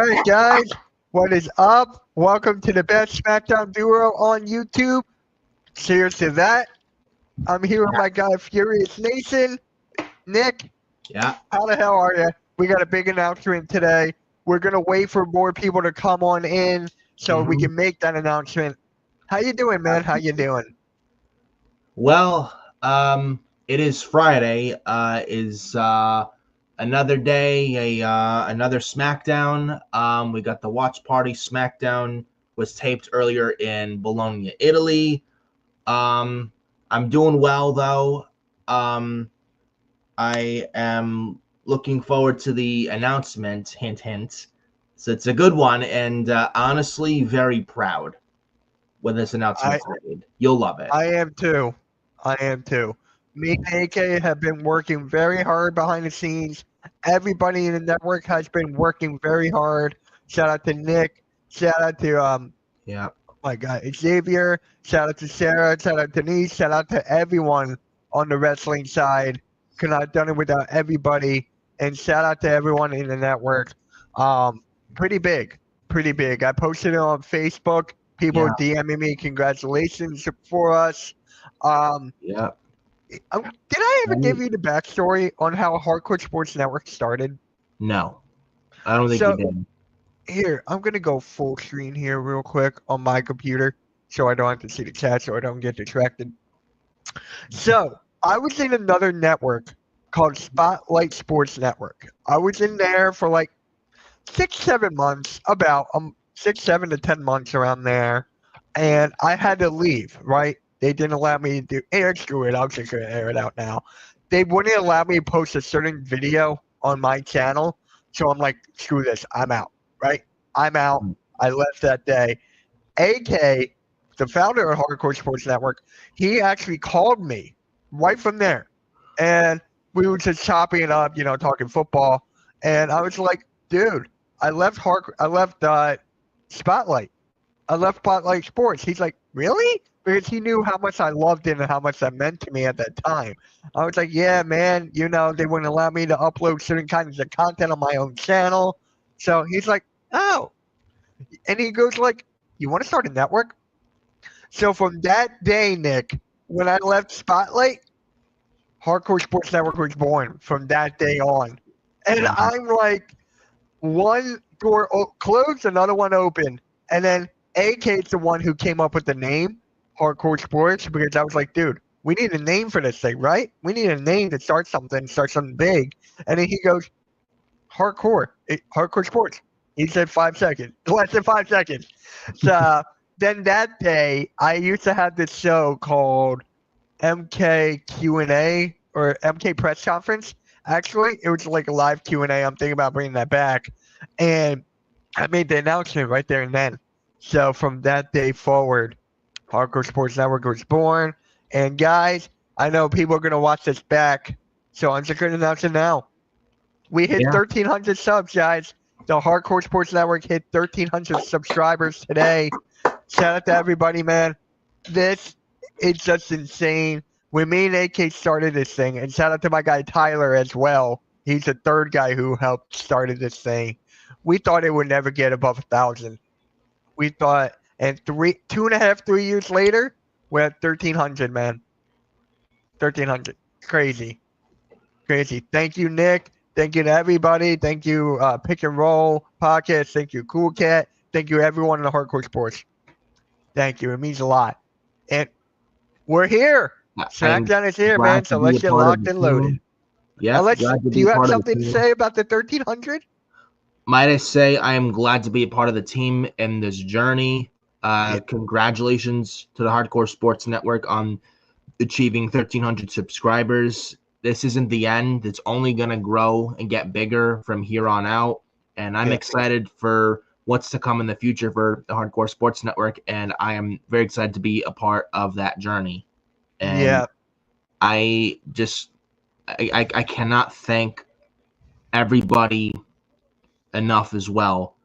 right, guys, what is up? Welcome to the best Smackdown duo on YouTube. Cheers to that. I'm here with my guy, Furious Nation. Nick, Yeah. how the hell are you? We got a big announcement today. We're gonna wait for more people to come on in so we can make that announcement. How you doing, man? How you doing? Well, it is Friday. Is another day, another Smackdown. We got the watch party. Smackdown was taped earlier in Bologna, Italy. I'm doing well though. I am looking forward to the announcement. Hint, hint. So it's a good one, and honestly, very proud when this announcement's made. You'll love it. I am too. I am too. Me and AK have been working very hard behind the scenes. Everybody in the network has been working very hard. Shout out to Nick. Shout out to Yeah. my guy Xavier. Shout out to Sarah. Shout out to Denise. Shout out to everyone on the wrestling side. Could not have done it without everybody. And shout out to everyone in the network. Pretty big. Pretty big. I posted it on Facebook. People DMing me congratulations for us. Yeah. Did I ever give you the backstory on how Hardcore Sports Network started? No, I don't think you did. Here, I'm gonna go full screen here real quick on my computer, so I don't have to see the chat, so I don't get distracted. So I was in another network called Spotlight Sports Network. I was in there for like 6-7 months, about 6, 7 to 10 months around there, and I had to leave. Right? They didn't allow me to do. Hey, screw it. I'm just gonna air it out now. They wouldn't allow me to post a certain video on my channel, so I'm like, screw this. I'm out. Right? I'm out. I left that day. AK, the founder of Hardcore Sports Network, he actually called me right from there, and we were just chopping it up, talking football, and I was like, dude, I left Spotlight. I left Spotlight Sports. He's like, really? Because he knew how much I loved it and how much that meant to me at that time. I was like, yeah, man, they wouldn't allow me to upload certain kinds of content on my own channel. So he's like, oh. And he goes like, you want to start a network? So from that day, Nick, when I left Spotlight, Hardcore Sports Network was born from that day on. And I'm like, one door closed, another one open. And then AK's the one who came up with the name, Hardcore Sports, because I was like, dude, we need a name for this thing, right? We need a name to start something big. And then he goes, Hardcore Sports. He said 5 seconds, less than 5 seconds. So then that day, I used to have this show called MK Q&A or MK Press Conference. Actually, it was like a live Q&A. I'm thinking about bringing that back. And I made the announcement right there and then. So from that day forward, Hardcore Sports Network was born. And guys, I know people are going to watch this back, so I'm just going to announce it now. We hit 1,300 subs, guys. The Hardcore Sports Network hit 1,300 subscribers today. Shout out to everybody, man. This is just insane. When me and AK started this thing, and shout out to my guy Tyler as well. He's the third guy who helped started this thing. We thought it would never get above 1,000. We thought, and 2.5, 3 years later, we're at 1,300, man. 1,300. Crazy. Thank you, Nick. Thank you to everybody. Thank you, Pick and Roll Podcast. Thank you, Cool Cat. Thank you, everyone in the Hardcore Sports. Thank you. It means a lot. And we're here. Smackdown is here, man. So let's get locked and loaded. Yeah. Do you have something to say about the 1,300? Might I say I am glad to be a part of the team in this journey. Congratulations to the Hardcore Sports Network on achieving 1,300 subscribers. This isn't the end. It's only going to grow and get bigger from here on out. And I'm excited for what's to come in the future for the Hardcore Sports Network. And I am very excited to be a part of that journey. And I cannot thank everybody enough as well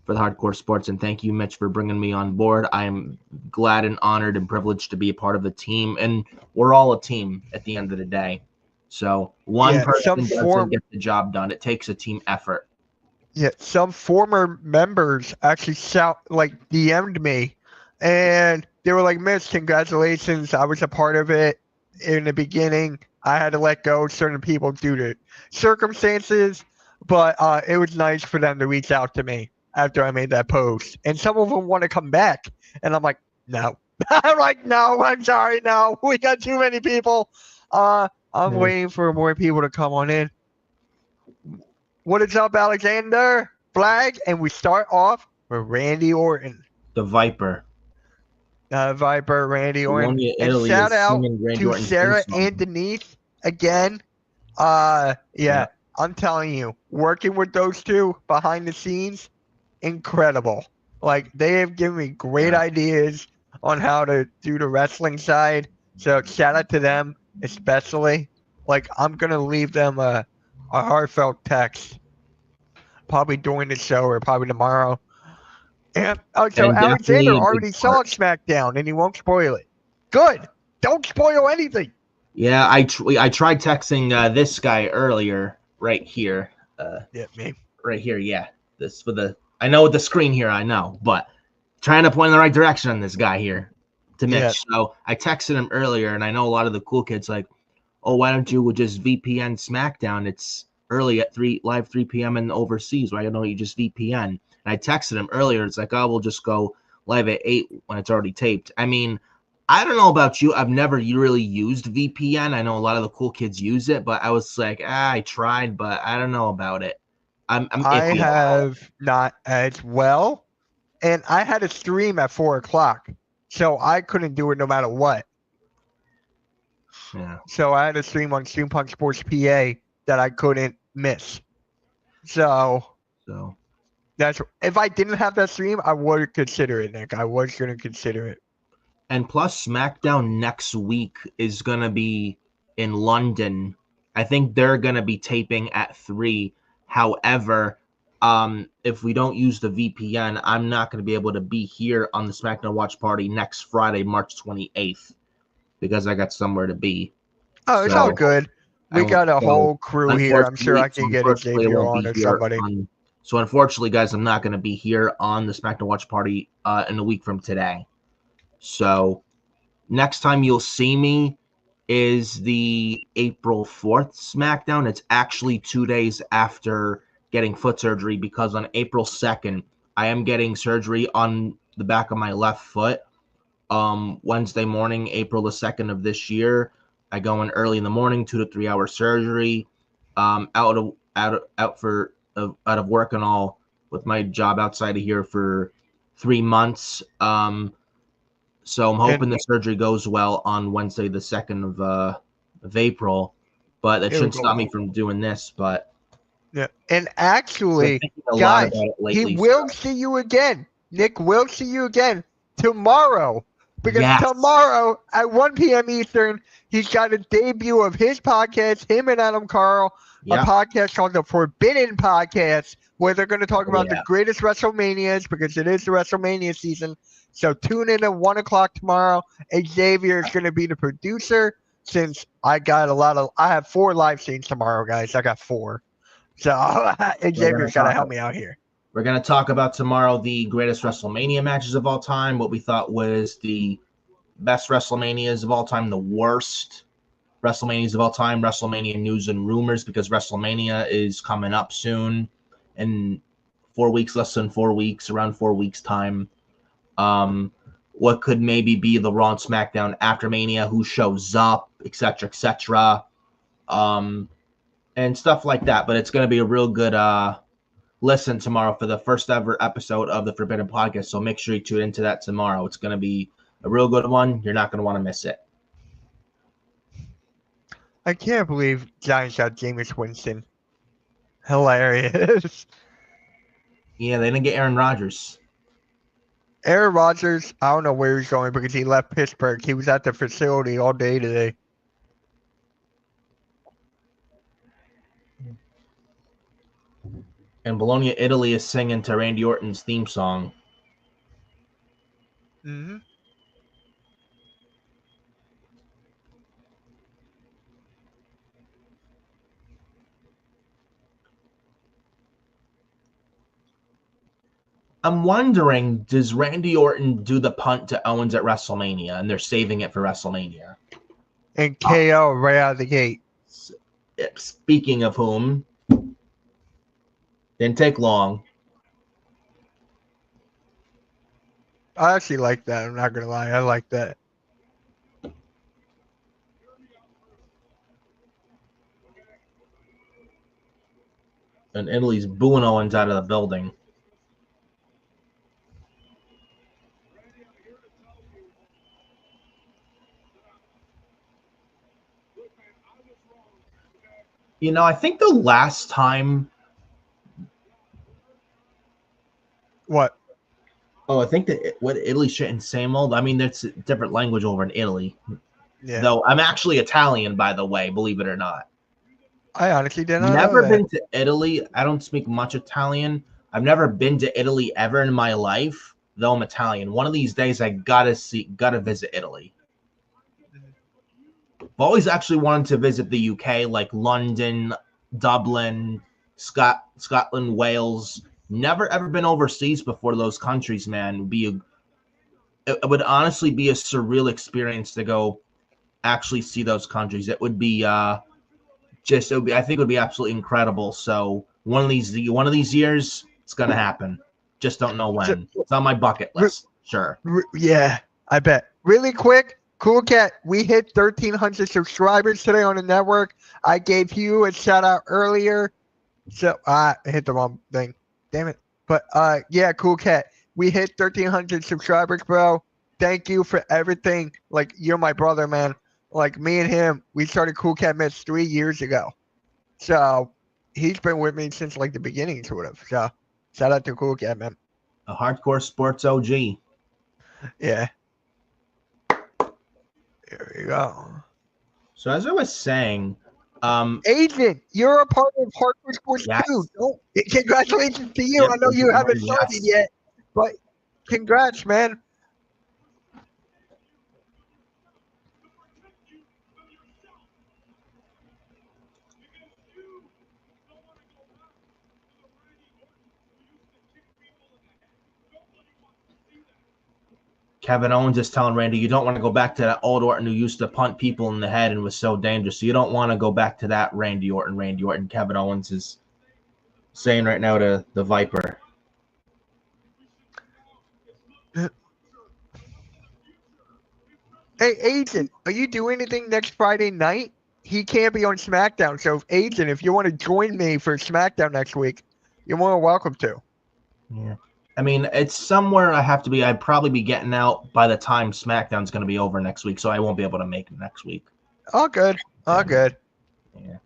for the Hardcore Sports. And thank you, Mitch, for bringing me on board. I am glad and honored and privileged to be a part of the team. And we're all a team at the end of the day. So one person doesn't get the job done. It takes a team effort. Yeah, some former members actually DM'd me, and they were like, "Mitch, congratulations! I was a part of it in the beginning. I had to let go of certain people due to circumstances, but it was nice for them to reach out to me after I made that post. And some of them want to come back, and I'm like, no, I'm like, no, I'm sorry, no, we got too many people. I'm waiting for more people to come on in. What is up, Alexander? Flag, and we start off with Randy Orton. The Viper. Viper, Randy Orton. Bologna, And Italy shout is out singing Randy to Orton's theme Sarah and song. Denise again. Yeah, I'm telling you, working with those two behind the scenes, incredible. Like, they have given me great ideas on how to do the wrestling side. So shout out to them, especially. Like, I'm gonna leave them a heartfelt text, probably during the show or probably tomorrow. And so And Alexander definitely a big already saw part. Smackdown, and he won't spoil it. Good. Don't spoil anything. Yeah, I tried texting this guy earlier, right here. Yeah, me. Right here, yeah. This for the I know the screen here, I know, but trying to point in the right direction on this guy here to Mitch. Yeah. So I texted him earlier, and I know a lot of the cool kids like, oh, why don't you just VPN SmackDown? It's early at 3 p.m. in overseas. Why don't you just VPN? And I texted him earlier. It's like, oh, we'll just go live at 8 when it's already taped. I mean, I don't know about you. I've never really used VPN. I know a lot of the cool kids use it, but I was like, I tried, but I don't know about it. I'm I iffy about it. have not as well, and I had a stream at 4 o'clock, so I couldn't do it no matter what. Yeah. So I had a stream on Steampunk Sports PA that I couldn't miss. So So that's if I didn't have that stream, I would consider it, Nick. I was gonna consider it. and plus SmackDown next week is gonna be in London. I think they're gonna be taping at 3. However, if we don't use the VPN, I'm not gonna be able to be here on the SmackDown Watch Party next Friday, March 28th, because I got somewhere to be. Oh, it's all So good. I We won't. got a So whole crew here. I'm sure I can get unfortunately, I Xavier won't on be or here somebody. on. So unfortunately, guys, I'm not going to be here on the SmackDown Watch Party in a week from today. So next time you'll see me is the April 4th SmackDown. It's actually 2 days after getting foot surgery because on April 2nd, I am getting surgery on the back of my left foot. Wednesday morning, April the 2nd of this year. I go in early in the morning, 2 to 3 hour surgery. Out of work and all with my job outside of here for 3 months. So I'm hoping And the surgery goes well on Wednesday the 2nd of April, but that it'll shouldn't go stop me well. from doing this. But Yeah. And been actually, thinking a lot guys, about it he lately. will So see you again. Nick will see you again tomorrow. Because yes, tomorrow at 1 p.m. Eastern, he's got a debut of his podcast, him and Adam Carl, a yeah, podcast called The Forbidden Podcast, where they're going to talk oh, about the yeah. greatest WrestleManias because it is the WrestleMania season. So tune in at 1 o'clock tomorrow. Xavier is going to be the producer since I have 4 live streams tomorrow, guys. I got 4. So Xavier's got to help me out here. We're going to talk about tomorrow the greatest WrestleMania matches of all time, what we thought was the best WrestleManias of all time, the worst WrestleManias of all time, WrestleMania news and rumors, because WrestleMania is coming up soon in 4 weeks, less than 4 weeks, around 4 weeks' time. What could maybe be the Raw and SmackDown after Mania, who shows up, etc., and stuff like that. But it's going to be a real good listen tomorrow for the first ever episode of the Forbidden Podcast. So make sure you tune into that tomorrow. It's going to be a real good one. You're not going to want to miss it. I can't believe Giants got Jameis Winston. Hilarious. Yeah, they didn't get Aaron Rodgers. Aaron Rodgers, I don't know where he's going because he left Pittsburgh. He was at the facility all day today. And Bologna, Italy is singing to Randy Orton's theme song. Mm-hmm. I'm wondering, does Randy Orton do the punt to Owens at WrestleMania, and they're saving it for WrestleMania? And KO right out of the gate. Speaking of whom, didn't take long. I actually like that. I'm not gonna lie. I like that. And Italy's booing Owens out of the building. You know, I think the last time. What? Oh, I think that what Italy shit in same old. I mean, that's a different language over in Italy. Yeah. Though I'm actually Italian, by the way, believe it or not. I honestly did not know Never that. been to Italy. I don't speak much Italian. I've never been to Italy ever in my life, though I'm Italian. One of these days, I gotta visit Italy. I've always actually wanted to visit the UK, like London, Dublin, Scotland, Wales. Never ever been overseas before those countries, man. It would honestly be a surreal experience to go actually see those countries. It would be I think it would be absolutely incredible. So one of these years, it's gonna happen. Just don't know when. It's on my bucket list. Sure. Yeah, I bet. Really quick, Cool Cat, we hit 1,300 subscribers today on the network. I gave you a shout out earlier. So I hit the wrong thing. Damn it. But yeah, Cool Cat, we hit 1,300 subscribers, bro. Thank you for everything. Like, you're my brother, man. Like, me and him, we started Cool Cat Mitch 3 years ago. So he's been with me since like the beginning, sort of. So shout out to Cool Cat, man. A hardcore sports OG. Yeah. There we go. So as I was saying, Agent, you're a part of Hardcore Sports yes. too. Congratulations to you. Yep, I know you haven't yes. started yet, but congrats, man. Kevin Owens is telling Randy, you don't want to go back to that old Orton who used to punt people in the head and was so dangerous. So you don't want to go back to that Randy Orton. Kevin Owens is saying right now to the Viper. Hey, Agent, are you doing anything next Friday night? He can't be on Smackdown. So, Agent, if you want to join me for Smackdown next week, you're more than welcome to. Yeah. I mean, it's somewhere I have to be. I'd probably be getting out by the time SmackDown's going to be over next week, so I won't be able to make it next week. All good. All good. Yeah.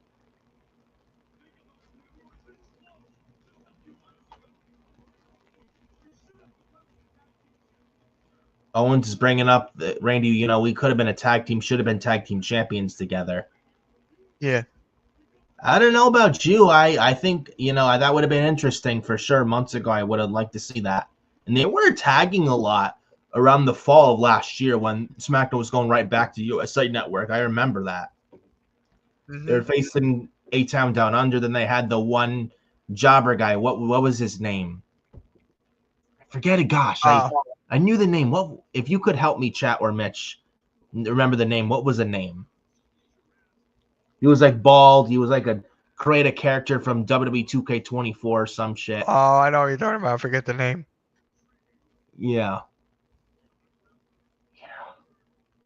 Owens is bringing up that Randy, you know, we could have been a tag team, should have been tag team champions together. Yeah. I don't know about you. I think, you know, that would have been interesting for sure. Months ago, I would have liked to see that. And they were tagging a lot around the fall of last year when SmackDown was going right back to USA Network. I remember that. Mm-hmm. They were facing A-Town Down Under. Then they had the one jobber guy. What was his name? I forget it. Gosh, I knew the name. What if you could help me, chat or Mitch? Remember the name? What was the name? He was like bald. He was like create a character from WWE 2K24 or some shit. Oh, I know what you're talking about. I forget the name. Yeah.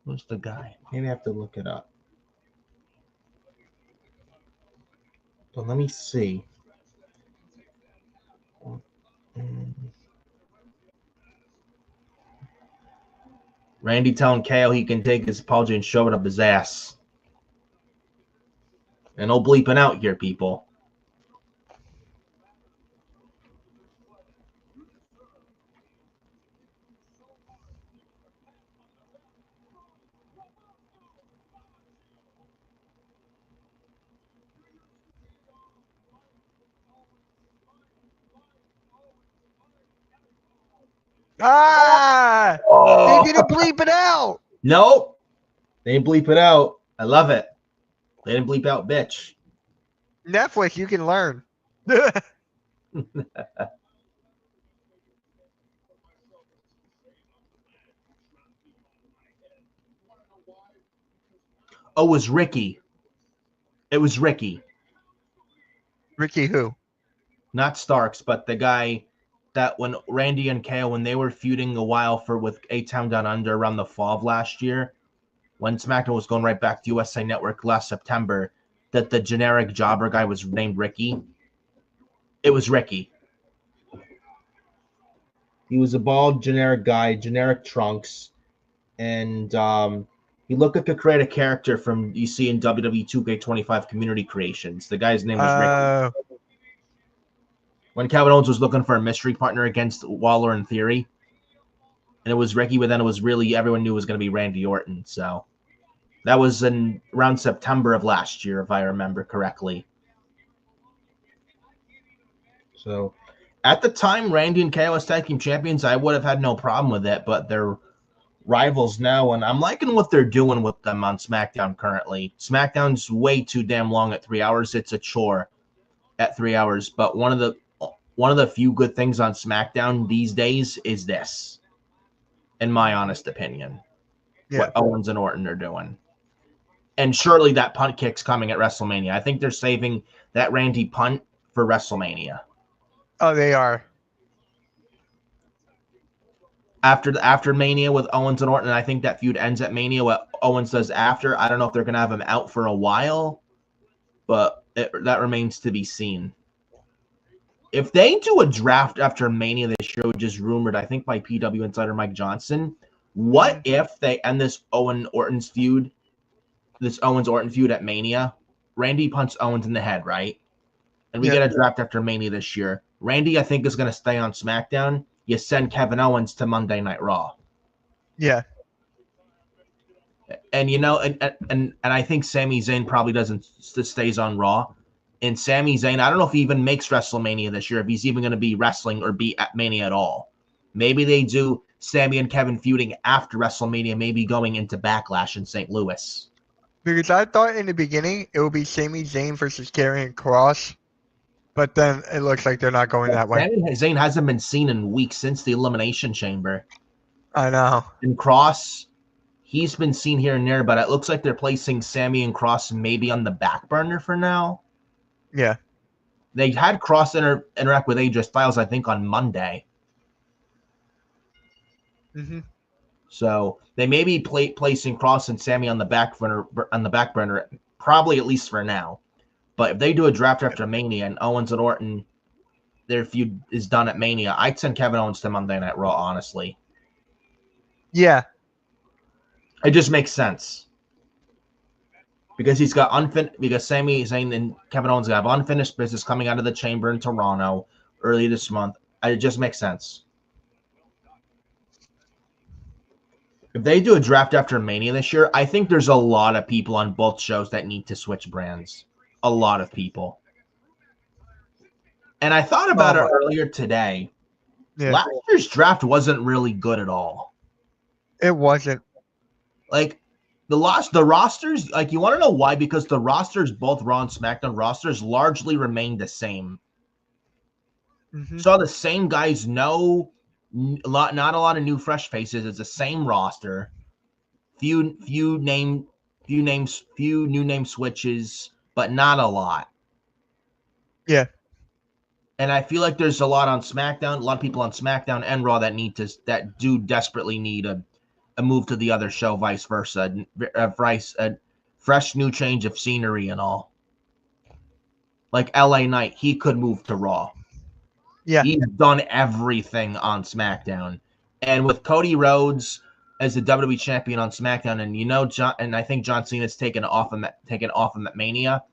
Who's the guy? Maybe I have to look it up. But let me see. Randy telling KO he can take his apology and shove it up his ass. And no bleeping out here, people. They didn't bleep it out. Nope. They didn't bleep it out. I love it. They didn't bleep out bitch. Netflix, you can learn. Oh, it was Ricky. It was Ricky. Ricky who? Not Starks, but the guy that when Randy and KO, when they were feuding a while with A-Town Down Under around the fall of last year, when SmackDown was going right back to USA Network last September, that the generic jobber guy was named Ricky. It was Ricky. He was a bald, generic guy, generic trunks, and he looked like a creative character from you see in WWE 2K25 Community Creations. The guy's name was Ricky. When Kevin Owens was looking for a mystery partner against Waller and Theory, and it was Ricky, but then it was really everyone knew it was going to be Randy Orton. So that was in around September of last year, if I remember correctly. So at the time, Randy and KO as tag team champions, I would have had no problem with it, but they're rivals now, and I'm liking what they're doing with them on SmackDown currently. SmackDown's way too damn long at 3 hours. It's a chore at 3 hours, but one of the few good things on SmackDown these days is this, in my honest opinion, what Owens and Orton are doing. And surely that punt kick's coming at WrestleMania. I think they're saving that Randy punt for WrestleMania. Oh, they are. After Mania with Owens and Orton, I think that feud ends at Mania. What Owens does after, I don't know if they're going to have him out for a while, but that remains to be seen. If they do a draft after Mania this year, which is rumored, I think by PW insider Mike Johnson, what if they end this Owens-Orton feud at Mania? Randy punts Owens in the head, right? And we get a draft after Mania this year. Randy, I think, is going to stay on SmackDown. You send Kevin Owens to Monday Night Raw. Yeah. And and I think Sami Zayn probably stays on Raw. And Sami Zayn, I don't know if he even makes WrestleMania this year, if he's even going to be wrestling or be at Mania at all. Maybe they do Sami and Kevin feuding after WrestleMania, maybe going into Backlash in St. Louis. Because I thought in the beginning it would be Sami Zayn versus Karrion Kross, but then it looks like they're not going that way. Sami Zayn hasn't been seen in weeks since the Elimination Chamber. I know. And Kross, he's been seen here and there, but it looks like they're placing Sami and Kross maybe on the back burner for now. Yeah. They had Kross interact with AJ Styles, I think, on Monday. Mm-hmm. So they may be placing Kross and Sami on the back burner, probably at least for now. But if they do a draft after Mania and Owens and Orton, their feud is done at Mania, I'd send Kevin Owens to Monday Night Raw, honestly. Yeah. It just makes sense. Because because Sami Zayn and Kevin Owens have unfinished business coming out of the chamber in Toronto early this month. It just makes sense. If they do a draft after Mania this year, I think there's a lot of people on both shows that need to switch brands. A lot of people. And I thought about it earlier today. Yeah. Last year's draft wasn't really good at all. It wasn't. Like, the rosters, like, you want to know why? Because the rosters, both Raw and SmackDown rosters, largely remained the same. Mm-hmm. So the same guys, not a lot of new fresh faces. It's the same roster. Few new name switches, but not a lot. Yeah. And I feel like there's a lot on SmackDown, a lot of people on SmackDown and Raw that do desperately need a move to the other show, vice versa, a fresh new change of scenery and all. Like LA Knight, he could move to Raw. Yeah. He's done everything on SmackDown. And with Cody Rhodes as the WWE champion on SmackDown, and I think John Cena's taken off him at Mania,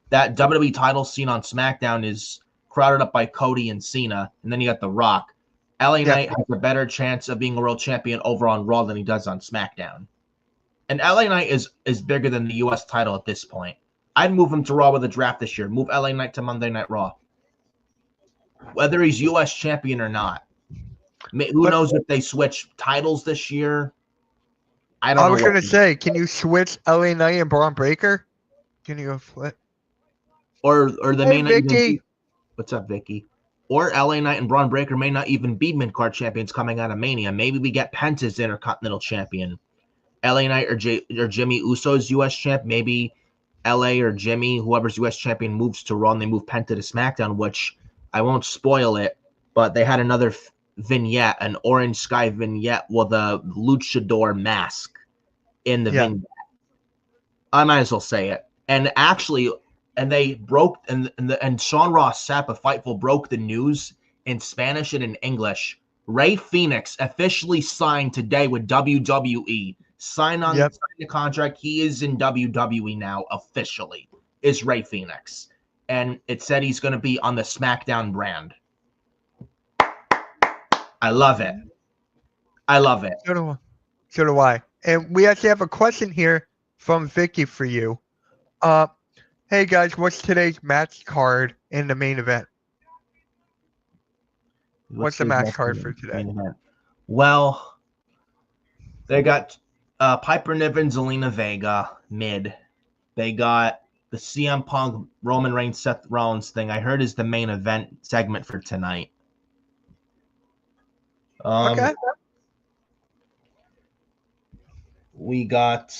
that WWE title scene on SmackDown is crowded up by Cody and Cena, and then you got The Rock. LA Knight has a better chance of being a world champion over on Raw than he does on SmackDown. And LA Knight is bigger than the U.S. title at this point. I'd move him to Raw with a draft this year. Move LA Knight to Monday Night Raw. Whether he's U.S. champion or not. Who knows if they switch titles this year? I don't know. I was going to say, can you switch LA Knight and Braun Breaker? Can you go flip? Or the main Vicky. What's up, Vicky? Or LA Knight and Braun Breaker may not even be mid-card champions coming out of Mania. Maybe we get Penta's Intercontinental Champion. LA Knight or Jimmy Uso's U.S. champ. Maybe LA or Jimmy, whoever's U.S. champion, moves to Raw and they move Penta to SmackDown, which I won't spoil it, but they had another vignette, an orange sky vignette with a luchador mask in the vignette. I might as well say it. And actually, and they broke, and Sean Ross Sapp of Fightful broke the news in Spanish and in English. Rey Fenix officially signed today with WWE. Signed the contract. He is in WWE now officially. Is Rey Fenix, and it said he's going to be on the SmackDown brand. I love it. I love it. So do I. And we actually have a question here from Vicky for you. Hey guys, what's today's match card in the main event? What's the match card for today? Well, they got Piper Niven, Zelina Vega mid. They got the CM Punk, Roman Reigns, Seth Rollins thing. I heard is the main event segment for tonight. Okay. We got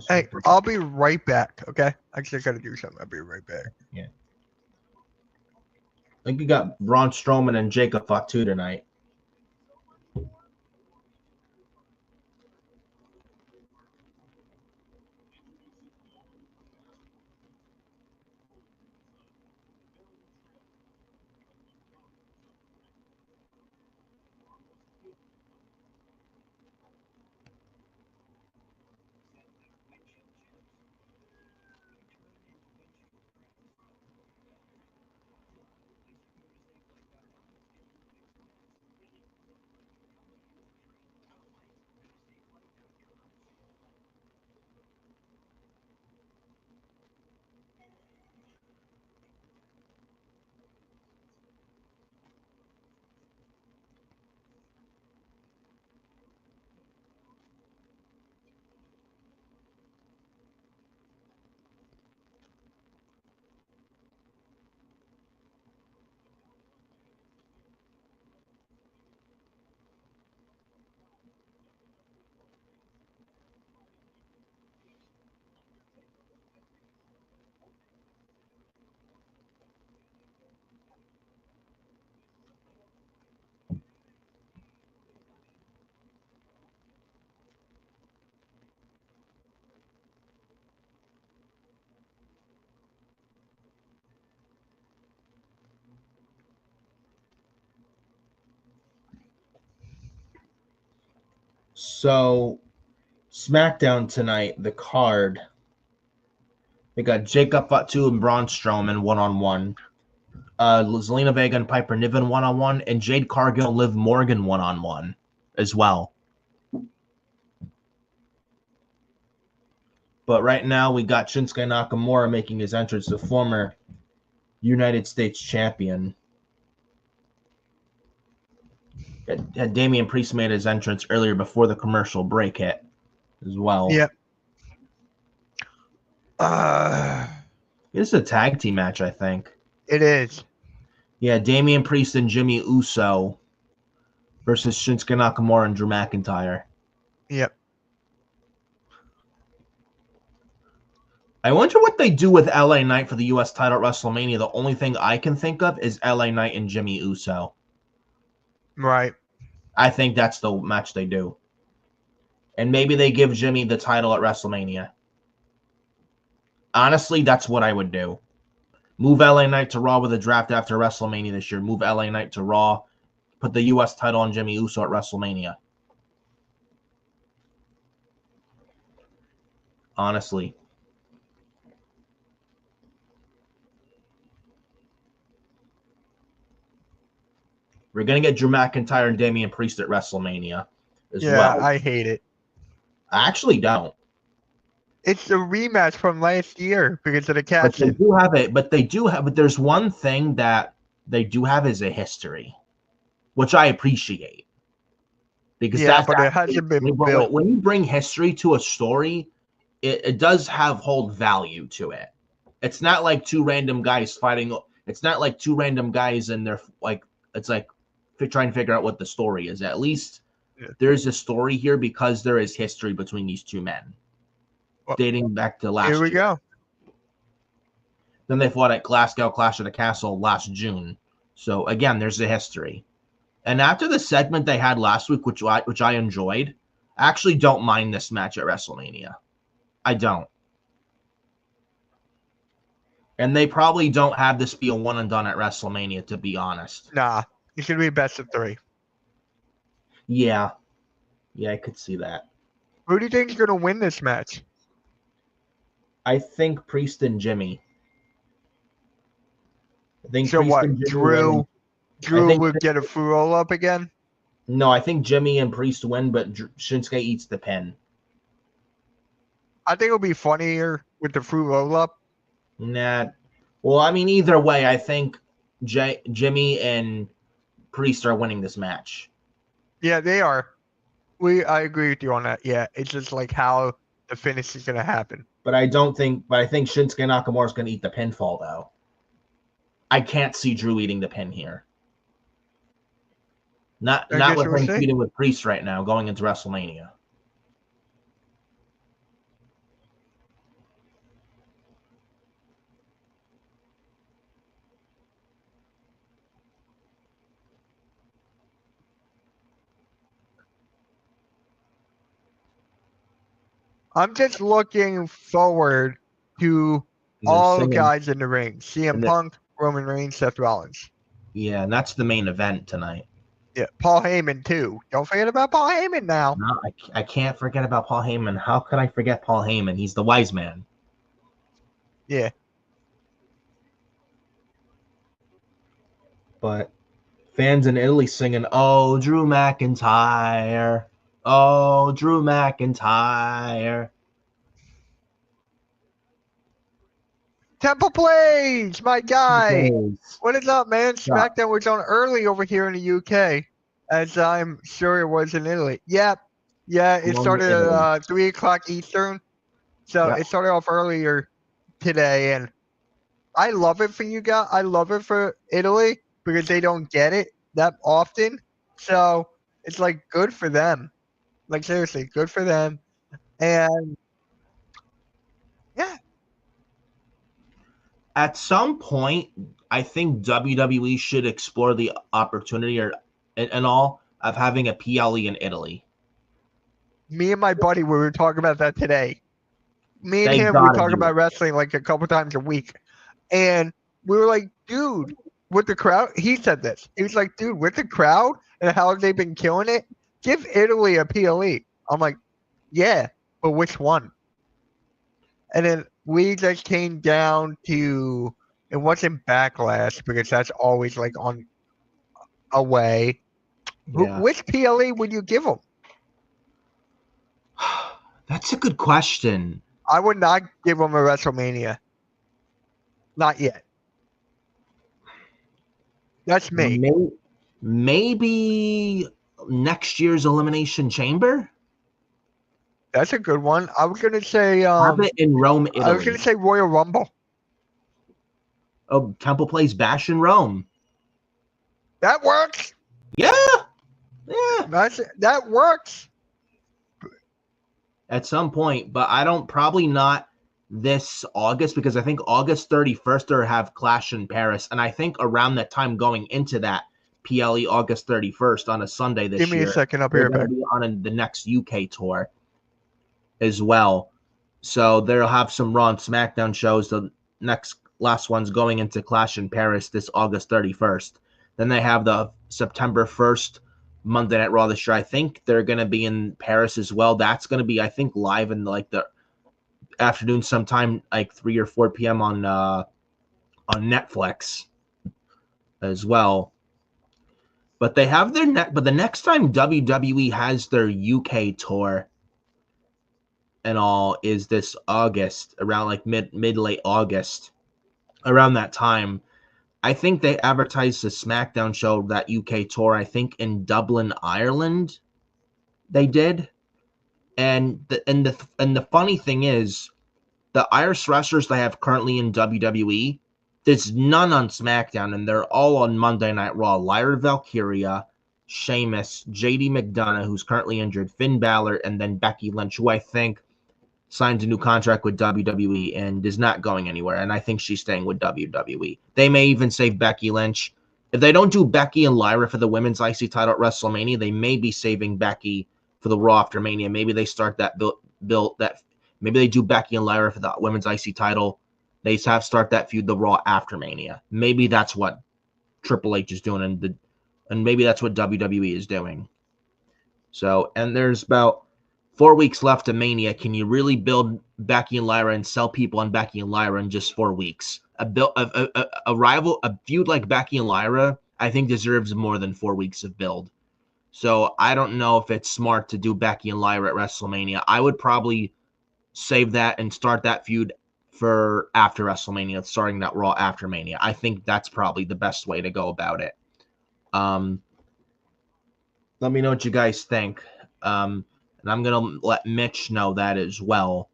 hey, I'll be right back, okay? I just gotta do something. I'll be right back. Yeah. I think you got Braun Strowman and Jacob Fatu tonight. So, SmackDown tonight, the card. They got Jacob Fatu and Braun Strowman one-on-one. Zelina Vega and Piper Niven one-on-one. And Jade Cargill and Liv Morgan one-on-one as well. But right now, we got Shinsuke Nakamura making his entrance, the former United States champion. Had Damian Priest made his entrance earlier before the commercial break hit as well. Yep. This is a tag team match, I think. It is. Yeah, Damian Priest and Jimmy Uso versus Shinsuke Nakamura and Drew McIntyre. Yep. I wonder what they do with LA Knight for the U.S. title at WrestleMania. The only thing I can think of is LA Knight and Jimmy Uso. Right. I think that's the match they do. And maybe they give Jimmy the title at WrestleMania. Honestly, that's what I would do. Move LA Knight to Raw with a draft after WrestleMania this year. Move LA Knight to Raw. Put the U.S. title on Jimmy Uso at WrestleMania. Honestly. We're going to get Drew McIntyre and Damian Priest at WrestleMania as well. Yeah, I hate it. I actually don't. It's a rematch from last year because of the But they cash-in. do have it. But there's one thing that they do have is a history, which I appreciate. Because Yeah, but it hasn't been built. When you bring history to a story, it does have hold value to it. It's not like two random guys fighting. It's not like two random guys and they're like, it's like trying to figure out what the story is. At least there's a story here because there is history between these two men, dating back to last year. Here we go. Then they fought at Glasgow Clash of the Castle last June. So again, there's a history. And after the segment they had last week, which I enjoyed, I actually don't mind this match at WrestleMania. I don't. And they probably don't have this be a one and done at WrestleMania, to be honest. Nah, it's gonna be best of 3. Yeah, I could see that. Who do you think is gonna win this match? I think Priest and Jimmy. I think so. Priest What? and Jimmy Drew win. would get a full roll up again. No, I think Jimmy and Priest win, but Shinsuke eats the pin. I think it'll be funnier with the fruit roll up. Nah. Well, I mean, either way, I think Jimmy and Priest are winning this match. Yeah, they are. I agree with you on that. Yeah, it's just like how the finish is gonna happen. But I think Shinsuke Nakamura is going to eat the pinfall, though. I can't see Drew eating the pin here. Not with him feuding with Priest right now, going into WrestleMania. I'm just looking forward to all the guys in the ring. CM Punk, Roman Reigns, Seth Rollins. Yeah, and that's the main event tonight. Yeah, Paul Heyman, too. Don't forget about Paul Heyman now. No, I can't forget about Paul Heyman. How could I forget Paul Heyman? He's the wise man. Yeah. But fans in Italy singing, "Oh, Drew McIntyre. Oh, Drew McIntyre." Temple Plays, my guy. Plays. What is up, man? Smackdown was on early over here in the UK, as I'm sure it was in Italy. Yep. Yeah, it started at 3 o'clock Eastern. So it started off earlier today. And I love it for you guys. I love it for Italy because they don't get it that often. So it's like good for them. Like seriously, good for them. And yeah. At some point, I think WWE should explore the opportunity and all of having a PLE in Italy. Me and my buddy, we were talking about that today. Me and him, we talk about wrestling like a couple times a week. And we were like, dude, with the crowd, he said this. He was like, dude, with the crowd and how they've been killing it, give Italy a PLE. I'm like, yeah, but which one? And then we just came down to, it wasn't Backlash because that's always like on away. Yeah. Which PLE would you give them? That's a good question. I would not give them a WrestleMania. Not yet. That's me. Maybe next year's Elimination Chamber? That's a good one. I was going to say... have it in Rome, Italy. I was going to say Royal Rumble. Oh, Temple Plays Bash in Rome. That works. Yeah. That works. At some point, but probably not this August because I think August 31st they have Clash in Paris, and I think around that time going into that PLE August 31st on a Sunday this year. Give me a second up here. They're on the next UK tour as well, so they'll have some Raw and SmackDown shows. The last one's going into Clash in Paris this August 31st. Then they have the September 1st Monday Night Raw this year. I think they're going to be in Paris as well. That's going to be, I think, live in like the afternoon sometime, like 3 or 4 p.m. on Netflix as well. But they have but the next time WWE has their UK tour and all is this August, around like mid-late August. Around that time, I think they advertised the SmackDown show, that UK tour, I think in Dublin, Ireland. They did. And the funny thing is, the Irish wrestlers they have currently in WWE, there's none on SmackDown, and they're all on Monday Night Raw. Lyra Valkyria, Sheamus, JD McDonough, who's currently injured, Finn Balor, and then Becky Lynch, who I think signs a new contract with WWE and is not going anywhere. And I think she's staying with WWE. They may even save Becky Lynch. If they don't do Becky and Lyra for the women's IC title at WrestleMania, they may be saving Becky for the Raw after Mania. Maybe they start that build that. Maybe they do Becky and Lyra for the women's IC title. They start that feud the Raw after Mania. Maybe that's what Triple H is doing, and maybe that's what WWE is doing. So, and there's about 4 weeks left of Mania. Can you really build Becky and Lyra and sell people on Becky and Lyra in just 4 weeks? A feud like Becky and Lyra, I think deserves more than 4 weeks of build. So I don't know if it's smart to do Becky and Lyra at WrestleMania. I would probably save that and start that feud for after WrestleMania, starting that Raw after Mania. I think that's probably the best way to go about it. Let me know what you guys think. And I'm going to let Mitch know that as well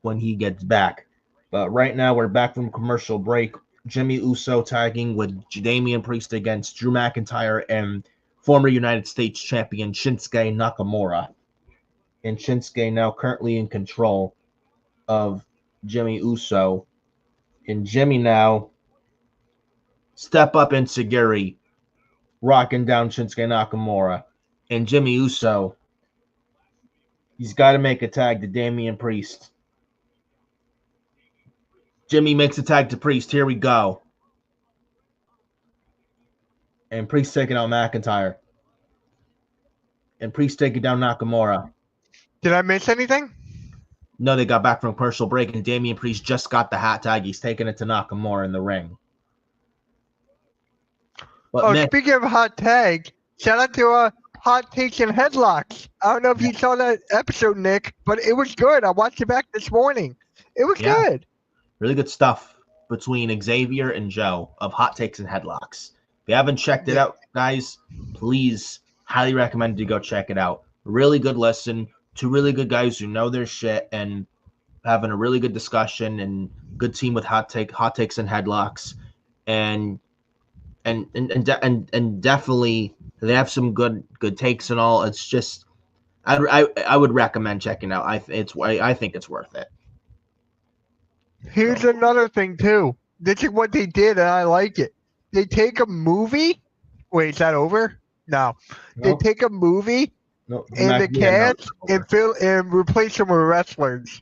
when he gets back. But right now, we're back from commercial break. Jimmy Uso tagging with Damian Priest against Drew McIntyre and former United States champion Shinsuke Nakamura. And Shinsuke now currently in control of Jimmy Uso. And Jimmy now step up Insecurity, rocking down Shinsuke Nakamura. And Jimmy Uso, he's got to make a tag to Damian Priest. Jimmy makes a tag to Priest. Here we go. And Priest taking out McIntyre. And Priest taking down Nakamura. Did I miss anything? No, they got back from commercial break, and Damian Priest just got the hat tag. He's taking it to Nakamura in the ring. But speaking of hot tag, shout out to Hot Takes and Headlocks. I don't know if you saw that episode, Nick, but it was good. I watched it back this morning. It was good. Really good stuff between Xavier and Joe of Hot Takes and Headlocks. If you haven't checked it out, guys, please highly recommend you go check it out. Really good listen. Two really good guys who know their shit and having a really good discussion, and good team with Hot Takes and Headlocks, and definitely they have some good takes and all. It's just I would recommend checking out. I think it's worth it. Here's another thing too. This is what they did, and I like it. They take a movie. Wait, is that over? No. They take a movie and the cast and replace them with wrestlers.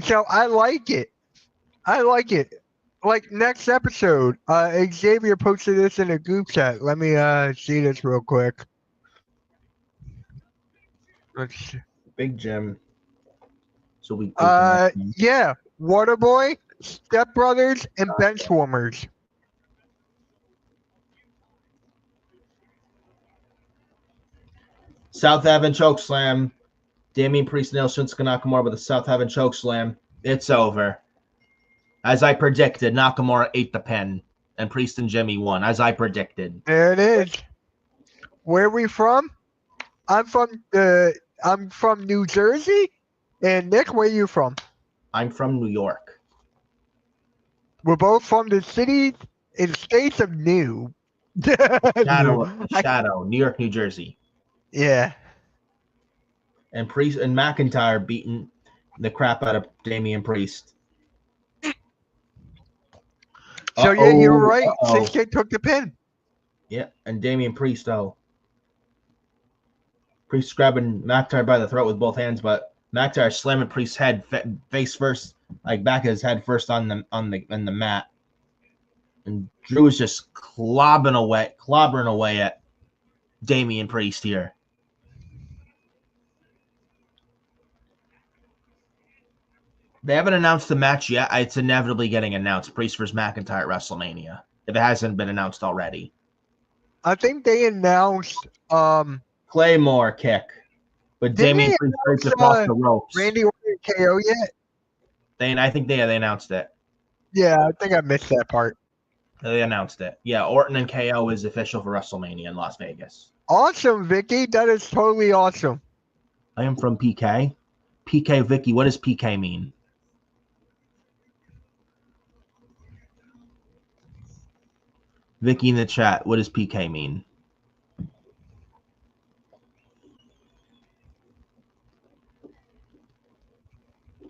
So I like it. Like next episode, Xavier posted this in a group chat. Let me see this real quick. Big Jim. So we Waterboy, Step Brothers, and Benchwarmers. South Heaven Chokeslam. Damian Priest nails Shinsuke Nakamura with a South Heaven Chokeslam. It's over. As I predicted, Nakamura ate the pin, and Priest and Jimmy won, as I predicted. There it is. Where are we from? I'm from New Jersey. And Nick, where are you from? I'm from New York. We're both from the city and states of New. Shadow, New York, New Jersey. Yeah. And Priest and McIntyre beating the crap out of Damian Priest. So yeah, you're right. Shinsuke took the pin. Yeah, and Damian Priest, Priest grabbing McIntyre by the throat with both hands, but McIntyre slamming Priest's head face first, like back of his head first on the mat. And Drew is just clobbering away at Damian Priest here. They haven't announced the match yet. It's inevitably getting announced. Priest versus McIntyre at WrestleMania, if it hasn't been announced already. I think they announced Claymore kick, but Damian Priest breaks across the ropes. Randy Orton KO yet? I think they announced it. Yeah, I think I missed that part. They announced it. Yeah, Orton and KO is official for WrestleMania in Las Vegas. Awesome, Vicky. That is totally awesome. I am from PK. PK Vicky, what does PK mean? Vicky in the chat, what does PK mean?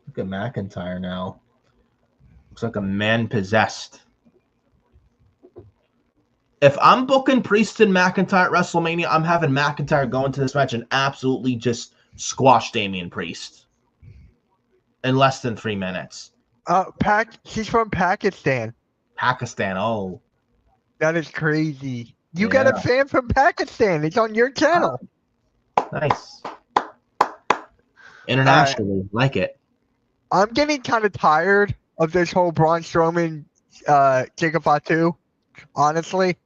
Look at McIntyre now. Looks like a man possessed. If I'm booking Priest and McIntyre at WrestleMania, I'm having McIntyre go into this match and absolutely just squash Damian Priest in less than 3 minutes. She's from Pakistan. Pakistan, oh. That is crazy. You got a fan from Pakistan. It's on your channel. Nice. Internationally, like it. I'm getting kind of tired of this whole Braun Strowman, Jacob Fatu. Honestly,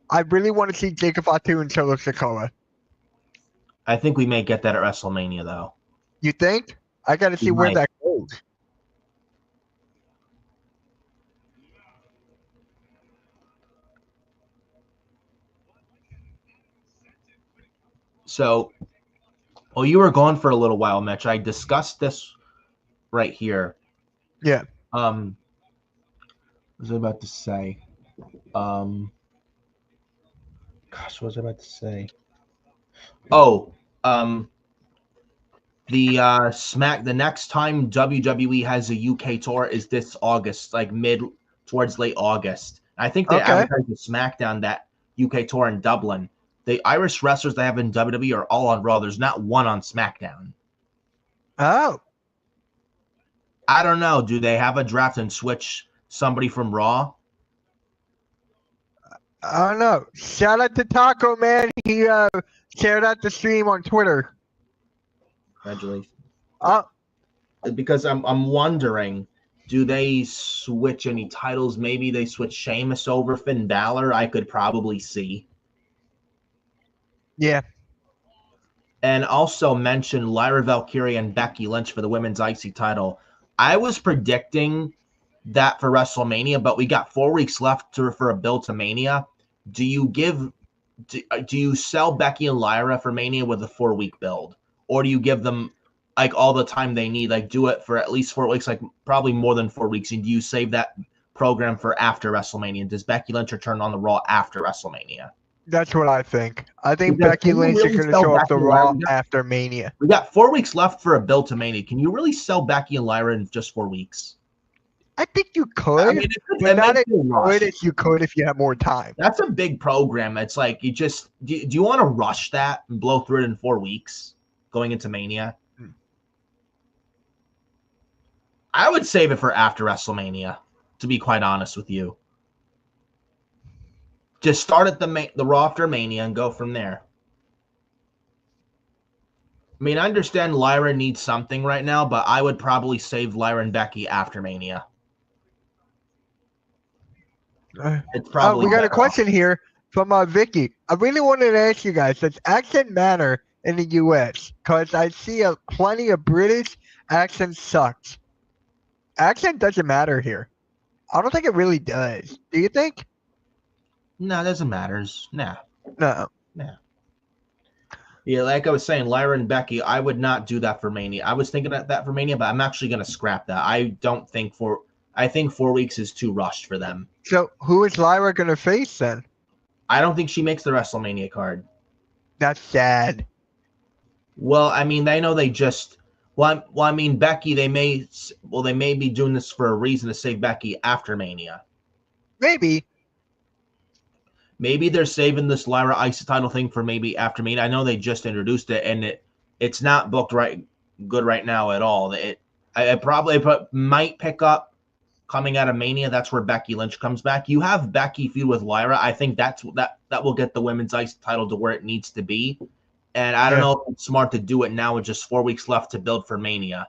I really want to see Jacob Fatu and Solo Sikoa. I think we may get that at WrestleMania, though. You think? I got to see where that goes. So, well, you were gone for a little while, Mitch. I discussed this right here. Yeah. What was I about to say? Gosh, what was I about to say? Oh, the next time WWE has a UK tour is this August, like towards late August. I think they advertised the Smackdown, that UK tour in Dublin. The Irish wrestlers they have in WWE are all on Raw. There's not one on SmackDown. Oh. I don't know. Do they have a draft and switch somebody from Raw? I don't know. Shout out to Taco Man. He shared out the stream on Twitter. Congratulations. Because I'm wondering, do they switch any titles? Maybe they switch Sheamus over Finn Balor. I could probably see. Yeah. And also mention Lyra Valkyria and Becky Lynch for the women's IC title. I was predicting that for WrestleMania, but we got 4 weeks left for a build to Mania. Do you sell Becky and Lyra for Mania with a 4-week build? Or do you give them like all the time they need? Like do it for at least 4 weeks, like probably more than 4 weeks. And do you save that program for after WrestleMania? Does Becky Lynch return on the Raw after WrestleMania? That's what I think. I think Becky Lynch is going to show up the Raw after Mania. We got 4 weeks left for a build to Mania. Can you really sell Becky and Lyra in just 4 weeks? I think you could. I mean, but not as good as you could if you have more time. That's a big program. It's like you just do you want to rush that and blow through it in 4 weeks going into Mania? I would save it for after WrestleMania, to be quite honest with you. Just start at the Raw after Mania and go from there. I mean, I understand Lyra needs something right now, but I would probably save Lyra and Becky after Mania. It's probably we got a question here from Vicky. I really wanted to ask you guys, does accent matter in the U.S.? Because I see plenty of British accent sucks. Accent doesn't matter here. I don't think it really does. Do you think? No, it doesn't matter. Nah. No. Nah. Yeah, like I was saying, Lyra and Becky, I would not do that for Mania. I was thinking of that for Mania, but I'm actually going to scrap that. I think 4 weeks is too rushed for them. So who is Lyra going to face then? I don't think she makes the WrestleMania card. That's sad. Well, I mean, they know they just. Well, I mean, Becky, they may be doing this for a reason to save Becky after Mania. Maybe. Maybe they're saving this Lyra IC title thing for maybe after Mania. I know they just introduced it, and it's not booked good right now at all. It might pick up coming out of Mania. That's where Becky Lynch comes back. You have Becky feud with Lyra. I think that will get the women's IC title to where it needs to be. And I don't know if it's smart to do it now with just 4 weeks left to build for Mania.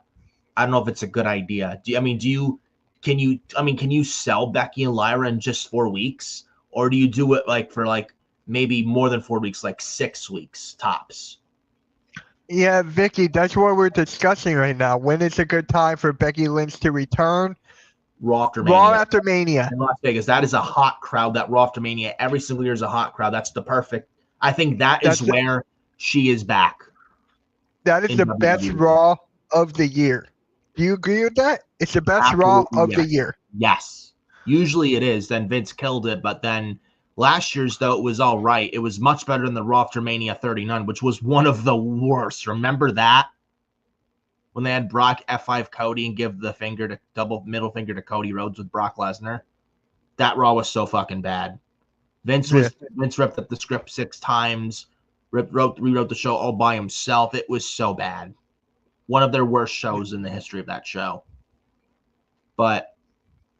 I don't know if it's a good idea. Can you sell Becky and Lyra in just 4 weeks? Or do you do it for maybe more than 4 weeks, like 6 weeks tops? Yeah, Vicky, that's what we're discussing right now. When is a good time for Becky Lynch to return? Raw after Mania. Raw after Mania. In Las Vegas. That is a hot crowd, that Raw after Mania. Every single year is a hot crowd. That's the perfect. I think that's where she is back. That is the best Raw of the year. Do you agree with that? It's the best Raw of the year. Yes. Usually it is. Then Vince killed it, but then Last year's, though, it was all right. It was much better than the Raw after Mania 39, which was one of the worst. Remember that? When they had Brock F5 Cody and give the double middle finger to Cody Rhodes with Brock Lesnar. That Raw was so fucking bad. Vince ripped up the script 6 times, rewrote the show all by himself. It was so bad. One of their worst shows in the history of that show. But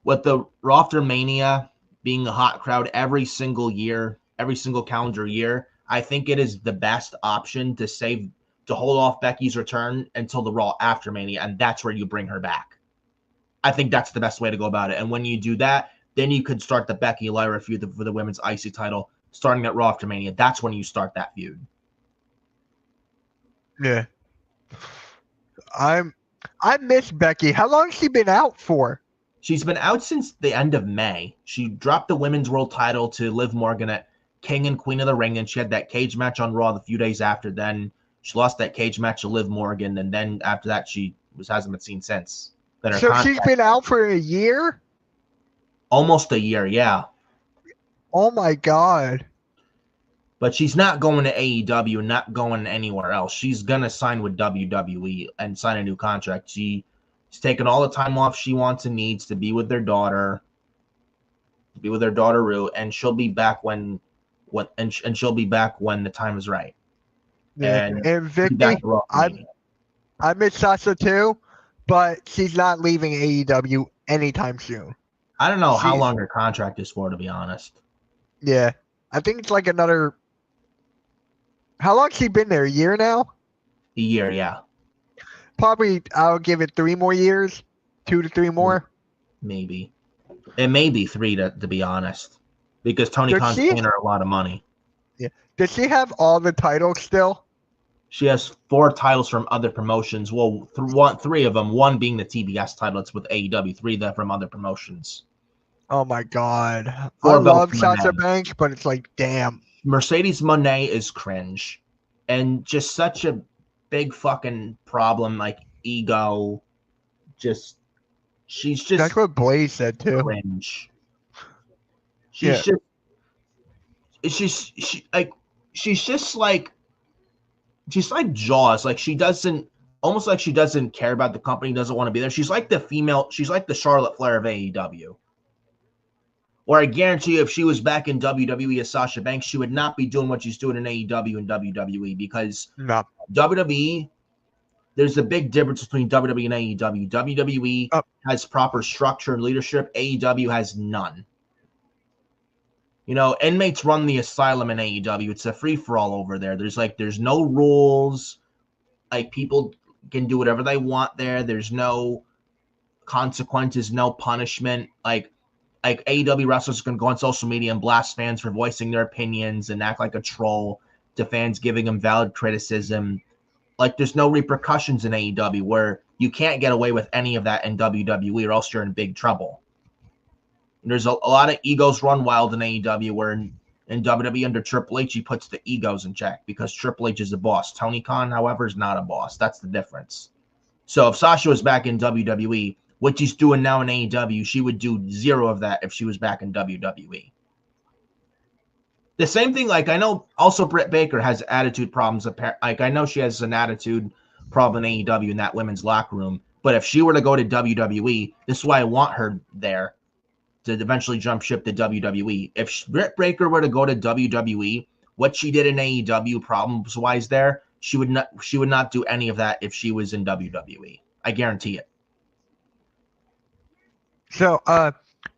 with the Raw after Mania being a hot crowd every single year, every single calendar year, I think it is the best option to hold off Becky's return until the Raw after Mania, and that's where you bring her back. I think that's the best way to go about it. And when you do that, then you could start the Becky Lyra feud for the women's IC title, starting at Raw after Mania. That's when you start that feud. Yeah. I miss Becky. How long has she been out for? She's been out since the end of May. She dropped the women's world title to Liv Morgan at King and Queen of the Ring, and she had that cage match on Raw the few days after. Then she lost that cage match to Liv Morgan, and then after that, hasn't been seen since. So she's been out for a year? Almost a year, yeah. Oh my God. But she's not going to AEW, not going anywhere else. She's going to sign with WWE and sign a new contract. She's taken all the time off she wants and needs to be with their daughter, Rue, and she'll be back when she'll be back when the time is right. Yeah. And Vicky, I miss Sasha too, but she's not leaving AEW anytime soon. I don't know how long her contract is for, to be honest. Yeah. I think it's like another. How long has she been there? A year now? A year, yeah. Probably I'll give it 3 more years. 2 to 3 more. Maybe. It may be 3 to be honest. Because Tony Khan's paying her a lot of money. Yeah. Does she have all the titles still? She has 4 titles from other promotions. Well, 3 of them. 1 being the TBS title. It's with AEW. 3 that from other promotions. Oh my God. I love Sasha Banks, but it's like, damn. Mercedes Moné is cringe. And just such a big fucking problem. Like, ego. She's just. That's what Blaze said too. Cringe. She's just like Jaws. Like, she doesn't care about the company, doesn't want to be there. She's like the Charlotte Flair of AEW. Or I guarantee you, if she was back in WWE as Sasha Banks, she would not be doing what she's doing in AEW and WWE, because WWE, there's a big difference between WWE and AEW. WWE has proper structure and leadership. AEW has none. You know, inmates run the asylum in AEW. It's a free-for-all over there. There's no rules. Like, people can do whatever they want there. There's no consequences, no punishment. Like AEW wrestlers can go on social media and blast fans for voicing their opinions and act like a troll to fans giving them valid criticism. Like, there's no repercussions in AEW, where you can't get away with any of that in WWE, or else you're in big trouble. And there's a lot of egos run wild in AEW, where in WWE under Triple H, he puts the egos in check because Triple H is the boss. Tony Khan, however, is not a boss. That's the difference. So if Sasha was back in WWE, what she's doing now in AEW, she would do 0 of that if she was back in WWE. The same thing, like, I know also Britt Baker has attitude problems. Like, I know she has an attitude problem in AEW in that women's locker room. But if she were to go to WWE, this is why I want her there, to eventually jump ship to WWE. If Britt Baker were to go to WWE, what she did in AEW problems-wise there, she would not do any of that if she was in WWE. I guarantee it. So,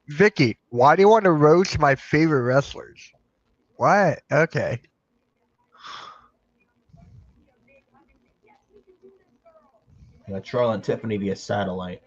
Vicky, why do you want to roast my favorite wrestlers? What? Okay. Yeah, Charlotte and Tiffany via satellite.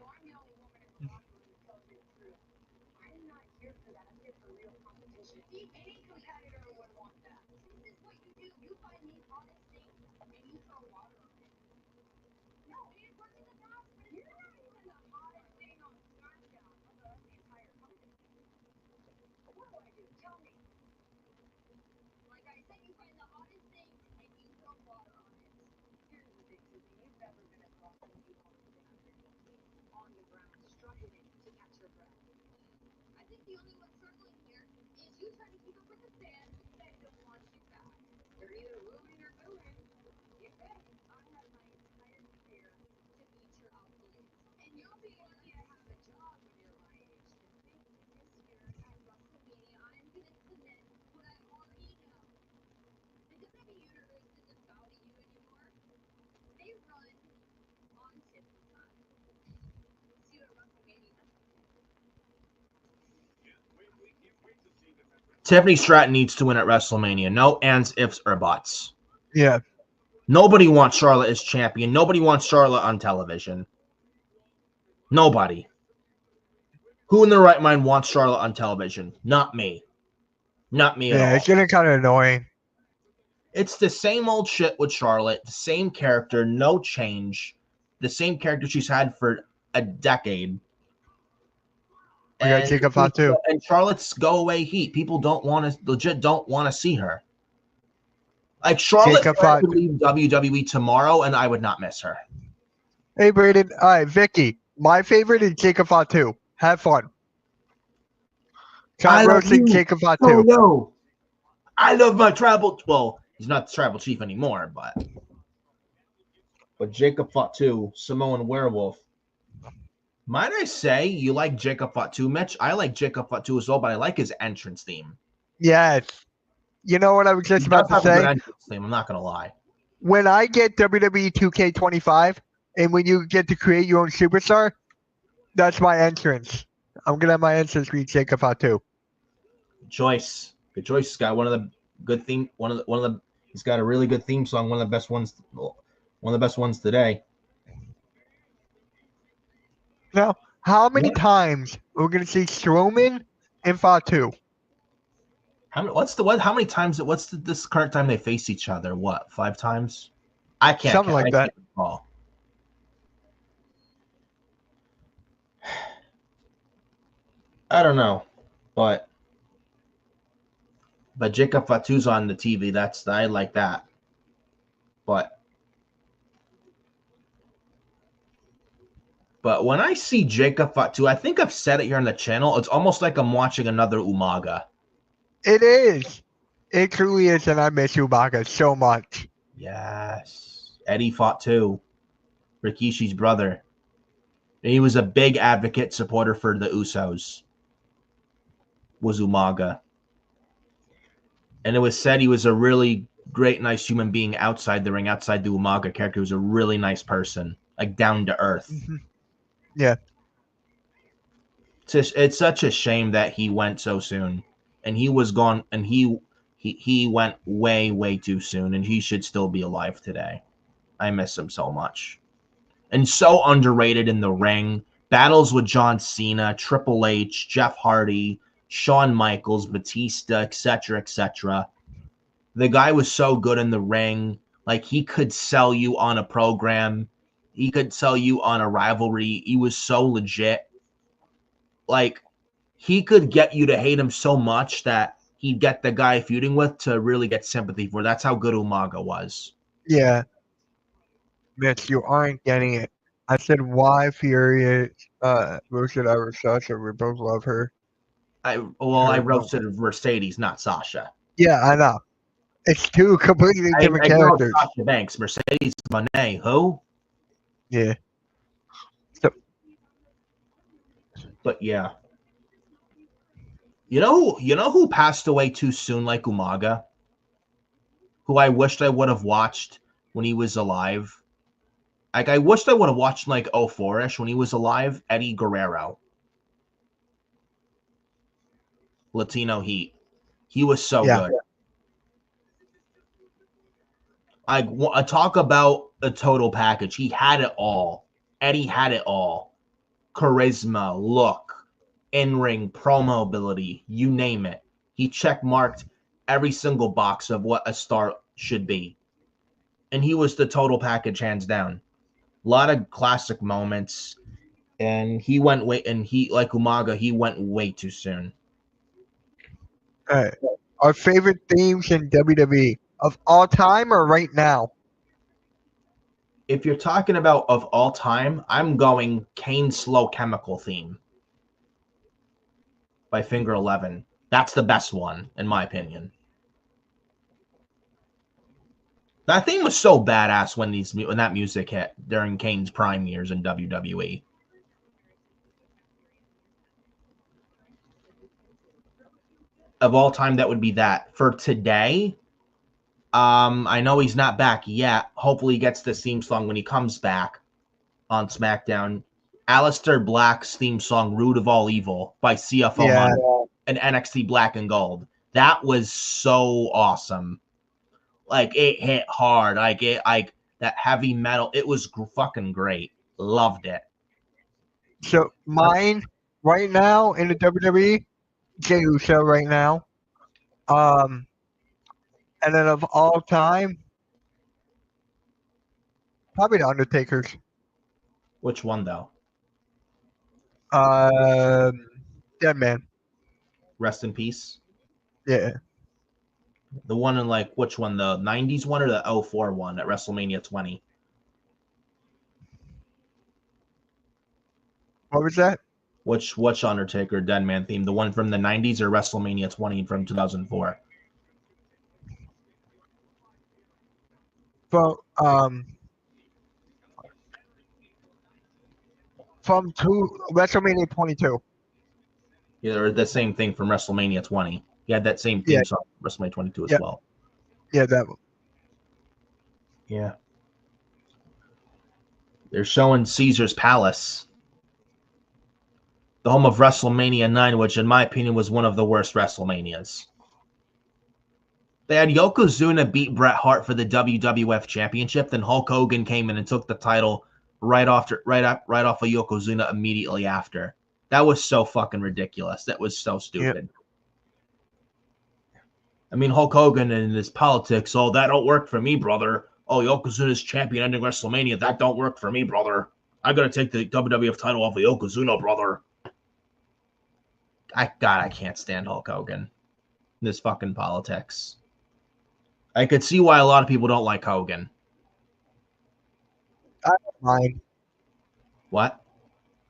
Tiffany Stratton needs to win at WrestleMania. No ands, ifs, or buts. Yeah. Nobody wants Charlotte as champion. Nobody wants Charlotte on television. Nobody. Who in their right mind wants Charlotte on television? Not me. Not me at all. Yeah, it's getting kind of annoying. It's the same old shit with Charlotte. The same character, no change. The same character she's had for a decade. We got Jacob Fatu. And Charlotte's go away heat. People don't want to, legit don't want to see her. Like Charlotte could leave WWE tomorrow, and I would not miss her. Hey, Braden. All right, Vicky. My favorite is Jacob Fatu. Have fun. Top roasting Jacob Fatu. Oh, no. I love my tribal. Well, he's not the tribal chief anymore, but Jacob Fatu, Samoan werewolf. Might I say you like Jacob Fatu, Mitch? I like Jacob Fatu as well, but I like his entrance theme. Yes. You know what I was just about to say? I'm not going to lie. When I get WWE 2K25 and when you get to create your own superstar, that's my entrance. I'm going to have my entrance read Jacob Fatu. Good choice. He's got one of the good theme. He's got a really good theme song. One of the best ones today. Now, how many times are we going to see Strowman and Fatu? How many times? What's this current time they face each other? What, 5 times? I can't. Something like that. Recall. I don't know, but Jacob Fatu's on the TV. I like that. But when I see Jacob Fatu, I think I've said it here on the channel. It's almost like I'm watching another Umaga. It is. It truly is, and I miss Umaga so much. Yes. Eddie fought too. Rikishi's brother. And he was a big advocate, supporter for the Usos. Was Umaga. And it was said he was a really great, nice human being outside the ring, outside the Umaga character. He was a really nice person, like down to earth. Mm-hmm. Yeah. It's such a shame that he went so soon. And he was gone, and he went way, way too soon, and he should still be alive today. I miss him so much. And so underrated in the ring. Battles with John Cena, Triple H, Jeff Hardy, Shawn Michaels, Batista, etc., etc. The guy was so good in the ring. Like, he could sell you on a program. He could sell you on a rivalry. He was so legit. Like, he could get you to hate him so much that he'd get the guy feuding with to really get sympathy for. That's how good Umaga was. Yeah. Mitch, you aren't getting it. I said, why Fury roasted over Sasha? We both love her. I roasted Mercedes, not Sasha. Yeah, I know. It's two completely different characters. Sasha Banks, Mercedes Moné, who? Yeah. But yeah. You know who passed away too soon like Umaga? Who I wished I would have watched when he was alive. Like, I wished I would have watched like 04-ish when he was alive. Eddie Guerrero. Latino Heat. He was so good. I talk about a total package. He had it all. Eddie had it all. Charisma, look, in-ring, promo ability, you name it. He check-marked every single box of what a star should be. And he was the total package, hands down. A lot of classic moments. And he went like Umaga, he went way too soon. All right. Our favorite themes in WWE of all time or right now? If you're talking about of all time, I'm going Kane's Slow Chemical theme by Finger 11. That's the best one, in my opinion. That theme was so badass when that music hit during Kane's prime years in WWE. of all time, that would be that. For today, I know he's not back yet. Hopefully, he gets this theme song when he comes back on SmackDown. Aleister Black's theme song, Root of All Evil by CFO Yeah. Money and NXT Black and Gold. That was so awesome. Like, it hit hard. Like that heavy metal. It was fucking great. Loved it. So mine right now in the WWE, Jey Uso right now. And then of all time, probably the Undertaker's. Which one, though? Dead Man. Rest in peace. Yeah. The one in, like, which one? The 90s one or the 04 one at WrestleMania 20? What was that? Which Undertaker Dead Man theme? The one from the 90s or WrestleMania 20 from 2004? From WrestleMania 22. Yeah, or the same thing from WrestleMania 20. He had that same theme song from WrestleMania 22 as well. Yeah, that one. Yeah. They're showing Caesar's Palace, the home of WrestleMania 9, which in my opinion was one of the worst WrestleManias. They had Yokozuna beat Bret Hart for the WWF Championship, then Hulk Hogan came in and took the title right off of Yokozuna immediately after. That was so fucking ridiculous. That was so stupid. Yep. I mean, Hulk Hogan and his politics, oh, that don't work for me, brother. Oh, Yokozuna's champion ending WrestleMania, that don't work for me, brother. I gotta take the WWF title off of Yokozuna, brother. I can't stand Hulk Hogan. This fucking politics. I could see why a lot of people don't like Hogan. I don't mind. What?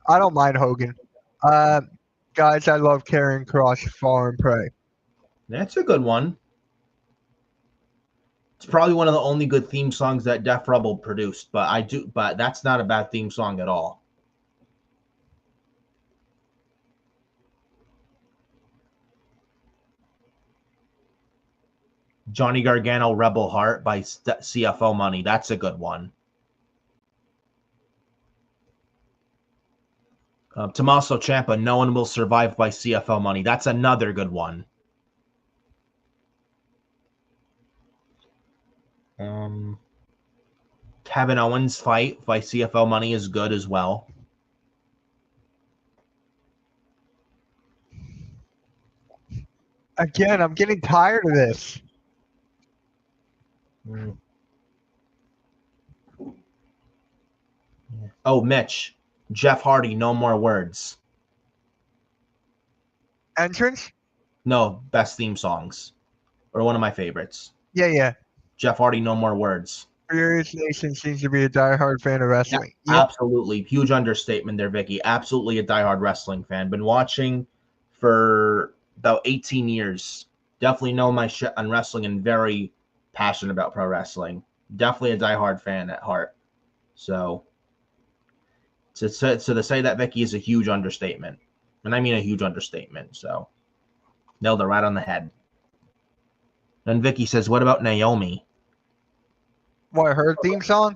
I don't mind Hogan. Guys, I love Karrion Kross, Fall and Pray. That's a good one. It's probably one of the only good theme songs that Def Rebel produced, but that's not a bad theme song at all. Johnny Gargano, Rebel Heart by CFO Money. That's a good one. Tommaso Ciampa, No One Will Survive by CFO Money. That's another good one. Kevin Owens Fight by CFO Money is good as well. Again, I'm getting tired of this. Oh, Mitch. Jeff Hardy, No More Words. Entrance? No, best theme songs. Or one of my favorites. Yeah. Jeff Hardy, No More Words. Furious Nation seems to be a diehard fan of wrestling. Yeah, yep. Absolutely. Huge understatement there, Vicky. Absolutely a diehard wrestling fan. Been watching for about 18 years. Definitely know my shit on wrestling and very passionate about pro wrestling. Definitely a diehard fan at heart. So to say that, Vicky, is a huge understatement. And I mean a huge understatement. So nailed it right on the head. And Vicky says, what about Naomi? What, her theme song?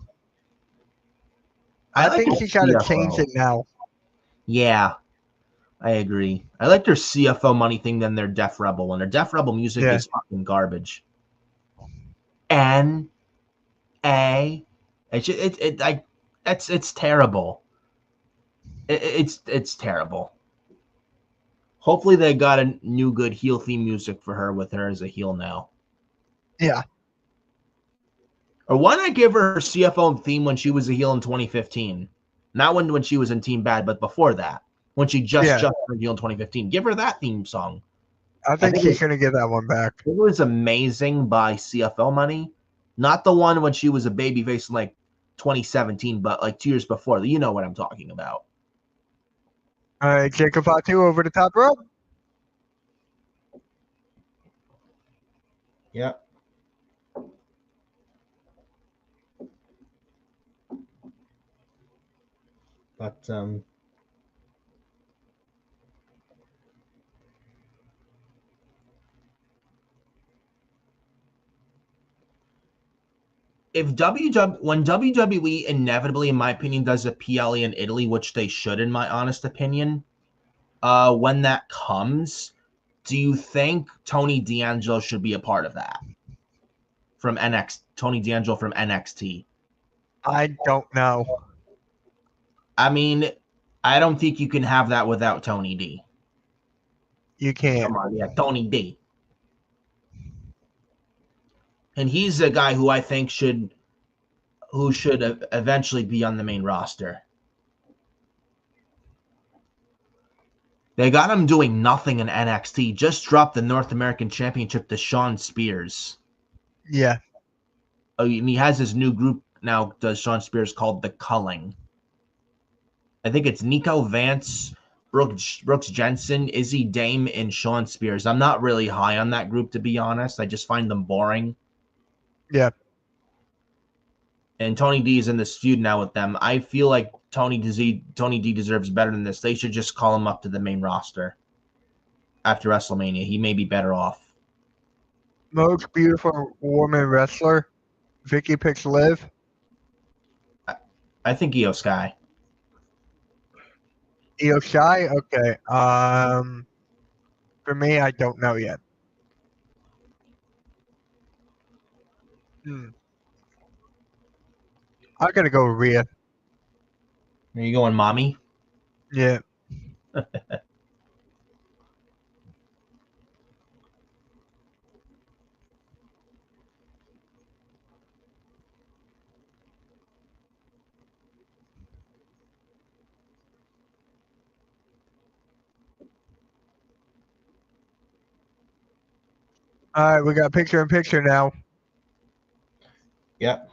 I think she's got to change it now. Yeah, I agree. I like their CFO Money thing than their Def Rebel one. Their Def Rebel music is fucking garbage. It's terrible. It's terrible. Hopefully they got a new good heel theme music for her with her as a heel now. Yeah. Or why not give her CFO theme when she was a heel in 2015? Not when she was in Team Bad, but before that. When she just her heel in 2015. Give her that theme song. I think she's going to get that one back. It was Amazing by CFO Money. Not the one when she was a babyface in like 2017, but like 2 years before. You know what I'm talking about. All right, Jacob Fatu over the top rope. Yep. But when WWE inevitably, in my opinion, does a PLE in Italy, which they should, in my honest opinion, when that comes, do you think Tony D'Angelo should be a part of that? From Tony D'Angelo from NXT. I don't know. I mean, I don't think you can have that without Tony D. You can't. Come on, yeah, Tony D. And he's a guy who I think should eventually be on the main roster. They got him doing nothing in NXT. Just dropped the North American Championship to Shawn Spears. Yeah. Oh, and he has his new group now, does Shawn Spears, called The Culling. I think it's Nico Vance, Brooks Jensen, Izzy Dame, and Shawn Spears. I'm not really high on that group, to be honest. I just find them boring. Yeah. And Tony D is in this feud now with them. I feel like Tony D deserves better than this. They should just call him up to the main roster after WrestleMania. He may be better off. Most beautiful woman wrestler. Vicky picks Liv. I think Io Sky. Io Sky? Okay. For me, I don't know yet. I gotta go with Rhea. Are you going, mommy? Yeah. All right, we got picture in picture now. Yep.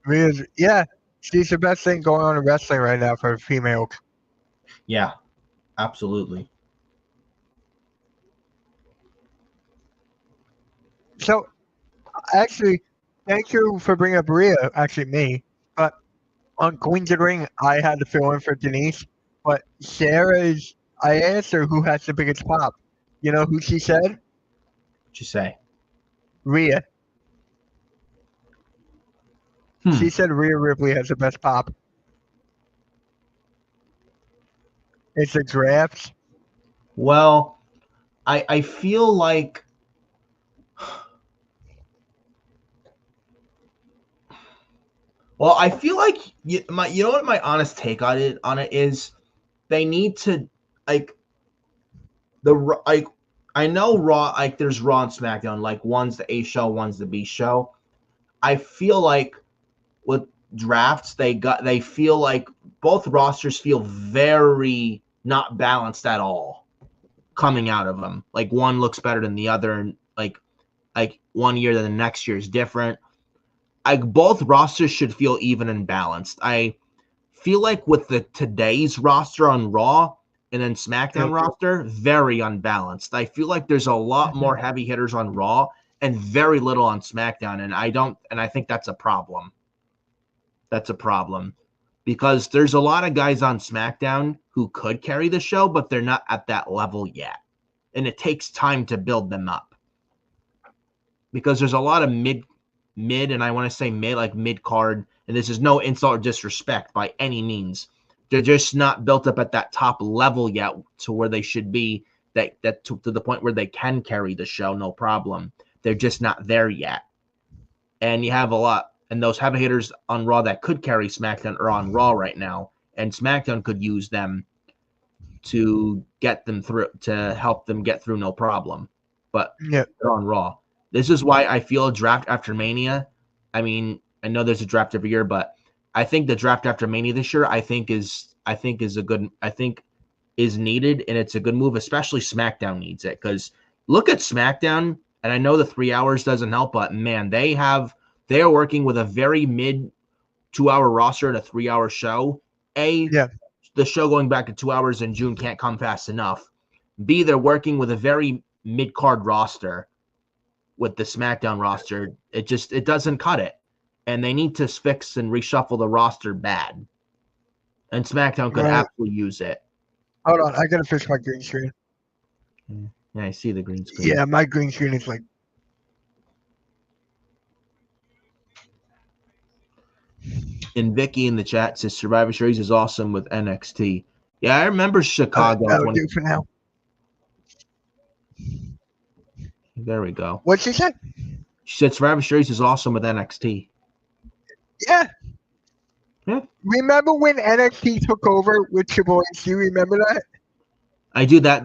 Rhea's, yeah, she's the best thing going on in wrestling right now for females. Yeah, absolutely. So, actually, thank you for bringing up Rhea. Actually, me, but on Queens of the Ring, I had to fill in for Denise. But Sarah's, I asked her who has the biggest pop. You know who she said? What'd you say? Rhea. Hmm. She said Rhea Ripley has the best pop. It's the drafts. Well, I feel like you know what my honest take on it is, they need to like I know Raw, like there's Raw and SmackDown, like one's the A show, one's the B show. I feel like with drafts they feel like both rosters feel very not balanced at all coming out of them. Like one looks better than the other, and like one year than the next year is different. Like both rosters should feel even and balanced. I feel like with the today's roster on Raw and then SmackDown roster, very unbalanced. I feel like there's a lot more heavy hitters on Raw and very little on SmackDown, and I think that's a problem. That's a problem because there's a lot of guys on SmackDown who could carry the show, but they're not at that level yet. And it takes time to build them up because there's a lot of mid, and I want to say mid card. And this is no insult or disrespect by any means. They're just not built up at that top level yet to where they should be, that to the point where they can carry the show, no problem. They're just not there yet. And you have a lot, and those heavy hitters on Raw that could carry SmackDown are on Raw right now, and SmackDown could use them to get them through, to help them get through, no problem. But they're on Raw. This is why I feel a draft after Mania. I mean, I know there's a draft every year, but I think the draft after Mania this year, I think is needed, and it's a good move. Especially SmackDown needs it, because look at SmackDown, and I know the 3 hours doesn't help, but man, they are working with a very 2-hour roster and a 3-hour show, Yeah. the show going back to 2 hours in June can't come fast enough. B, they're working with a very mid-card roster with the SmackDown roster. It doesn't cut it. And they need to fix and reshuffle the roster bad. And SmackDown could absolutely use it. Hold on, I gotta fix my green screen. Yeah, I see the green screen. Yeah, my green screen is like. And Vicky in the chat says Survivor Series is awesome with NXT. Yeah, I remember Chicago. That'll do for now. There we go. What'd she say? She said Survivor Series is awesome with NXT. Yeah. Yeah. Remember when NXT took over with Triple H? Do you remember that? I do that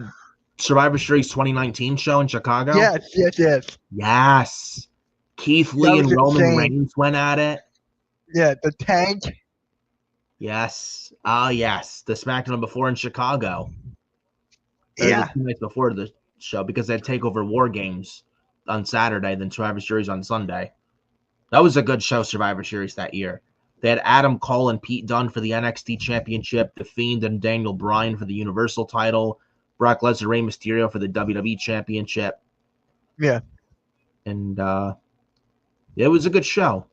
Survivor Series 2019 show in Chicago. Yes. Keith Lee and Roman Reigns went at it. Yeah, the tank. Yes. Yes. The SmackDown before in Chicago. Yeah. 2 nights before the show because they had TakeOver War Games on Saturday, then Survivor Series on Sunday. That was a good show, Survivor Series that year. They had Adam Cole and Pete Dunne for the NXT Championship, The Fiend and Daniel Bryan for the Universal title, Brock Lesnar, Rey Mysterio for the WWE Championship. Yeah. And it was a good show.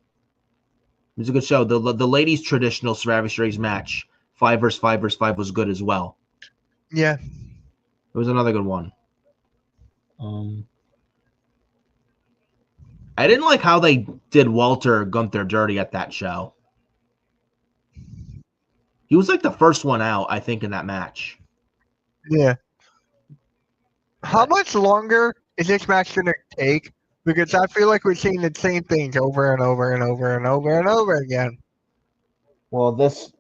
It was a good show. The ladies' traditional Survivor Series match, 5 versus 5 versus 5, was good as well. Yeah. It was another good one. I didn't like how they did Walter Gunther dirty at that show. He was like the first one out, I think, in that match. Yeah. How much longer is this match going to take? Because I feel like we're seeing the same things over and over and over and over and over again. Well, this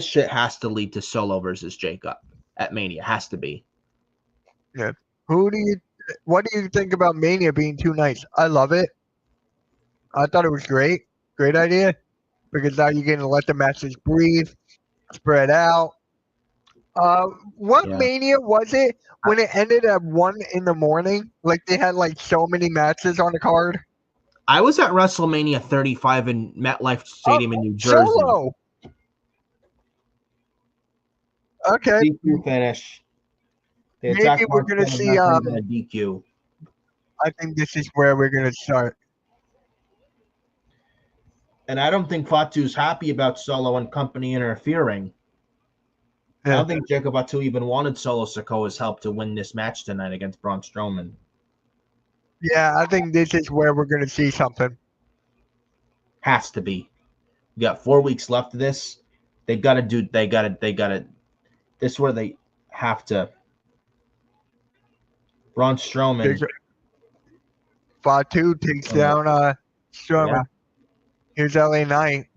shit has to lead to Solo versus Jacob at Mania. Has to be. Yeah. What do you think about Mania being 2 nights? I love it. I thought it was great. Great idea. Because now you're going to let the matches breathe, spread out. Mania was it when it ended at 1 a.m? Like they had like so many matches on the card. I was at WrestleMania 35 in MetLife Stadium in New Jersey. Solo. Okay. DQ finish. Maybe we're gonna see. A DQ. I think this is where we're gonna start. And I don't think Fatu's happy about Solo and company interfering. Yeah. I don't think Jacob Fatu even wanted Solo Sikoa's help to win this match tonight against Braun Strowman. Yeah, I think this is where we're gonna see something. Has to be. You got 4 weeks left of this. They gotta. This is where they have to. Braun Strowman. Fatu takes down Strowman. Yeah. Here's LA Knight.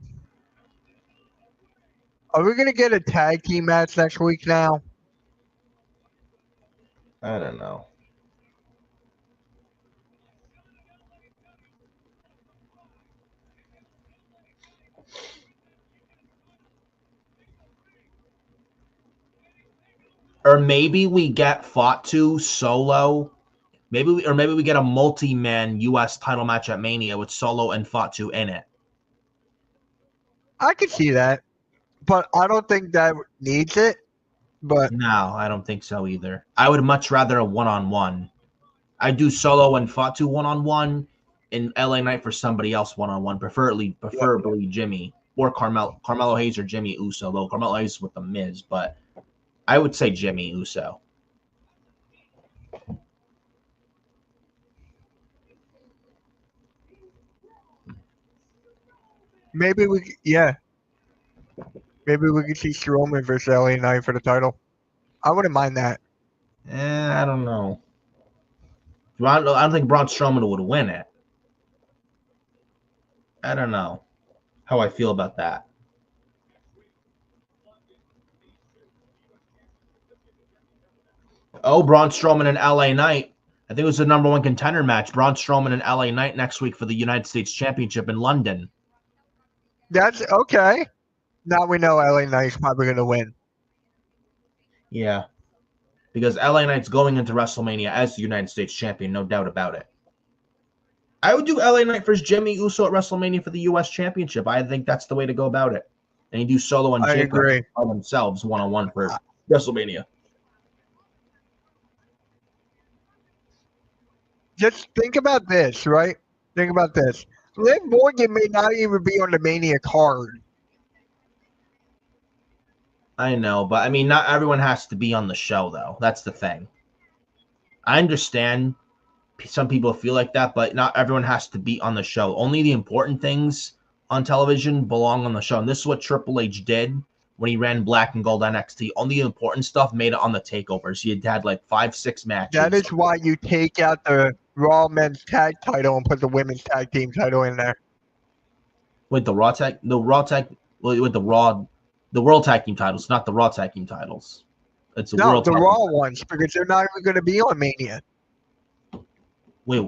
Are we going to get a tag team match next week now? I don't know. Or maybe we get Fatu Solo. Maybe we get a multi-man U.S. title match at Mania with Solo and Fatu in it. I could see that, but I don't think that needs it. But no, I don't think so either. I would much rather a one-on-one. I do Solo and Fatu one-on-one, and LA Knight for somebody else one-on-one, preferably Jimmy or Carmelo Hayes or Jimmy Uso. Though Carmelo Hayes with the Miz, but I would say Jimmy Uso. Maybe we could see Strowman versus LA Knight for the title. I wouldn't mind that. I don't know. I don't think Braun Strowman would win it. I don't know how I feel about that. Oh, Braun Strowman and LA Knight. I think it was the #1 contender match. Braun Strowman and LA Knight next week for the United States Championship in London. That's okay. Now we know LA Knight's probably going to win. Yeah. Because LA Knight's going into WrestleMania as the United States champion, no doubt about it. I would do LA Knight versus Jimmy Uso at WrestleMania for the U.S. Championship. I think that's the way to go about it. And you do Solo and I Jacob agree. by themselves one-on-one for WrestleMania. Just think about this, right? Think about this. Liv Morgan may not even be on the Mania card. I know, but I mean, not everyone has to be on the show, though. That's the thing. I understand some people feel like that, but not everyone has to be on the show. Only the important things on television belong on the show. And this is what Triple H did when he ran Black and Gold NXT. Only the important stuff made it on the takeovers. He had like 5-6 matches. That is why you take out the Raw Men's Tag title and put the Women's Tag Team title in there. With the World Tag Team titles, not the Raw Tag Team titles. It's the World the Tag Raw ones, because they're not even going to be on Mania. Wait,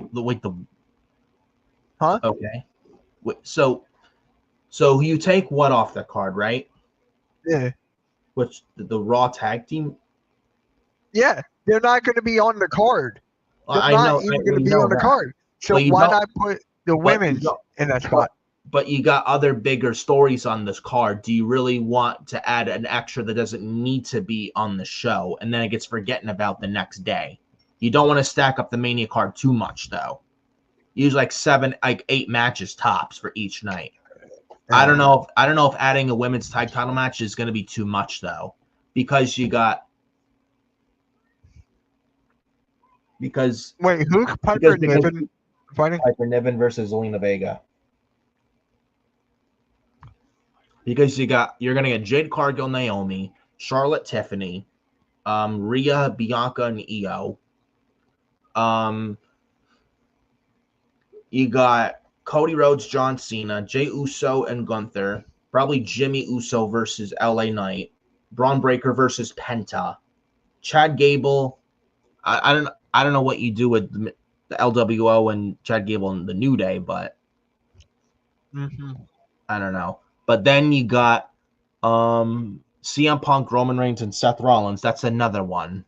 Huh? Okay. So you take what off the card, right? Yeah. Which the Raw Tag Team? Yeah, they're not going to be on the card. They're not even going to be on the card. So why not put the women's in that spot? But you got other bigger stories on this card. Do you really want to add an extra that doesn't need to be on the show, and then it gets forgotten about the next day? You don't want to stack up the Mania card too much, though. Use like 8 matches tops for each night. I don't know if adding a women's tag title match is going to be too much, though, because you got wait, who's Piper Niven fighting? Piper Niven versus Zelina Vega. Because you're gonna get Jade Cargill, Naomi, Charlotte, Tiffany, Rhea, Bianca, and Io. You got Cody Rhodes, John Cena, Jey Uso, and Gunther. Probably Jimmy Uso versus LA Knight. Braun Breaker versus Penta. Chad Gable. I don't know what you do with the LWO and Chad Gable and the New Day, but I don't know. But then you got CM Punk, Roman Reigns, and Seth Rollins. That's another one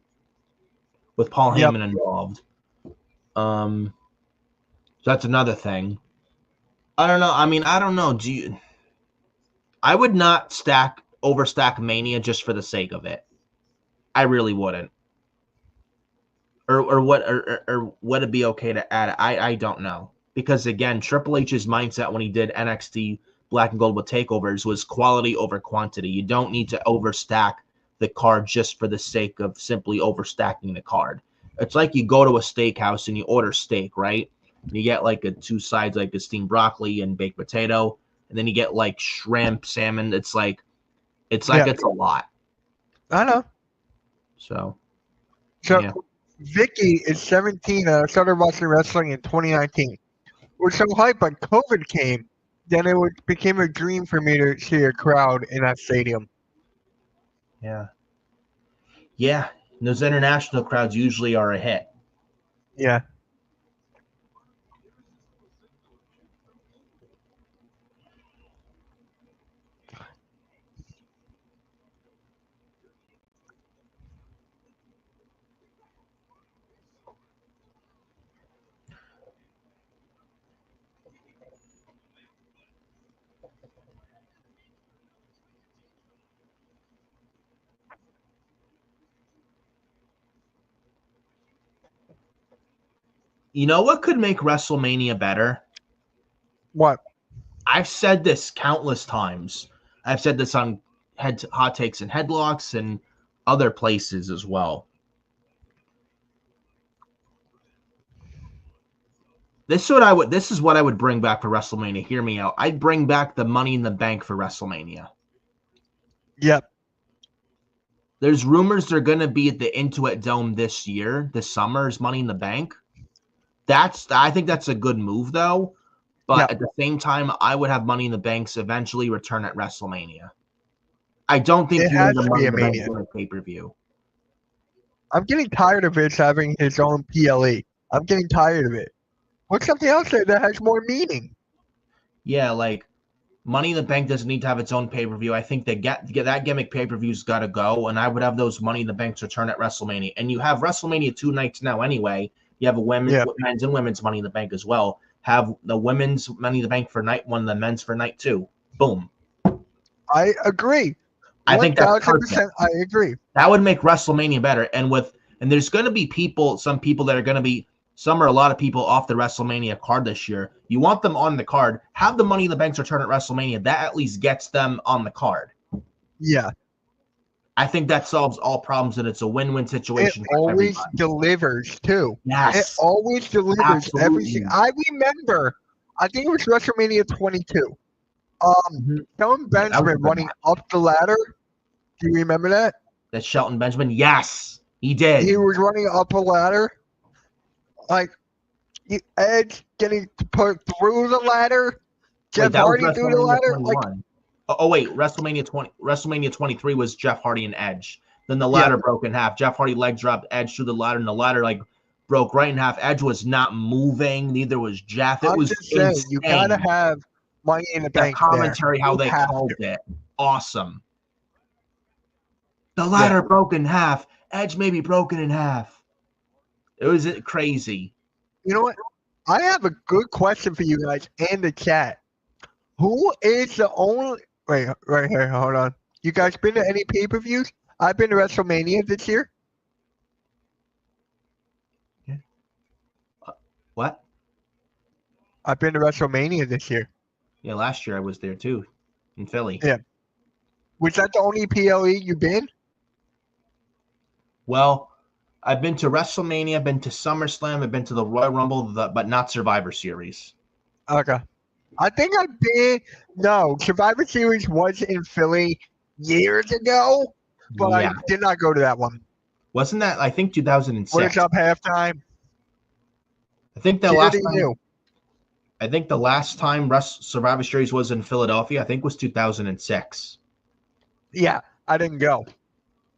with Paul Heyman involved. So that's another thing. I don't know. I mean, I don't know. I would not overstack Mania just for the sake of it. I really wouldn't. Or would it be okay to add it? I don't know. Because again, Triple H's mindset when he did NXT Black and Gold with takeovers was quality over quantity. You don't need to overstack the card just for the sake of simply overstacking the card. It's like you go to a steakhouse and you order steak, right? And you get like 2 sides, like a steamed broccoli and baked potato, and then you get like shrimp, salmon. It's like it's a lot. I know. So yeah. Vicky is 17 and I started watching wrestling in 2019. We're so hyped, but COVID came. Then it became a dream for me to see a crowd in that stadium. Yeah. Yeah. Those international crowds usually are a hit. Yeah. You know what could make WrestleMania better? What? I've said this countless times. I've said this on Hot Takes and Headlocks and other places as well. This is what I would bring back for WrestleMania. Hear me out. I'd bring back the Money in the Bank for WrestleMania. Yep. There's rumors they're going to be at the Intuit Dome this year. This summer's Money in the Bank. I think that's a good move, though. But at the same time, I would have Money in the Banks eventually return at WrestleMania. I don't think it has to be a Mania pay-per-view. I'm getting tired of Vince having his own PLE. I'm getting tired of it. What's something else there that has more meaning? Yeah, like Money in the Bank doesn't need to have its own pay-per-view. I think that gimmick pay-per-view's got to go, and I would have those Money in the Banks return at WrestleMania. And you have WrestleMania 2 nights now anyway. You have a men's and women's Money in the Bank as well. Have the women's Money in the Bank for night one, the men's for night two. Boom. I agree. I think that's perfect. 1,000%. I agree. That would make WrestleMania better. And there's going to be some people that are going to be, some or a lot of people off the WrestleMania card this year. You want them on the card. Have the Money in the Banks return at WrestleMania. That at least gets them on the card. Yeah. I think that solves all problems, and it's a win-win situation. It always delivers, too. Yes. It always delivers. Absolutely. Everything. I remember, I think it was WrestleMania 22. Shelton Benjamin running up the ladder. Do you remember that? That's Shelton Benjamin? Yes, he did. He was running up a ladder. Like, Edge getting put through the ladder. Jeff Hardy through the ladder. Wait, WrestleMania 23 was Jeff Hardy and Edge. Then the ladder broke in half. Jeff Hardy leg dropped Edge through the ladder, and the ladder broke right in half. Edge was not moving. Neither was Jeff. It was just insane. You gotta have Money in the Bank. Commentary, how they called it, awesome. The ladder broke in half. Edge may be broken in half. It was crazy. You know what? I have a good question for you guys in the chat. Who is the only? Wait, right here. Hold on. You guys been to any pay-per-views? I've been to WrestleMania this year. Yeah. What? I've been to WrestleMania this year. Yeah, last year I was there too, in Philly. Yeah. Was that the only PLE you've been? Well, I've been to WrestleMania, I've been to SummerSlam, I've been to the Royal Rumble, but not Survivor Series. Okay. I think I've been. No, Survivor Series was in Philly years ago, but I did not go to that one. Wasn't that, I think, 2006? What is up halftime? I think the last time. I think the last time Survivor Series was in Philadelphia, I think, was 2006. Yeah, I didn't go.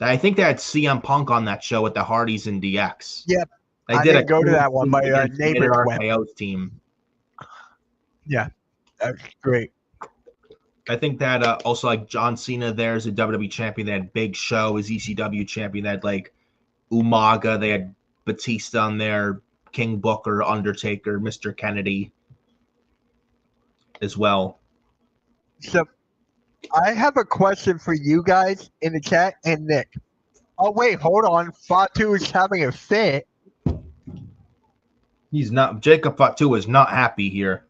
I think they had CM Punk on that show with the Hardys and DX. Yep. I didn't go to that one. My neighbor RKO's team. Yeah, that's great. I think that also, like, John Cena there is a WWE champion. They had Big Show as ECW champion. They had, like, Umaga. They had Batista on there, King Booker, Undertaker, Mr. Kennedy as well. So I have a question for you guys in the chat and Nick. Oh, wait, hold on. Fatu is having a fit. He's not. Jacob Fatu is not happy here.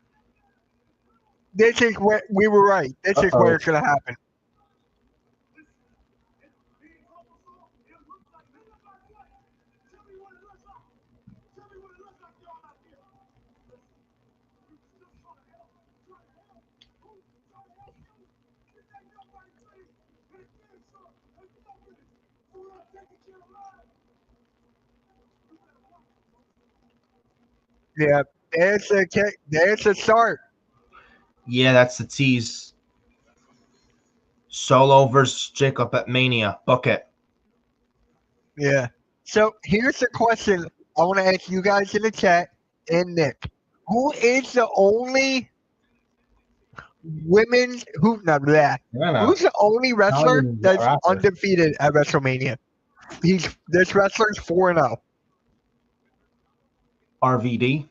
This is where we were right. This is where it's going to happen. Yeah, there's a start. Yeah, that's the tease. Solo versus Jacob at Mania. Book it. Yeah. So here's the question I want to ask you guys in the chat and Nick. Who is the only women's who's the only wrestler that's undefeated at WrestleMania? This wrestler's 4-0. RVD.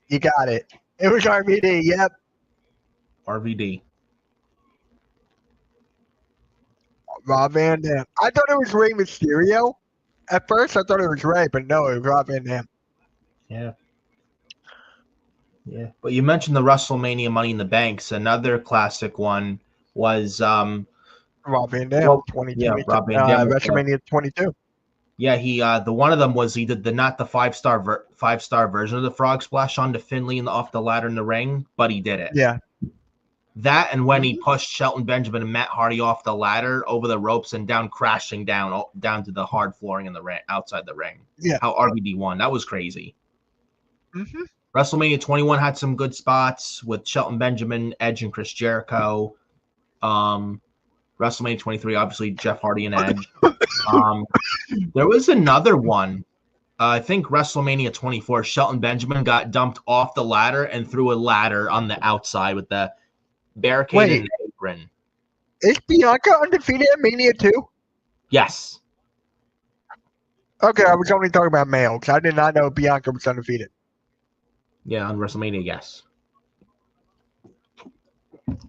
You got it. It was RVD. Yep. RVD. Rob Van Dam. I thought it was Rey Mysterio. At first, I thought it was Rey, but no, it was Rob Van Dam. Yeah. Yeah. But you mentioned the WrestleMania Money in the Banks. Another classic one was Rob Van Dam. 2022. Yeah, Rob Van Dam. WrestleMania 22. Yeah, he the one of them was he did not the five-star version of the frog splash onto Finley off the ladder in the ring, but he did it. Yeah. That and when he pushed Shelton Benjamin and Matt Hardy off the ladder over the ropes and crashing down to the hard flooring in the ring outside the ring. Yeah. How RVD won. That was crazy. Mm-hmm. WrestleMania 21 had some good spots with Shelton Benjamin, Edge, and Chris Jericho. WrestleMania 23, obviously Jeff Hardy and Edge. There was another one. I think WrestleMania 24, Shelton Benjamin got dumped off the ladder and threw a ladder on the outside with the barricade and the apron. Is Bianca undefeated at Mania 2? Yes. Okay, I was only talking about male because I did not know Bianca was undefeated. Yeah, on WrestleMania, yes.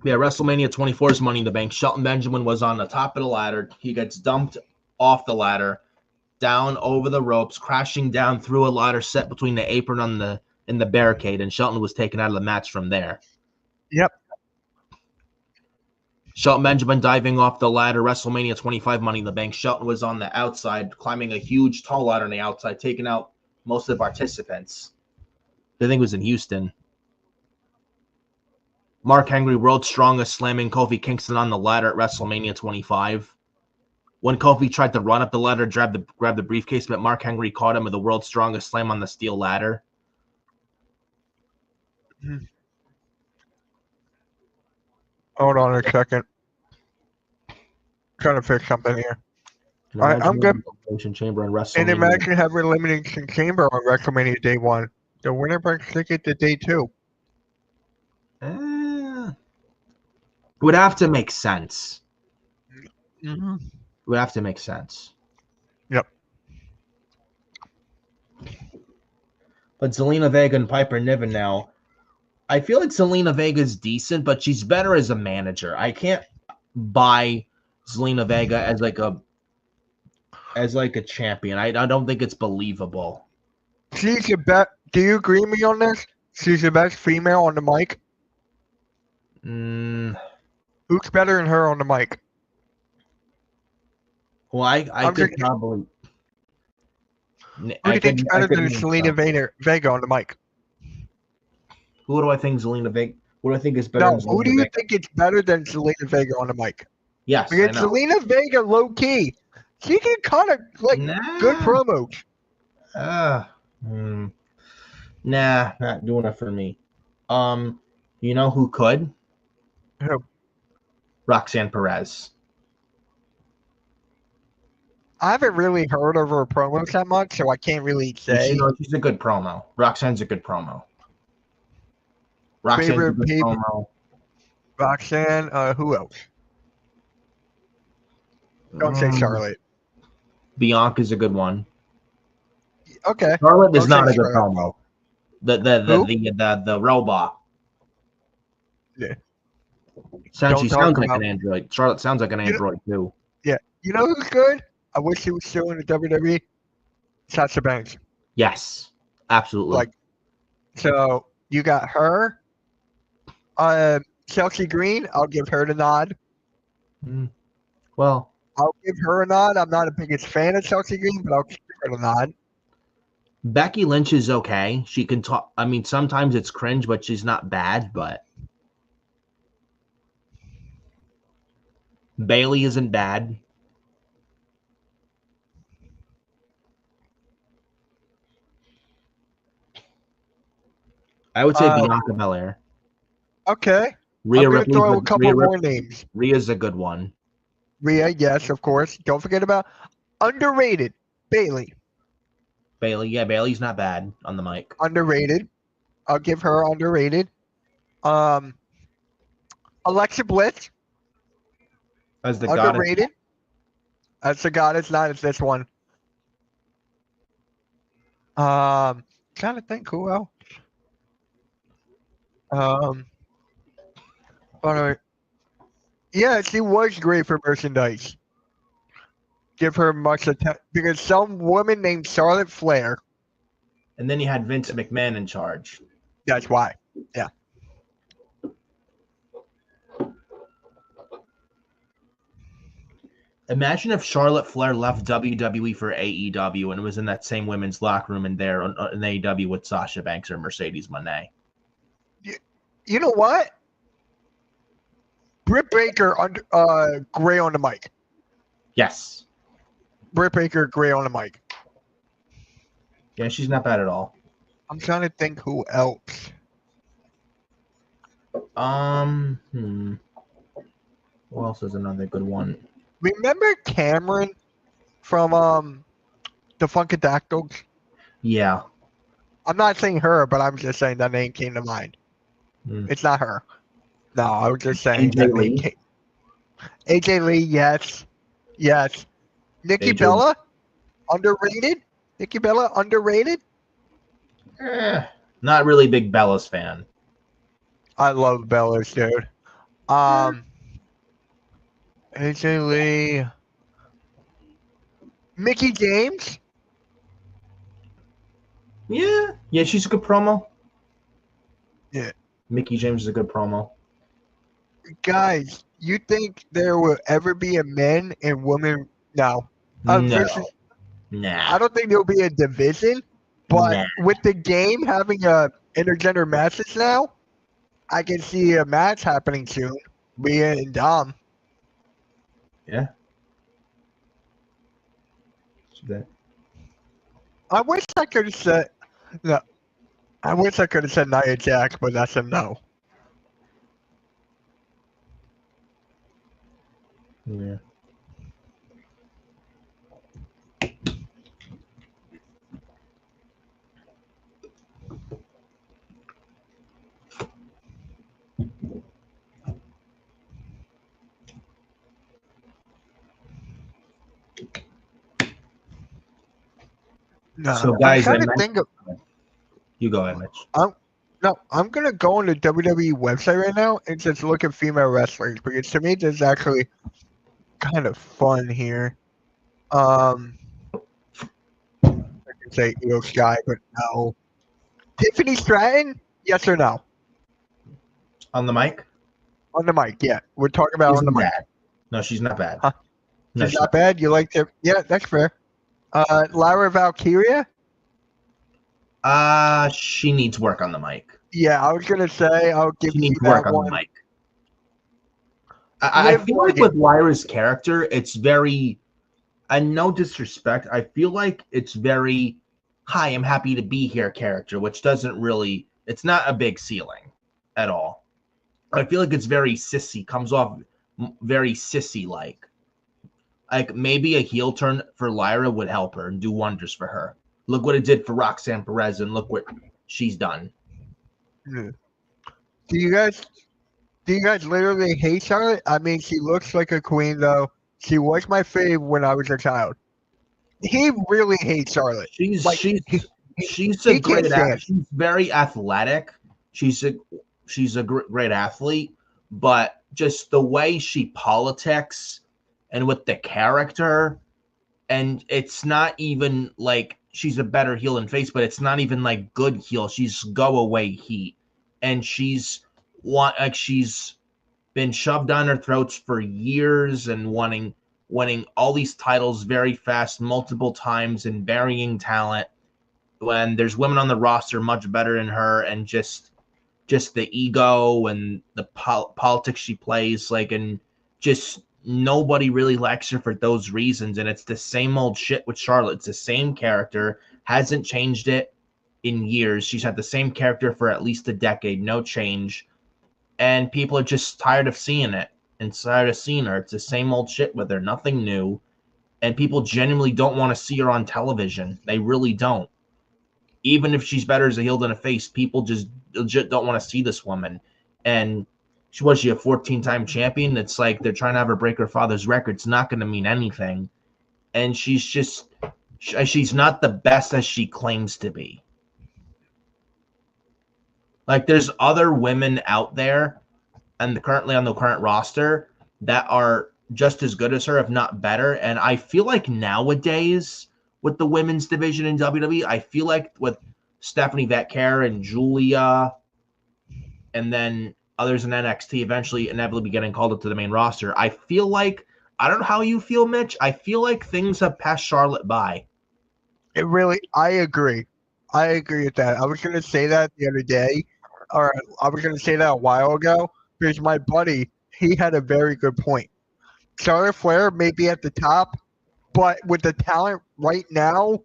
Yeah, WrestleMania 24's Money in the Bank. Shelton Benjamin was on the top of the ladder. He gets dumped off the ladder, down over the ropes, crashing down through a ladder set between the apron and the barricade, and Shelton was taken out of the match from there. Yep. Shelton Benjamin diving off the ladder, WrestleMania 25 Money in the Bank. Shelton was on the outside, climbing a huge tall ladder on the outside, taking out most of the participants. I think it was in Houston. Mark Henry, World's Strongest, slamming Kofi Kingston on the ladder at WrestleMania 25. When Kofi tried to run up the ladder, grab the briefcase, but Mark Henry caught him with the World's Strongest slam on the steel ladder. Hold on a second. Trying to fix something here. All right, I'm good. Chamber on WrestleMania. And imagine having Elimination Chamber on WrestleMania Day 1. The winner brings ticket to Day 2. Would have to make sense. Mm-hmm. Would have to make sense. Yep. But Zelina Vega and Piper Niven now. I feel like Zelina Vega's decent, but she's better as a manager. I can't buy Zelina Vega as like a champion. I don't think it's believable. She's the best. Do you agree with me on this? She's the best female on the mic. Who's better than her on the mic? Well, I could probably. Who do you think's better than Zelina Vega on the mic? Who do I think Zelina Vega? Who do I think is better? No, who do you think is better than Zelina Vega on the mic? Yes, because Zelina Vega, low key, she can kind of like good promos. Nah, not doing it for me. You know who could? Who? Roxanne Perez. I haven't really heard of her promos that much, so I can't really say. She's a good promo. Roxanne's a good promo. Favorite promo. Roxanne. Who else? Don't say Charlotte. Bianca's a good one. Okay. Charlotte is not a good promo. The robot. Yeah. She sounds like an android. Charlotte sounds like an android too. Yeah. You know who's good? I wish he was still in the WWE. Sasha Banks. Yes. Absolutely. So you got her. Chelsea Green, I'll give her the nod. Well, I'll give her a nod. I'm not the biggest fan of Chelsea Green, but I'll give her the nod. Becky Lynch is okay. She can talk. I mean, sometimes it's cringe, but she's not bad. But Bayley isn't bad. I would say Bianca Belair. Okay. Rhea I'm going to Ripley's throw a couple more names. Rhea's a good one. Rhea, yes, of course. Don't forget about underrated Bayley. Yeah, Bayley's not bad on the mic. Underrated. I'll give her underrated. Alexa Bliss. As the underrated. goddess. As the goddess, not as this one. Trying to think who else. Yeah, she was great for merchandise. Give her much attention because some woman named Charlotte Flair. And then you had Vince McMahon in charge. That's why. Yeah. Imagine if Charlotte Flair left WWE for AEW and was in that same women's locker room in there in AEW with Sasha Banks or Mercedes Moné. You know what? Britt Baker gray on the mic. Yes. Britt Baker gray on the mic. Yeah, she's not bad at all. I'm trying to think who else. Who else is another good one? Remember Cameron from the Funkadactyls? Yeah. I'm not saying her, but I'm just saying that name came to mind. It's not her. No, I was just saying AJ Lee. AJ Lee, yes. Yes. Nikki Bella, underrated? Nikki Bella, underrated? Not really big Bella's fan. I love Bellas, dude. AJ Lee, Mickey James. Yeah, she's a good promo. Yeah, Mickey James is a good promo. guys, you think there will ever be a men and women? No. No, Versus, nah, I don't think there'll be a division, but nah. with the game having a intergender matches now, I can see a match happening soon. Rhea and Dom. Yeah. I wish I could have said no. I wish I could have said Nia Jax, but that's a no. Yeah. No, So, I'm guys, trying to think of. you go ahead, Mitch. No, I'm gonna go on the WWE website right now and just look at female wrestlers because to me this is actually kind of fun here. I can say Io Sky, but no. Tiffany Stratton, yes or no? On the mic? On the mic, yeah. We're talking about on the Isn't mic. bad. No, she's not bad. Huh? No, She's she's not not bad. bad. You like to? Yeah, that's fair. Lyra Valkyria. She needs work on the mic. Yeah, I was gonna say I'll give She you needs work that on one. the mic. I Liv feel like Morgan. with Lyra's character, it's very, and no disrespect, I feel like it's very, hi, I'm happy to be here character, which doesn't really, it's not a big ceiling at all. I feel like it's very sissy, comes off very sissy-like. Like maybe a heel turn for Lyra would help her and do wonders for her. Look what it did for Roxanne Perez, and look what she's done. Yeah. Do you guys literally hate Charlotte? I mean, she looks like a queen, though. She was my fave when I was a child. He really hates Charlotte. She's Like she's he, she's a he can't great stand. she's very athletic. She's a great athlete, but just the way she politics and with the character, and it's not even like she's a better heel and face, but it's not even like good heel. She's go away heat, and she's been shoved down her throats for years and winning all these titles very fast, multiple times, and varying talent. When there's women on the roster much better than her, and just the ego and the politics she plays, like, and just nobody really likes her for those reasons. And it's the same old shit with Charlotte. It's the same character, hasn't changed it in years. She's had the same character for at least a decade, no change. And people are just tired of seeing it and tired of seeing her. It's the same old shit with her, nothing new. And people genuinely don't want to see her on television. They really don't. Even if she's better as a heel than a face, people just legit don't want to see this woman. And she a 14-time champion? It's like they're trying to have her break her father's record. It's not going to mean anything. And she's not the best as she claims to be. Like there's other women out there and currently on the current roster that are just as good as her, if not better. And I feel like nowadays with the women's division in WWE, I feel like with Stephanie Vetcare and Julia, and then others in NXT eventually inevitably getting called up to the main roster, I feel like, I don't know how you feel, Mitch. I feel like things have passed Charlotte by. I agree. I agree with that. I was going to say that the other day, or I was going to say that a while ago, because my buddy, he had a very good point. Charlotte Flair may be at the top, but with the talent right now,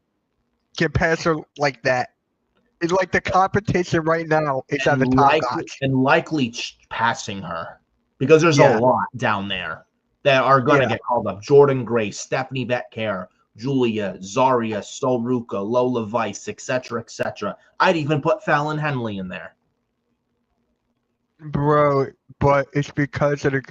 can pass her like that. It's like the competition right now is at the top notch. And likely passing her, because there's Yeah. a lot down there that are going to get called up. Jordan Grace, Stephanie Vetcare, Julia, Zarya, Sol Ruka, Lola Vice, etc., etc. I'd even put Fallon Henley in there. Bro, but it's because of the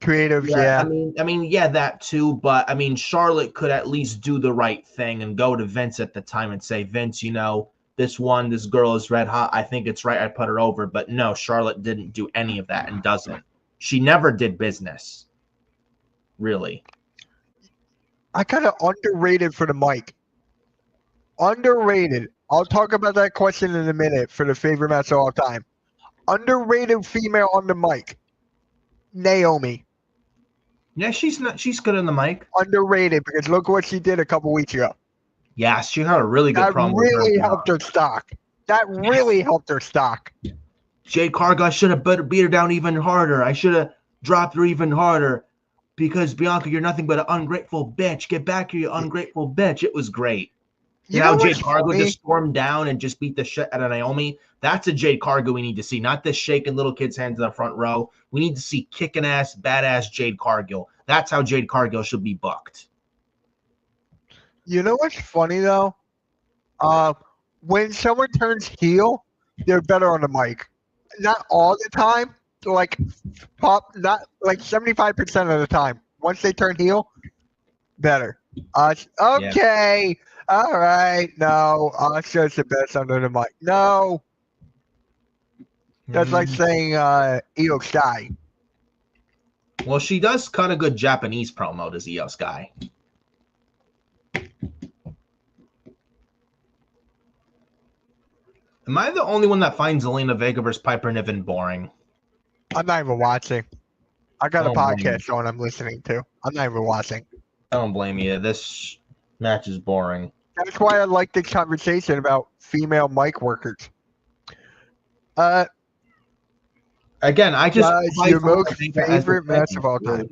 creatives, yeah. I mean, yeah, that too. But I mean, Charlotte could at least do the right thing and go to Vince at the time and say, Vince, you know, this girl is red hot. I think it's right. I put her over. But no, Charlotte didn't do any of that and doesn't. She never did business. Really. I kind of underrated for the mic. Underrated. I'll talk about that question in a minute for the favorite match of all time. Underrated female on the mic. Naomi. Yeah, she's good on the mic. Underrated because look what she did a couple weeks ago. Yeah, she had a really good promo. That really helped her stock. That really helped her stock. Jade Cargill, I should have beat her down even harder. I should have dropped her even harder because Bianca, you're nothing but an ungrateful bitch. Get back here, you ungrateful bitch. It was great. You know Jade Cargill just stormed down and just beat the shit out of Naomi. That's a Jade Cargill we need to see, not this shaking little kid's hands in the front row. We need to see kicking ass, badass Jade Cargill. That's how Jade Cargill should be booked. You know what's funny though? When someone turns heel, they're better on the mic. Not all the time, like not like 75% of the time. Once they turn heel, better. Okay. Yeah. All right. No, Asuka's the best under the mic. No. That's like saying Io Sky. Well, she does cut a good Japanese promo, does Io Sky. Am I the only one that finds Zelina Vega versus Piper Niven boring? I'm not even watching. I got a podcast on I'm listening to. I'm not even watching. I don't blame you. This match is boring. That's why I like this conversation about female mic workers. Again, I just your most favorite match of all time.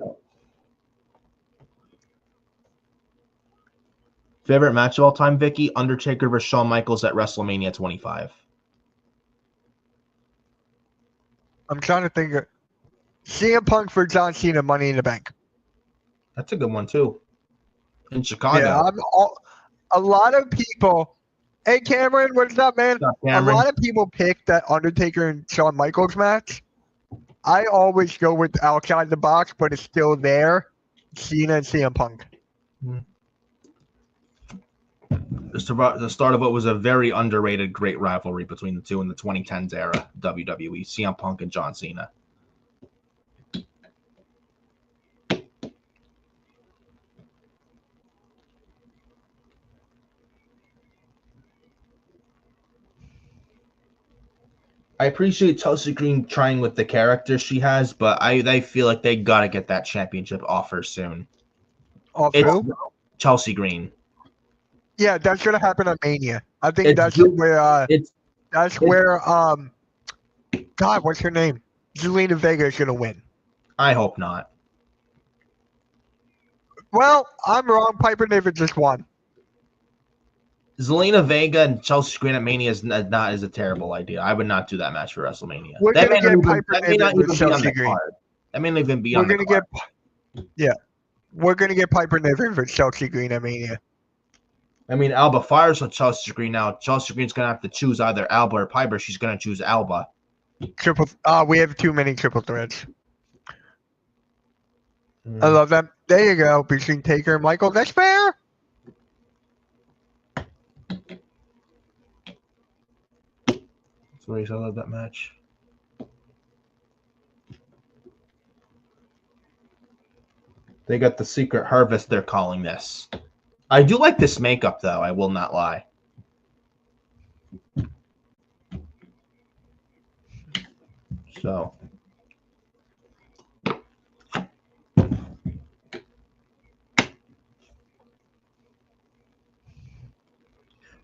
Favorite match of all time, Vicky? Undertaker versus Shawn Michaels at WrestleMania 25. I'm trying to think of CM Punk for John Cena, Money in the Bank. That's a good one too. In Chicago. Yeah, a lot of people. Hey Cameron, what's up, man? A lot of people pick that Undertaker and Shawn Michaels match. I always go with outside the box, but it's still there. Cena and CM Punk. The start of what was a very underrated great rivalry between the two in the 2010s era WWE, CM Punk and John Cena. I appreciate Chelsea Green trying with the character she has, but I feel like they got to get that championship off her soon. Off who? Chelsea Green. Yeah, that's gonna happen on Mania. I think that's where God, what's her name? Zelina Vega is gonna win. I hope not. Well, I'm wrong. Piper Niven just won. Zelina Vega and Chelsea Green at Mania is a terrible idea. I would not do that match for WrestleMania. We're gonna get Piper Niven with Chelsea Green. That may not even be on the card. We're gonna get Piper Niven for Chelsea Green at Mania. I mean, Alba fires with Chelsea Green now. Chelsea Green's going to have to choose either Alba or Piper. She's going to choose Alba. We have too many triple threats. I love them. There you go. Between Taker and Michael. That's fair. Sorry, I love that match. They got the Secret Harvest, they're calling this. I do like this makeup, though. I will not lie. So.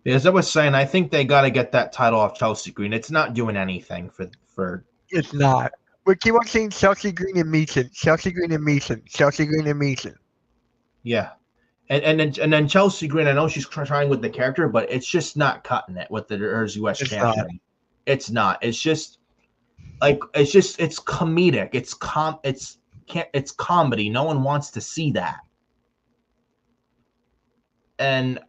As I was saying, I think they got to get that title off Chelsea Green. It's not doing anything for. It's not. We keep on seeing Chelsea Green and Meeson. Chelsea Green and Meeson. Chelsea Green and Meeson. Yeah. And then Chelsea Green, I know she's trying with the character, but it's just not cutting it with her as U.S. champion. It's not. It's just it's comedic. It's comedy. No one wants to see that. And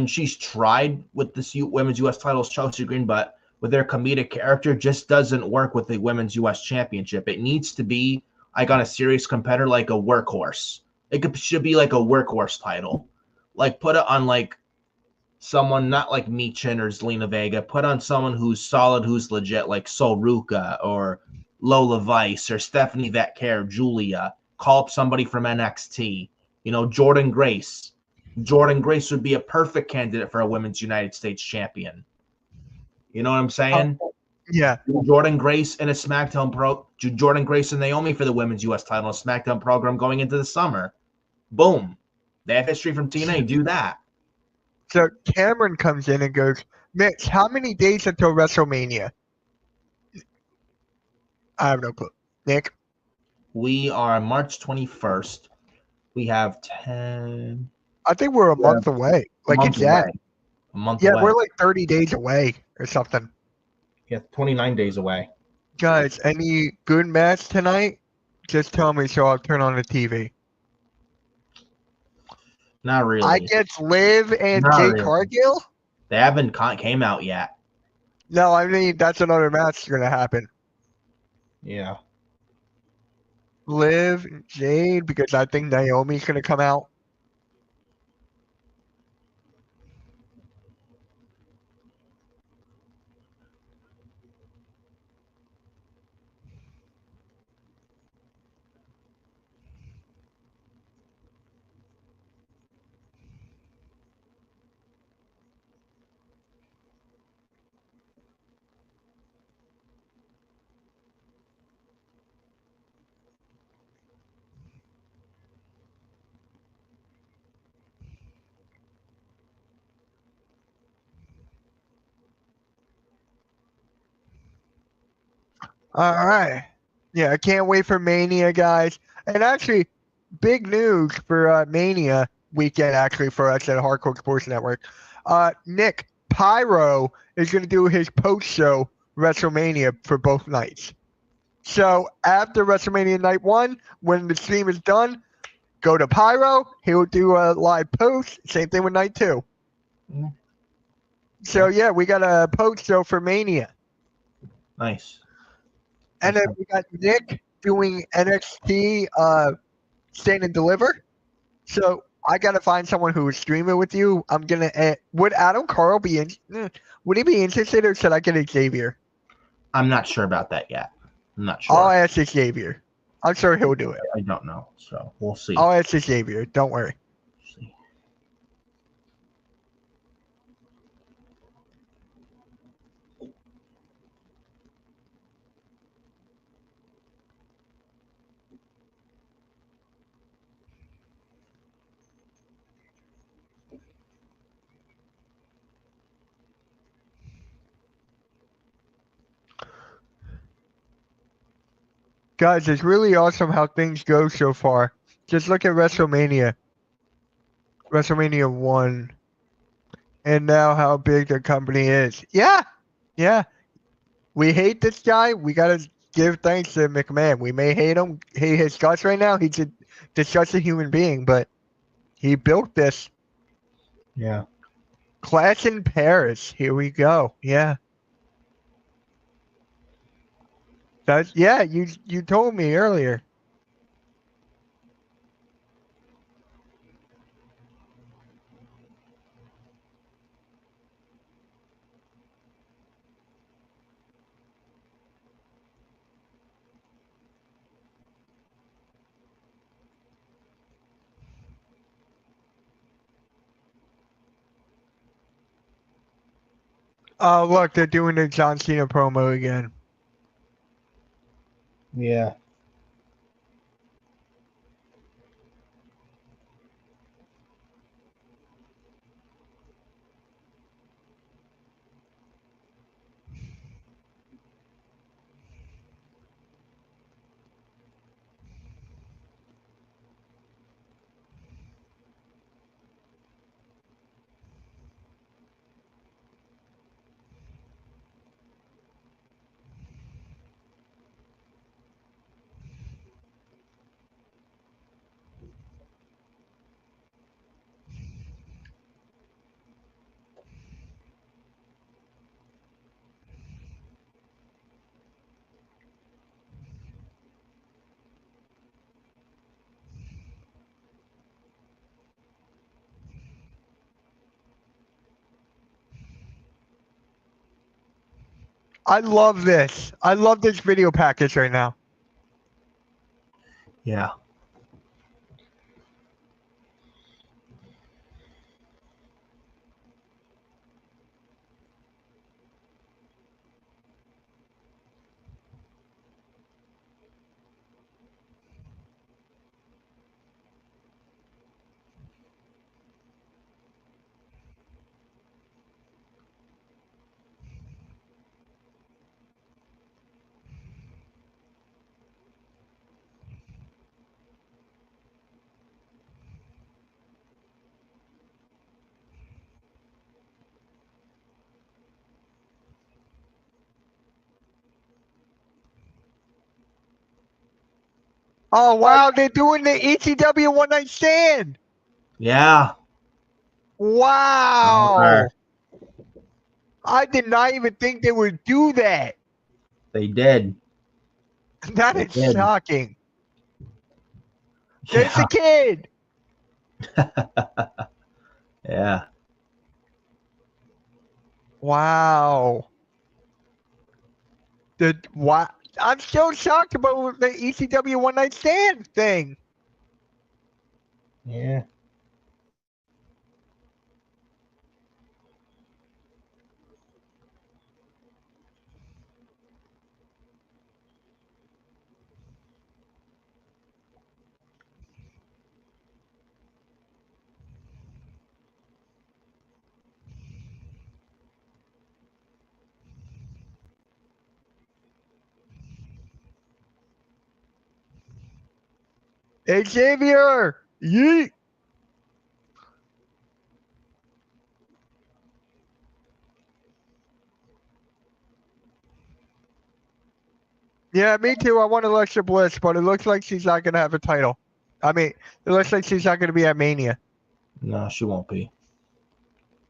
she's tried with this women's U.S. titles, Chelsea Green, but with their comedic character, just doesn't work with the women's U.S. championship. It needs to be on a serious competitor, like a workhorse. Should be like a workhorse title. Like put it on like someone not like Michin or Zelina Vega. Put on someone who's solid, who's legit, like Sol Ruka or Lola Vice or Stephanie Vetcare, Julia. Call up somebody from NXT. Jordan Grace. Jordan Grace would be a perfect candidate for a women's United States champion. You know what I'm saying? Yeah. Jordan Grace and a SmackDown Jordan Grace and Naomi for the women's U.S. title, a SmackDown program going into the summer. Boom. They have history from TNA. Do that. So Cameron comes in and goes, Mitch, how many days until WrestleMania? I have no clue. Nick? We are March 21st. We have 10. I think we're a month away. Like month exactly. away. A month Yeah, away. we're like 30 days away or something. Yeah, 29 days away. Guys, any good match tonight? Just tell me so I'll turn on the TV. Not really. I guess Liv and Not Jade really. Cargill? They haven't came out yet. No, I mean, that's another match going to happen. Yeah. Liv and Jade, because I think Naomi's going to come out. All right. Yeah, I can't wait for Mania, guys. And actually, big news for Mania weekend, actually, for us at Hardcore Sports Network. Nick Pyro is going to do his post-show WrestleMania for both nights. So after WrestleMania Night 1, when the stream is done, go to Pyro. He'll do a live post. Same thing with Night 2. Mm-hmm. So, yeah, we got a post-show for Mania. Nice. And then we got Nick doing NXT Stand and Deliver. So I got to find someone who would stream it with you. I'm going to would Adam Carl be in? Would he be interested, or should I get Xavier? I'm not sure about that yet. I'm not sure. I'll ask Xavier. I'm sure he'll do it. I don't know. So we'll see. I'll ask Xavier. Don't worry. See. Guys, it's really awesome how things go so far. Just look at WrestleMania. WrestleMania 1. And now how big the company is. Yeah. Yeah. We hate this guy. We got to give thanks to McMahon. We may hate him, hate his guts right now. He's a disgusting human being, but he built this. Yeah. Clash in Paris. Here we go. Yeah. That's you told me earlier. Oh, look, they're doing the John Cena promo again. Yeah. I love this. I love this video package right now. Yeah. Oh wow, they're doing the ECW one night stand. Yeah. Wow. I did not even think they would do that. They did. That They is did. shocking. There's Yeah. the kid. Yeah. Wow. What? I'm still shocked about the ECW one night stand thing. Yeah. Xavier. Yeet. Yeah, me too. I want Alexa Bliss, but it looks like she's not going to have a title. I mean, it looks like she's not going to be at Mania. No, she won't be.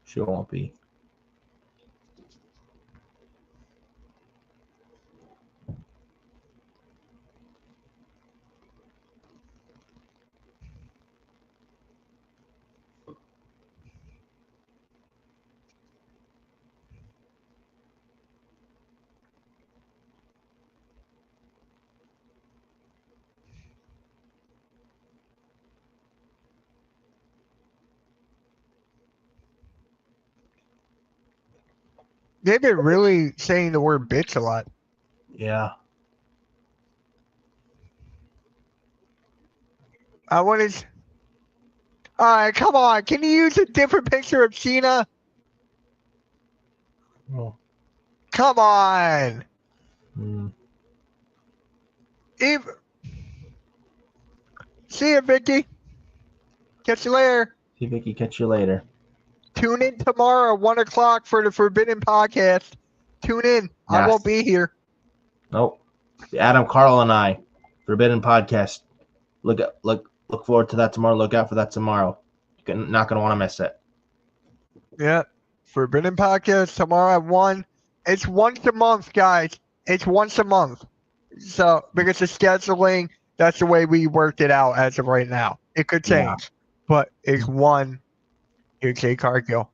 She won't be. They've been really saying the word bitch a lot. Yeah. I want to. All right, come on. Can you use a different picture of Cena? Oh. Come on. Mm. If, see you, Vicky. Catch you later. See, Vicky, catch you later. Tune in tomorrow, 1 o'clock for the Forbidden Podcast. Tune in. I won't Yes. be here. Nope. Adam, Carl, and I, Forbidden Podcast. Look forward to that tomorrow. Look out for that tomorrow. You're not gonna want to miss it. Yeah. Forbidden Podcast tomorrow at 1. It's once a month, guys. It's once a month. So, because of scheduling, that's the way we worked it out as of right now. It could Yeah. change, but it's one. Here's Jay Cargill.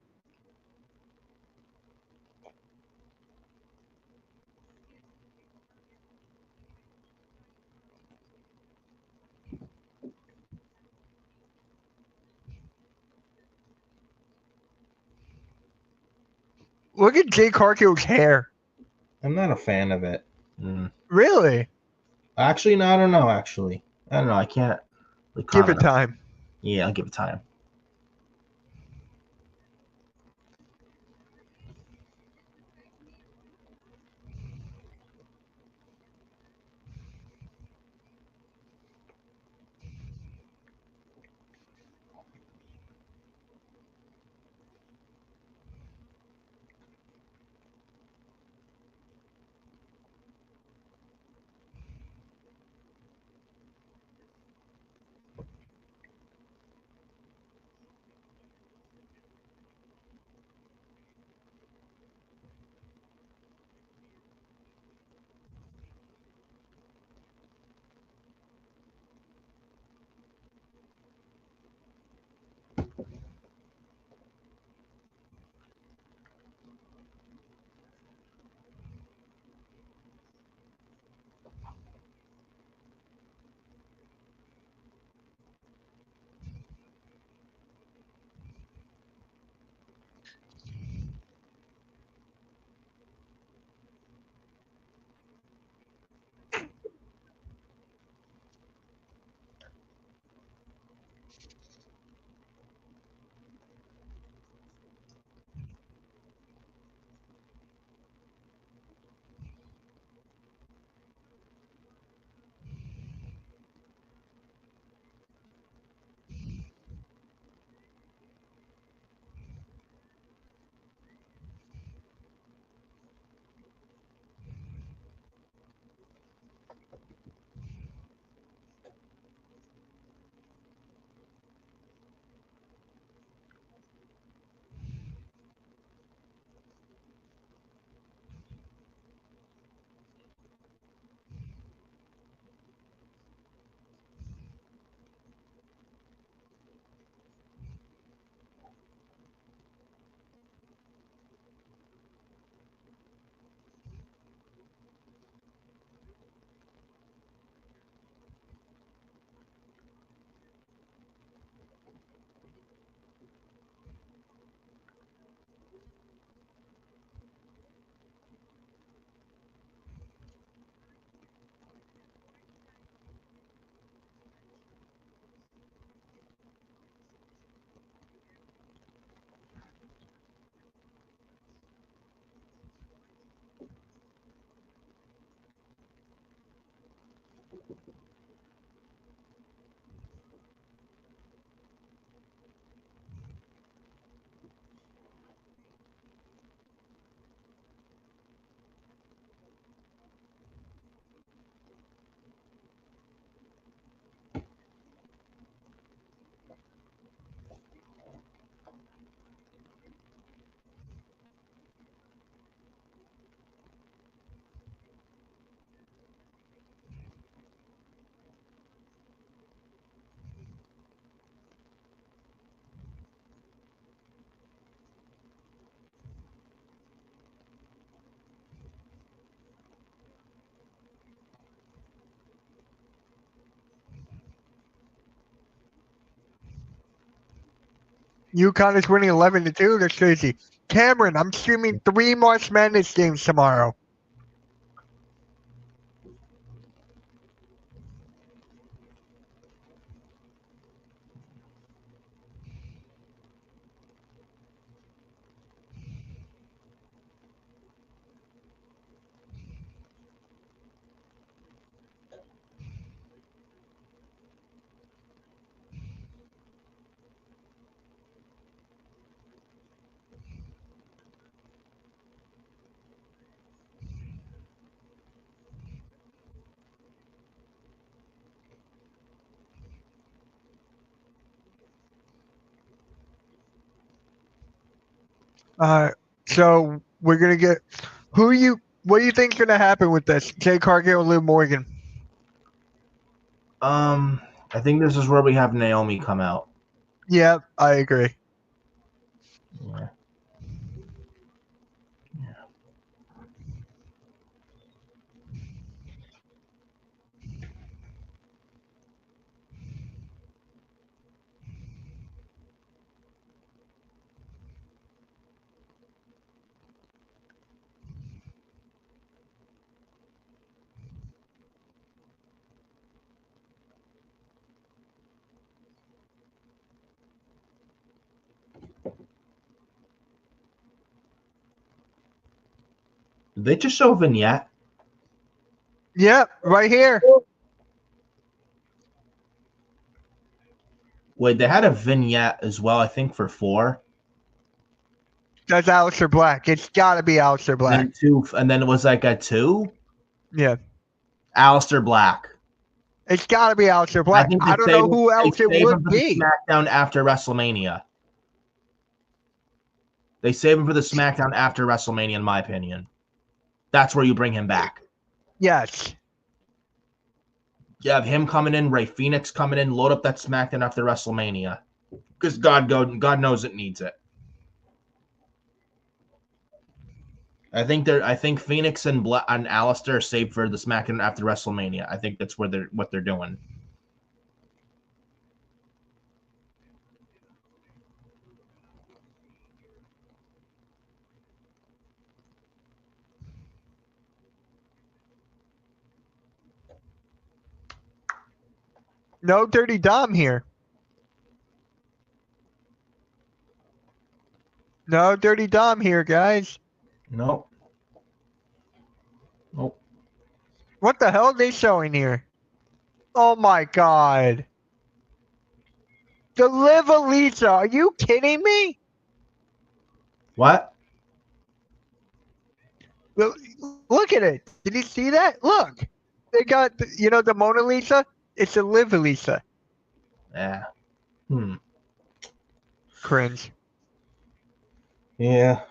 Look at Jay Cargill's hair. I'm not a fan of it. Really? Actually, no, I don't know. Actually, I don't know. I can't really Give comment it on time. Yeah, I'll give it time. UConn is winning 11-2. That's crazy. Cameron, I'm streaming 3 March Madness games tomorrow. So we're gonna get what do you think's gonna happen with this? Jay Cargill and Liv Morgan. I think this is where we have Naomi come out. Yeah, I agree. Yeah. Did they just show a vignette? Yep, right here. Wait, they had a vignette as well, I think, for 4. That's Aleister Black. It's gotta be Aleister Black. Then 2, and then it was like a 2? Yeah. Aleister Black. It's gotta be Aleister Black. I don't know who else it would be. SmackDown after WrestleMania. They save him for the SmackDown after WrestleMania, in my opinion. That's where you bring him back. Yes. You have him coming in, Ray Phoenix coming in, load up that SmackDown after WrestleMania. Because God knows it needs it. I think Phoenix and Aleister are saved for the SmackDown after WrestleMania. I think that's what they're doing. No Dirty Dom here. No Dirty Dom here, guys. Nope. What the hell are they showing here? Oh my god. The Liv Elisa. Are you kidding me? What? Look at it. Did you see that? Look. They got, the Mona Lisa? It's a Liv Elisa. Yeah. Cringe. Yeah.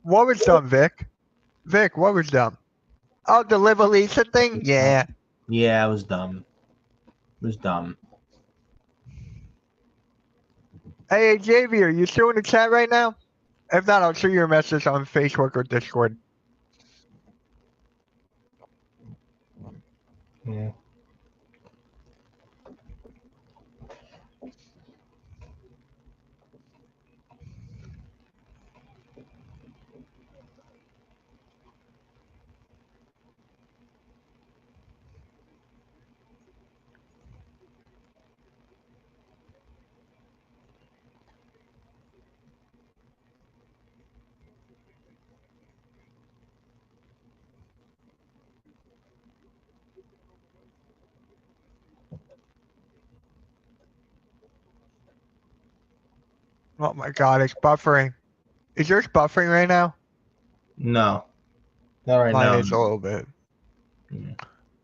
What was dumb, Vic? Vic, what was dumb? Oh, the Liv Elisa thing? Yeah. Yeah, it was dumb. It was dumb. Hey, Xavier, you still in the chat right now? If not, I'll show you a message on Facebook or Discord. Yeah. Oh my god, it's buffering. Is yours buffering right now? No, not right Mine now. is a little bit. Yeah.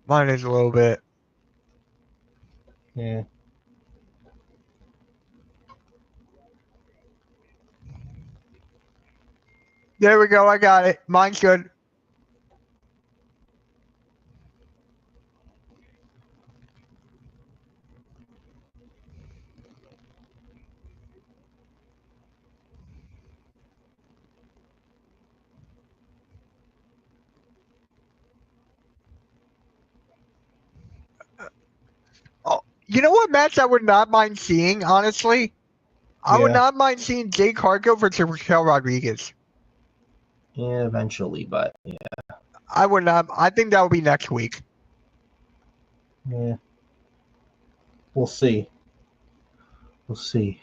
Mine is a little bit. Yeah. There we go. I got it. Mine's good. Oh, you know what match I would not mind seeing, honestly? I would Yeah. not mind seeing Jay Cargill versus Raquel Rodriguez. Yeah, eventually, but yeah. I would not. I think that would be next week. Yeah. We'll see. We'll see.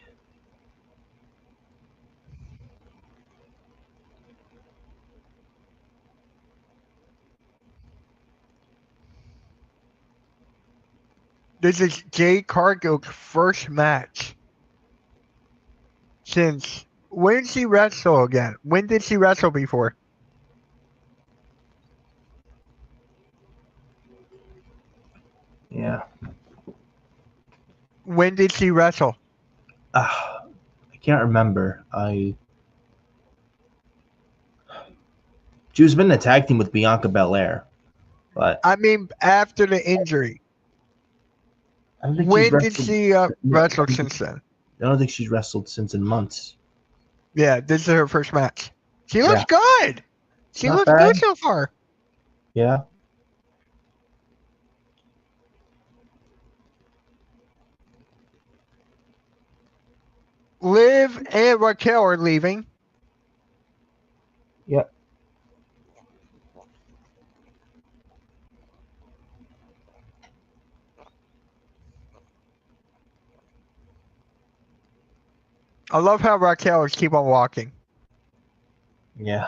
This is Jay Cargill's first match since. When did she wrestle again? When did she wrestle before? Yeah. When did she wrestle? I can't remember. She was been in a tag team with Bianca Belair, but I mean, after the injury. I don't think she's When did wrestled. she wrestle since then? I don't think she's wrestled since in months. Yeah, this is her first match. She looks Yeah. good. She Not looks good bad. so far. Yeah. Liv and Raquel are leaving. Yep. I love how Raquel is keep on walking. Yeah.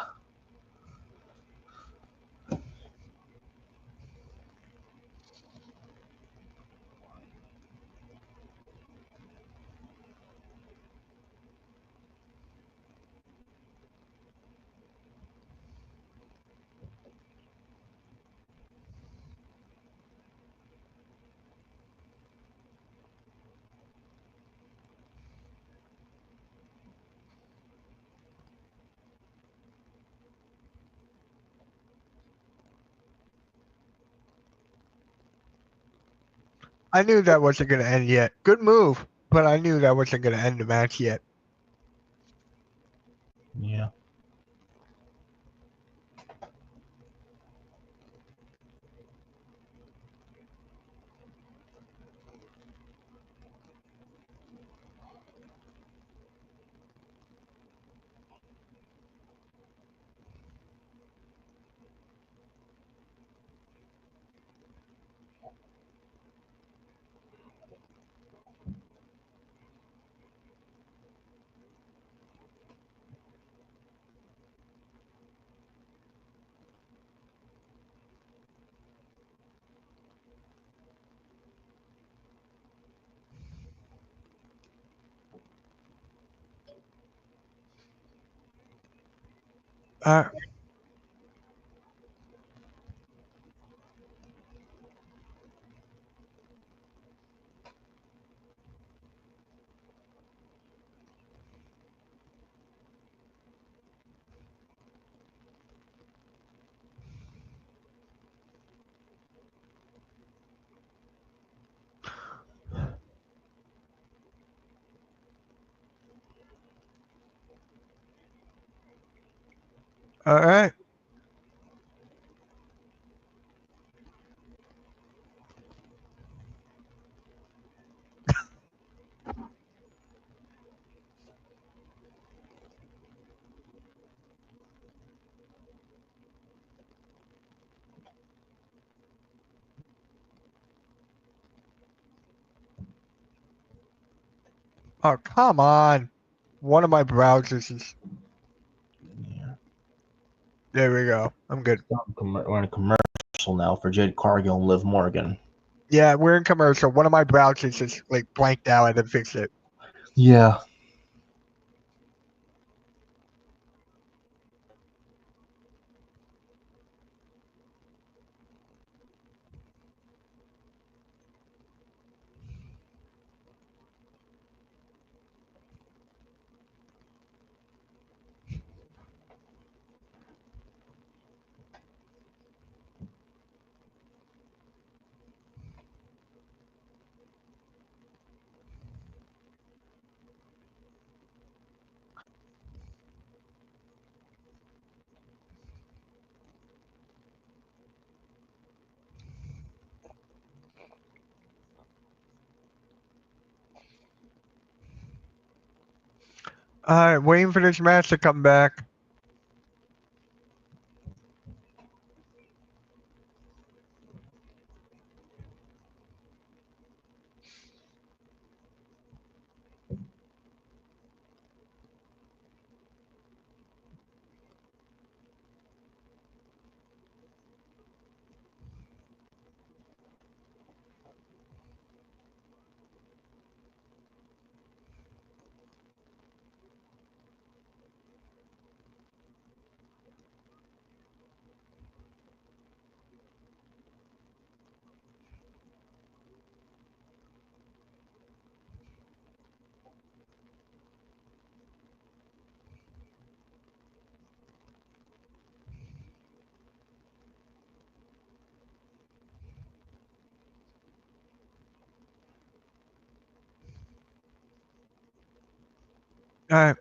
I knew that wasn't going to end yet. Good move, but I knew that wasn't going to end the match yet. Yeah. Uh, all right. Oh, come on. One of my browsers is. Yeah. There we go. I'm good. We're in a commercial now for Jade Cargill and Liv Morgan. Yeah, we're in commercial. One of my browsers is like blanked out. I had to fix it. Yeah. All right, waiting for this match to come back. All right.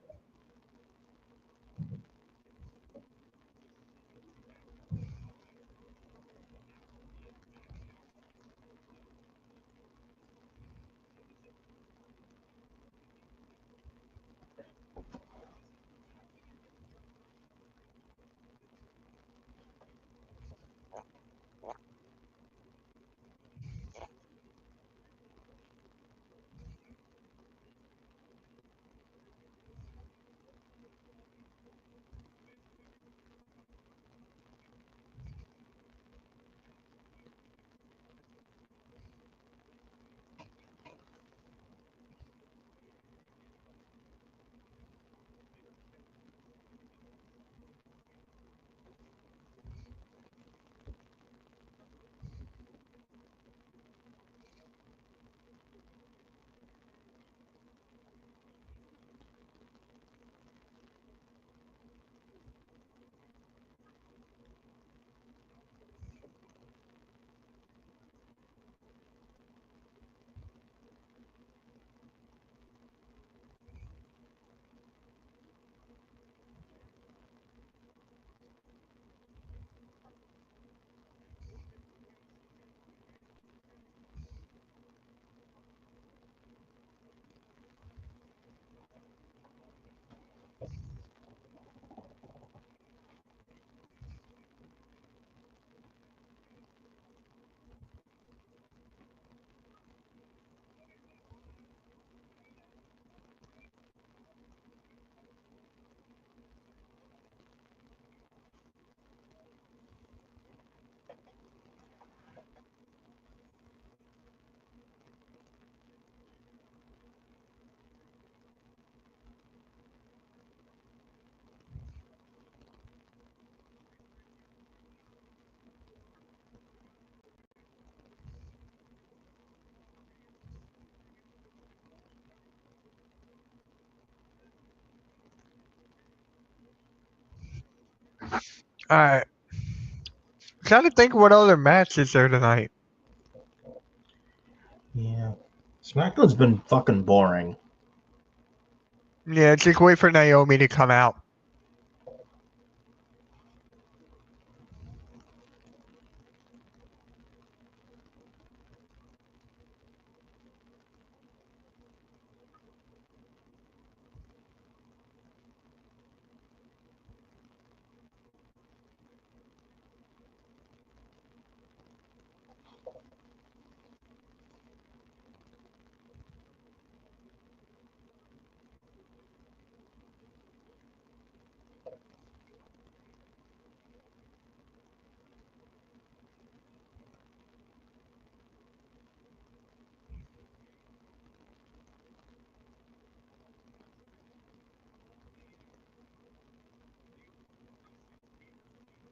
All right. Trying to think what other match is there tonight. Yeah. SmackDown's been fucking boring. Yeah, just wait for Naomi to come out.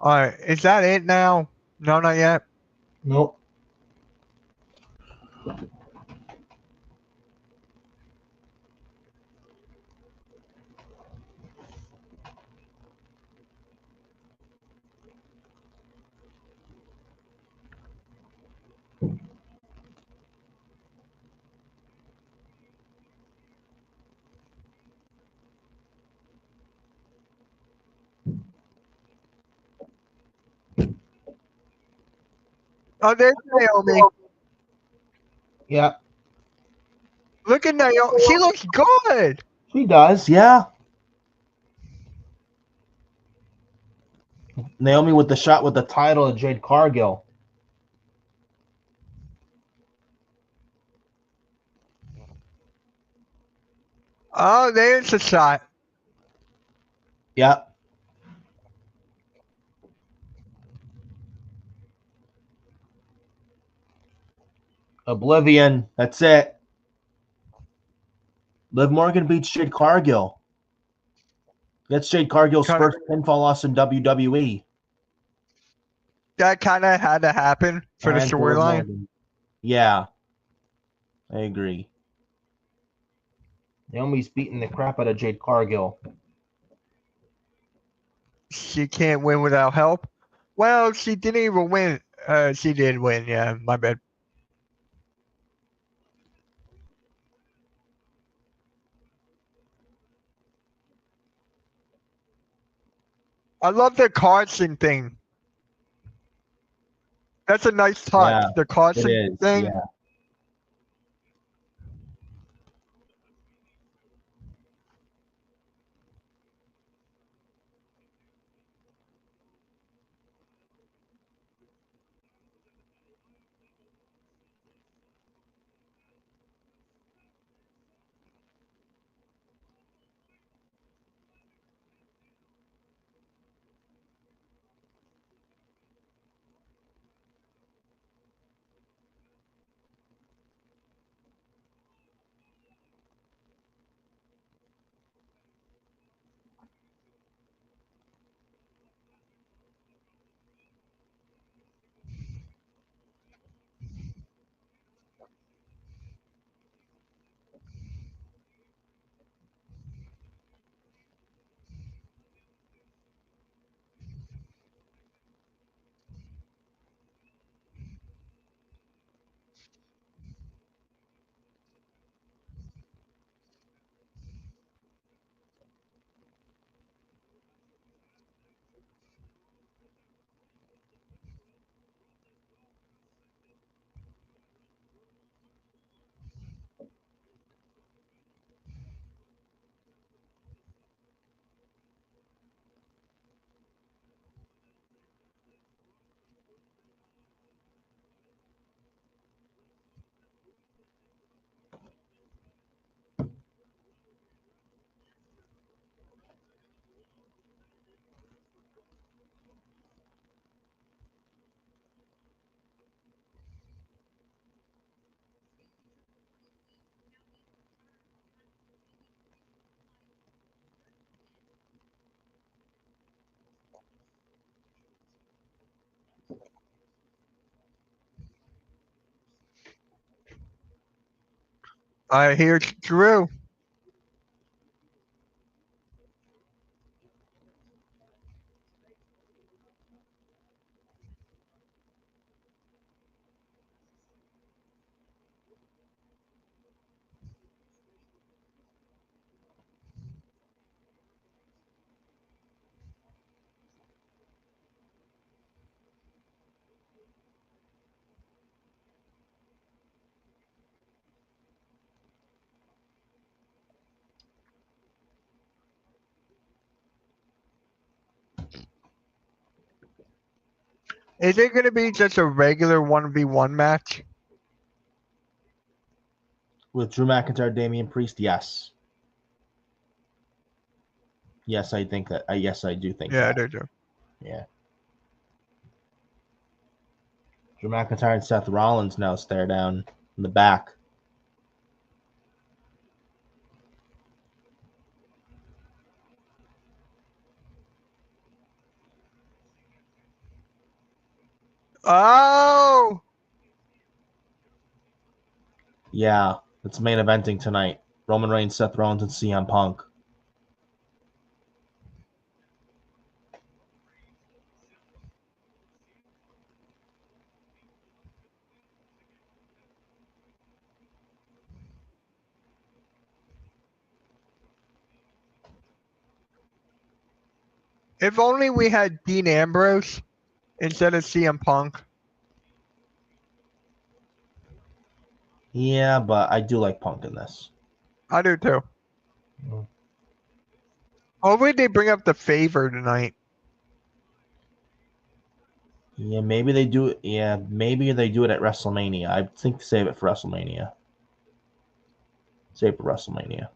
All right, is that it now? No, not yet. Nope. Oh, there's Naomi. Yeah. Look at Naomi. She looks good. She does, yeah. Naomi with the shot with the title of Jade Cargill. Oh, there's a shot. Yep. Oblivion. That's it. Liv Morgan beats Jade Cargill. That's Jade Cargill's Kinda, first pinfall loss in WWE. that kind of had to happen for the And to Liv storyline. Morgan. Yeah, I agree. Naomi's beating the crap out of Jade Cargill. She can't win without help. Well, she didn't even win. She did win. Yeah, my bad. I love the Carson thing. That's a nice touch. Yeah, The it Carson is. thing. Yeah. I hear Drew. Is it going to be just a regular 1v1 match? With Drew McIntyre, Damian Priest, yes. Yes, I think that. Yes, I do think Yeah, that. they do. Yeah. Drew McIntyre and Seth Rollins now stare down in the back. Oh! Yeah, it's main eventing tonight. Roman Reigns, Seth Rollins, and CM Punk. If only we had Dean Ambrose instead of CM Punk. Yeah, but I do like Punk in this. I do too. Hopefully they bring up the favor tonight. Yeah, maybe they do it. Yeah, maybe they do it at WrestleMania. I think save it for WrestleMania. Save it for WrestleMania.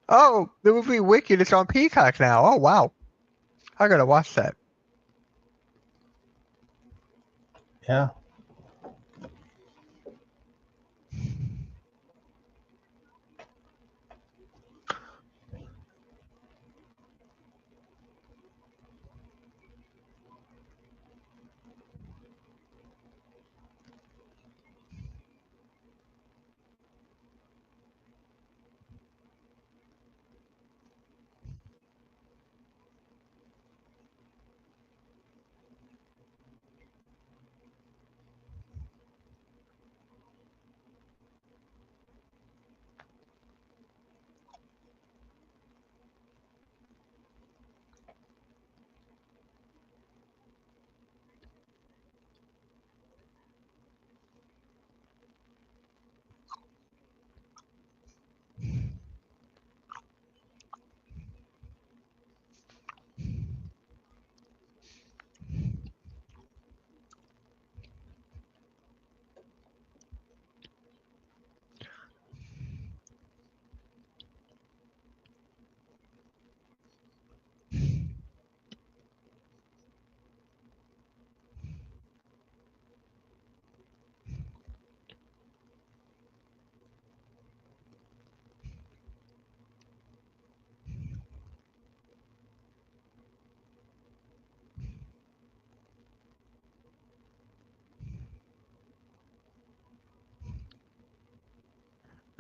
Oh, the movie Wicked is on Peacock now. Oh wow, I gotta watch that. Yeah.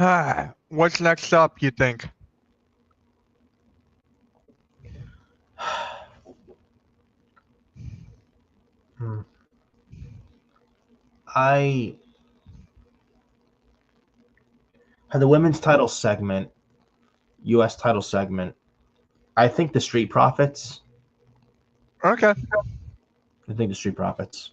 Ah, what's next up? You think? Hmm. I had the women's title segment, U.S. title segment. I think the Street Profits. Okay. I think the Street Profits.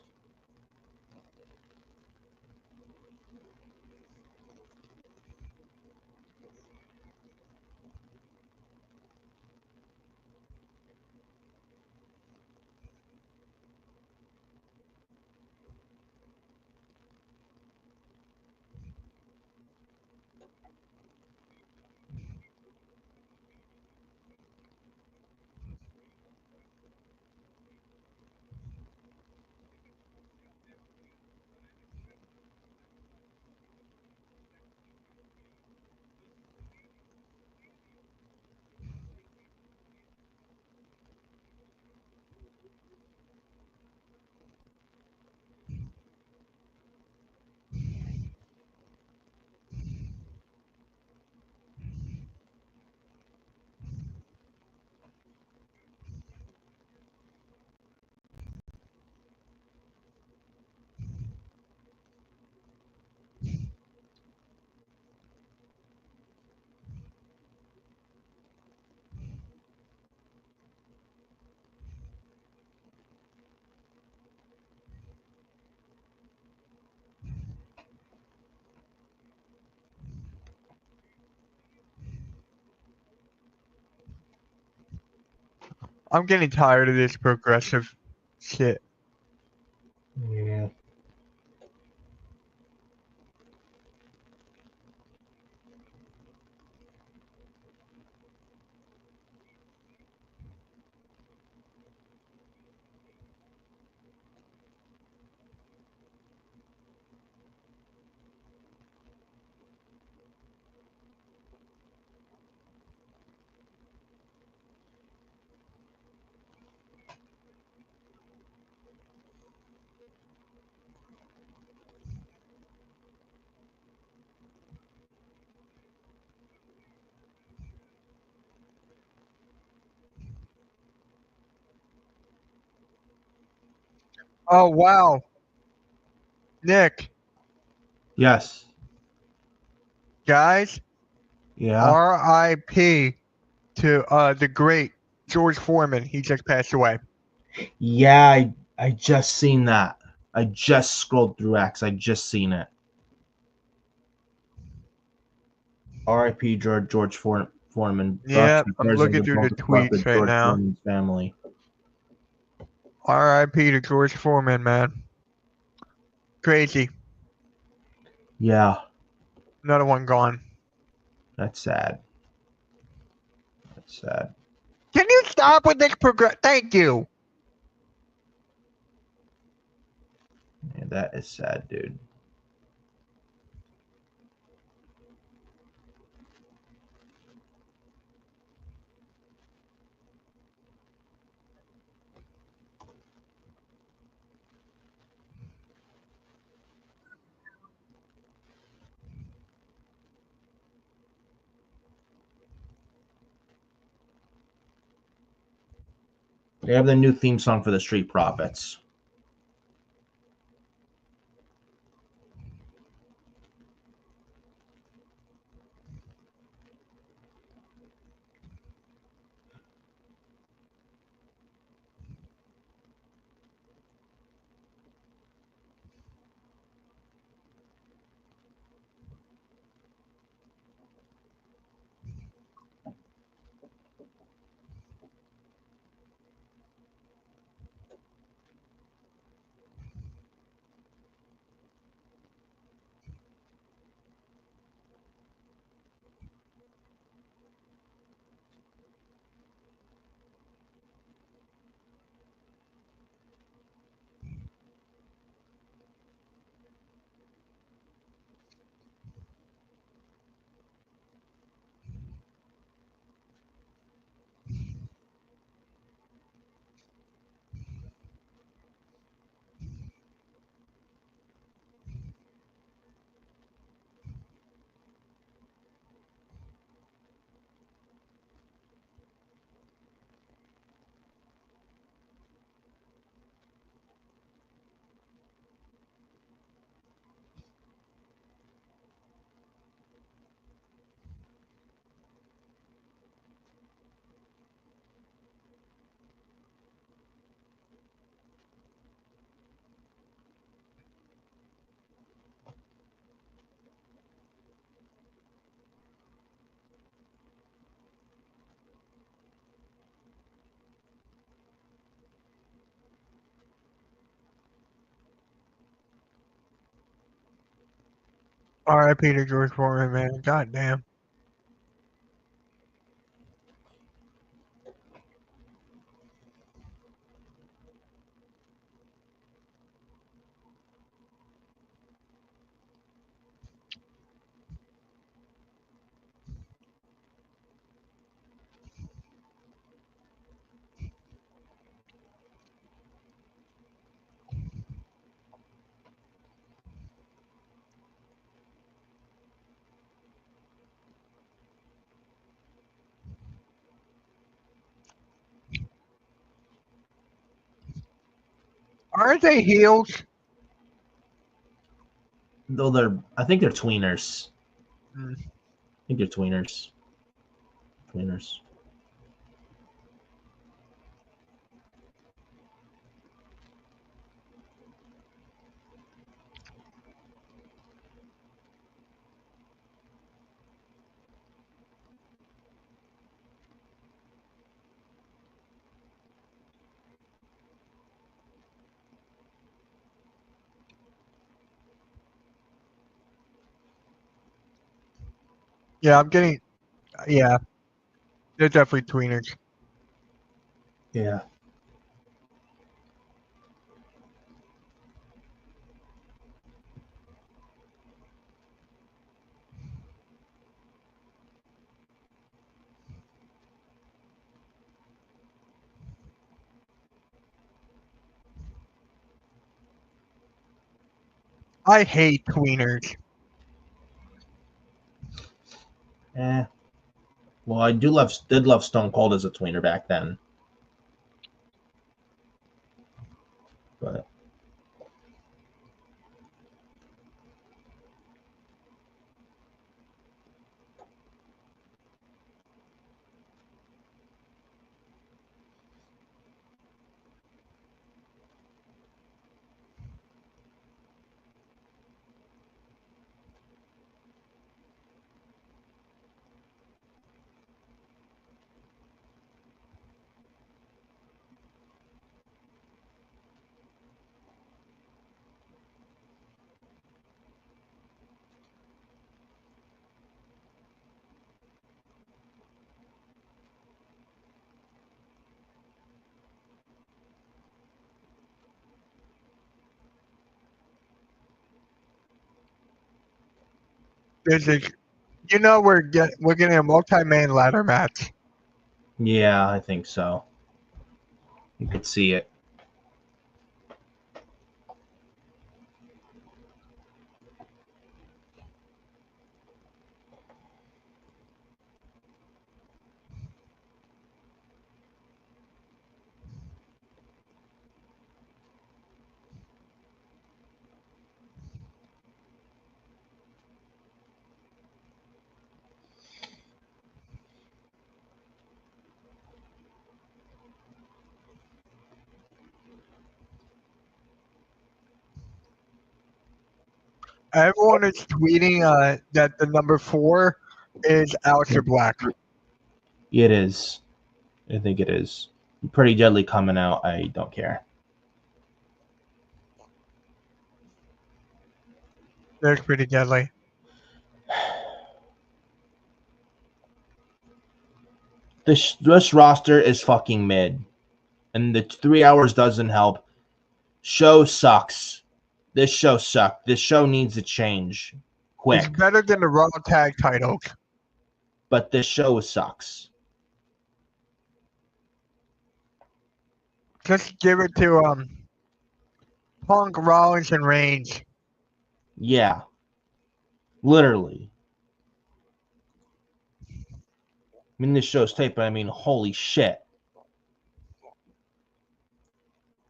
I'm getting tired of this progressive shit. Yeah. Oh wow, Nick, Yes. guys, Yeah. R.I.P. to the great George Foreman. He just passed away. Yeah, I just seen that. I just scrolled through X. I just seen it. R.I.P. George Foreman. Thoughts Yeah, and I'm prayers looking through the about the tweets right George now. Foreman's family. R.I.P. to George Foreman, man. Crazy. Yeah, Another one gone. that's sad. That's sad. Can you stop with this progress? Thank you. Yeah, that is sad, dude. They have the new theme song for the Street Profits. R.I.P. to George Foreman, man. God damn. Aren't they heels? Though I think they're tweeners. Mm. I think they're tweeners. Tweeners. Yeah, I'm getting. Yeah, they're definitely tweeners. Yeah. I hate tweeners. Eh. Well, I did love Stone Cold as a tweener back then, but This is, we're getting a multi-man ladder match. yeah, I think so. You could see it. Everyone is tweeting that the number 4 is Aleister Black. It is. I think it is. Pretty Deadly coming out. I don't care. That's pretty deadly. This roster is fucking mid, and the 3 hours doesn't help. Show sucks. This show sucked. This show needs to change It's quick. better than the Raw tag titles. But this show sucks. Just give it to Punk, Rollins, and Reigns. Yeah, literally. I mean, this show's tape, but I mean, holy shit.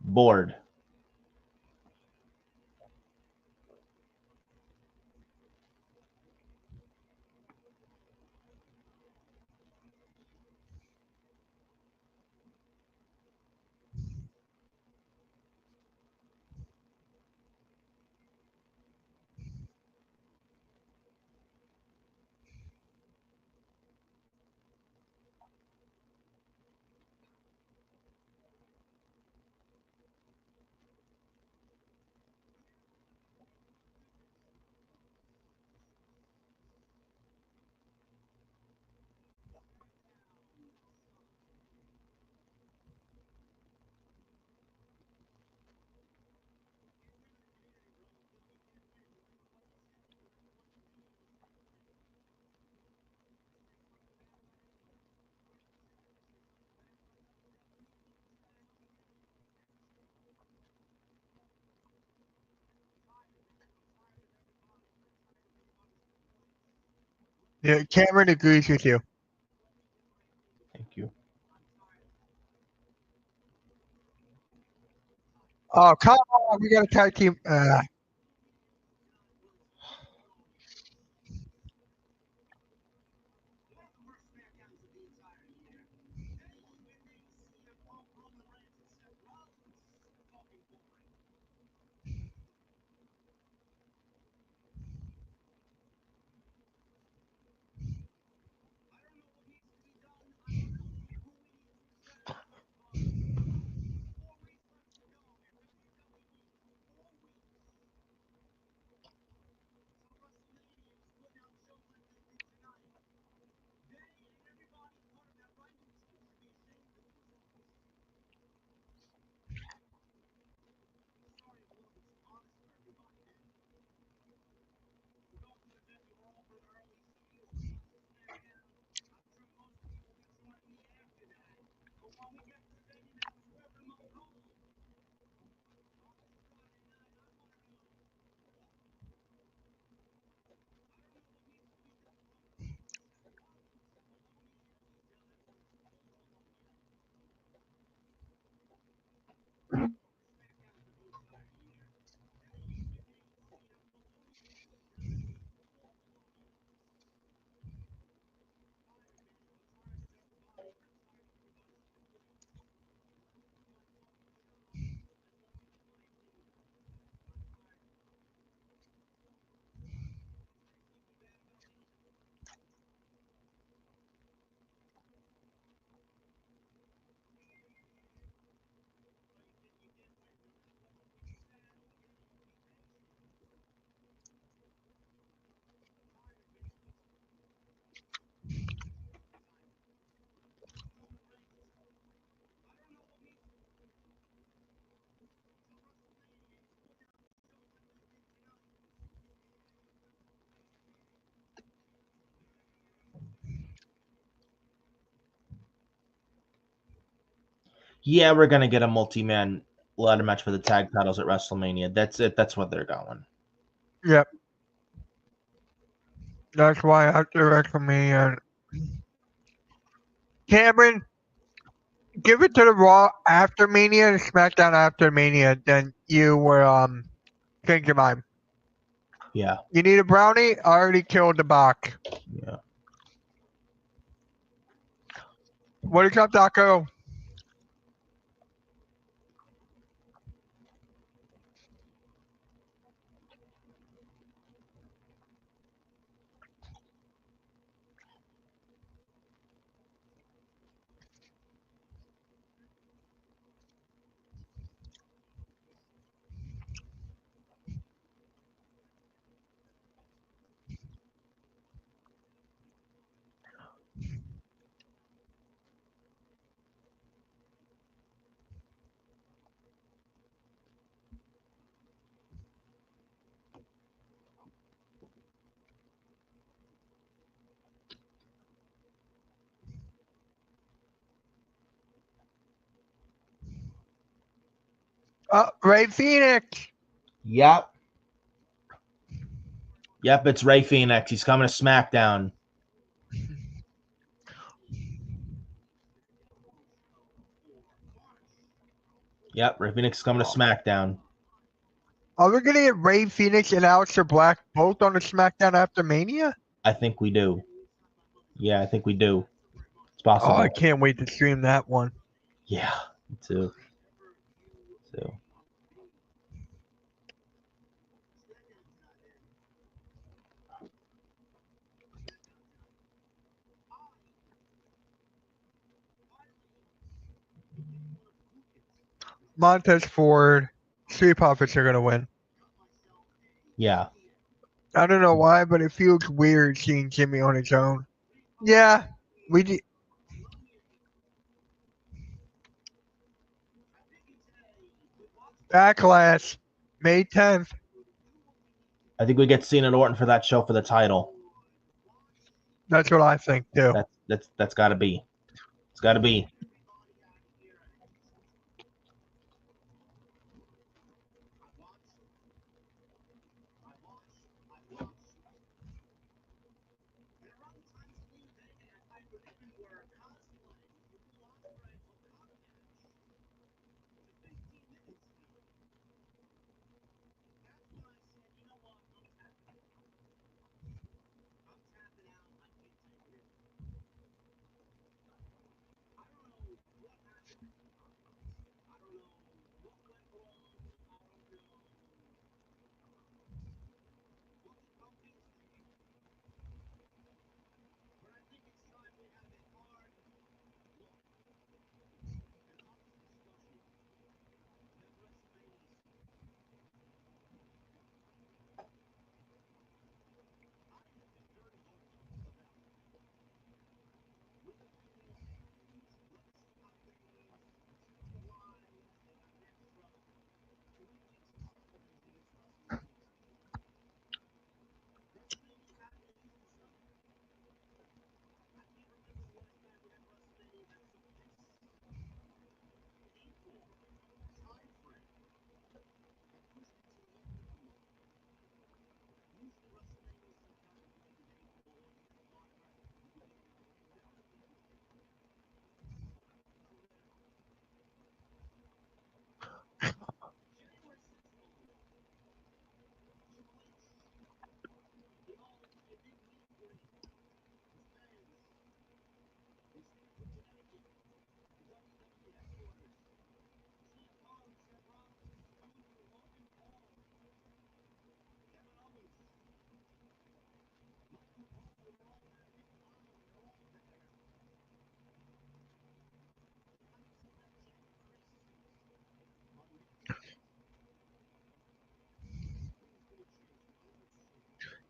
Bored. Yeah, Cameron agrees with you. Thank you. Oh, come on. We got a tag team. Yeah, we're gonna get a multi-man ladder match for the tag titles at WrestleMania. That's it. That's what they're going. Yep. That's why after WrestleMania, Cameron, give it to the Raw after Mania and SmackDown after Mania. Then you were change your mind. Yeah. You need a brownie? I already killed the box. Yeah. What is up, Taco? Ray Phoenix. Yep. Yep. It's Ray Phoenix. He's coming to SmackDown. Yep. Ray Phoenix is coming to SmackDown. Are we gonna get Ray Phoenix and Aleister Black both on the SmackDown after Mania? I think we do. Yeah, I think we do. It's Oh, possible. I can't wait to stream that one. Yeah, me too. So Montez Ford, Street Profits are gonna win. yeah. I don't know why, but it feels weird seeing Jimmy on his own. Yeah, we did. Backlash, May 10th. I think we get Cena and Orton for that show for the title. That's what I think too. That's gotta be. It's gotta be.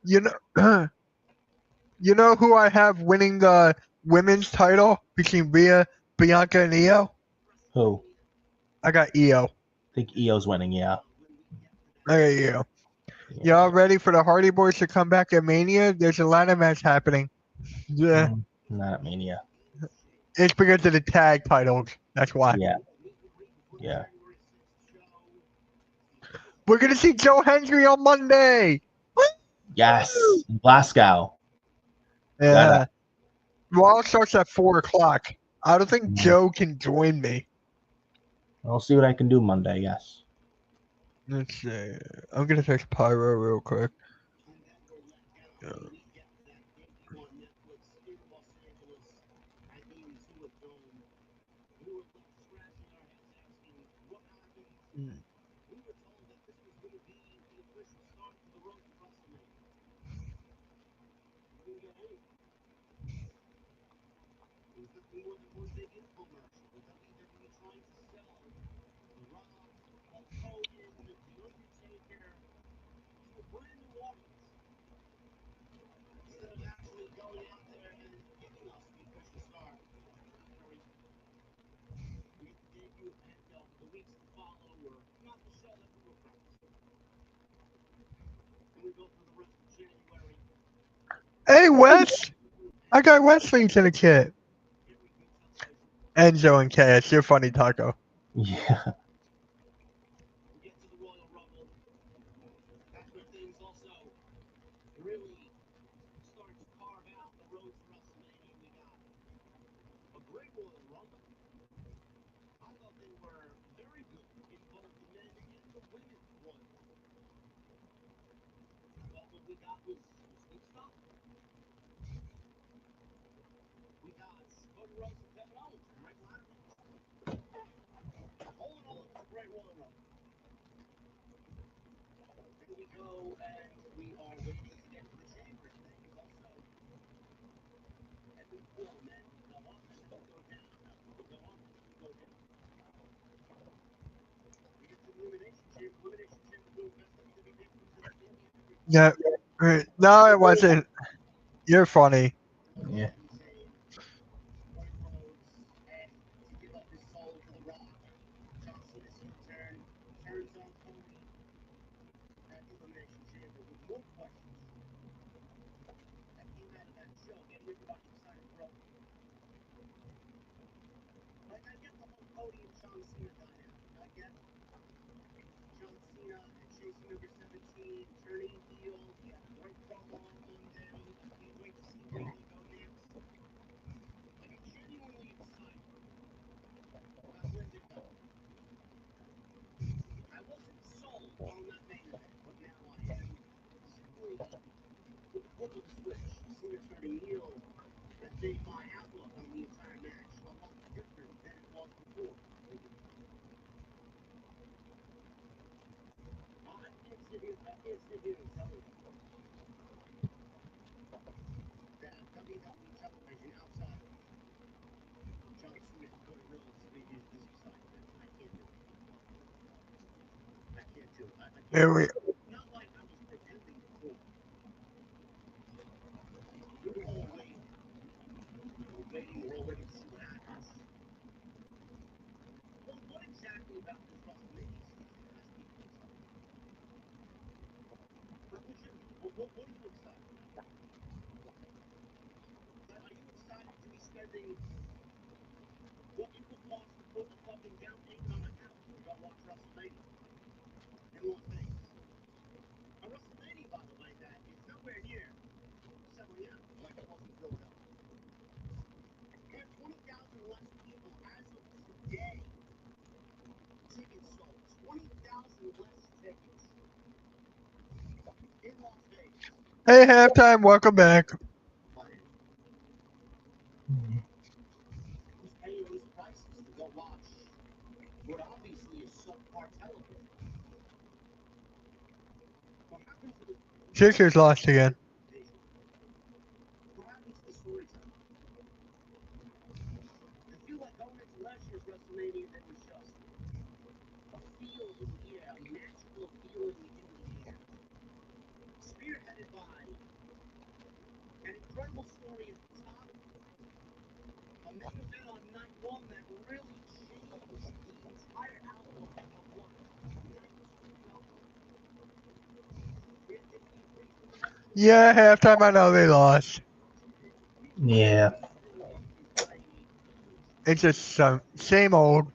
You know, you know who I have winning the women's title between Bianca, and Io? Who? I got Io. I think Io's winning. Yeah. I got Io. Yeah. Y'all ready for the Hardy Boys to come back at Mania? There's a ladder match happening. Yeah, Not at Mania. it's because of the tag titles. That's why. Yeah. Yeah. We're gonna see Joe Hendry on Monday. Yes. Glasgow. Gotta. Yeah. Raw starts at 4 o'clock. I don't think Joe can join me. I'll see what I can do Monday. Yes. Let's see. I'm gonna fix Pyro real quick. Yeah. Mm. Hey Wes, I got Wesley to the kid. Enzo and Cash, you're funny, Taco. Yeah. Yeah. No, it wasn't. You're funny. Yeah. Here we. Hey, halftime. Welcome back. Sixers lost again. Yeah, halftime I know they lost. Yeah. It's just same old.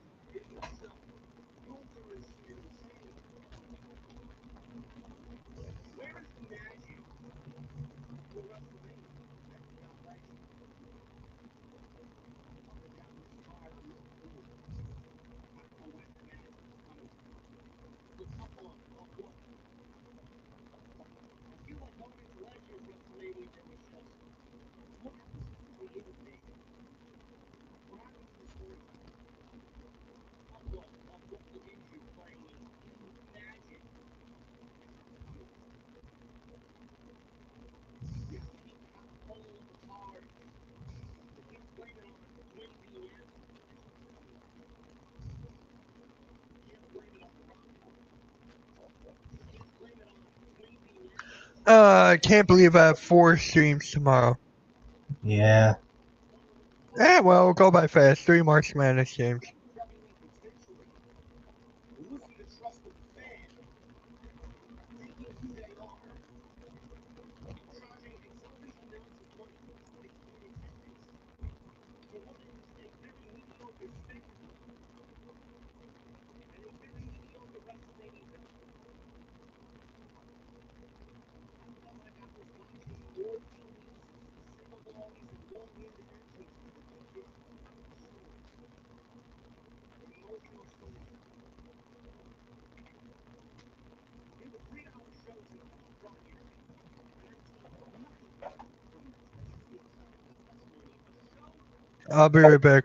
I can't believe I have 4 streams tomorrow. Yeah. Well, we'll go by fast. 3 March Madness games. I'll be right back.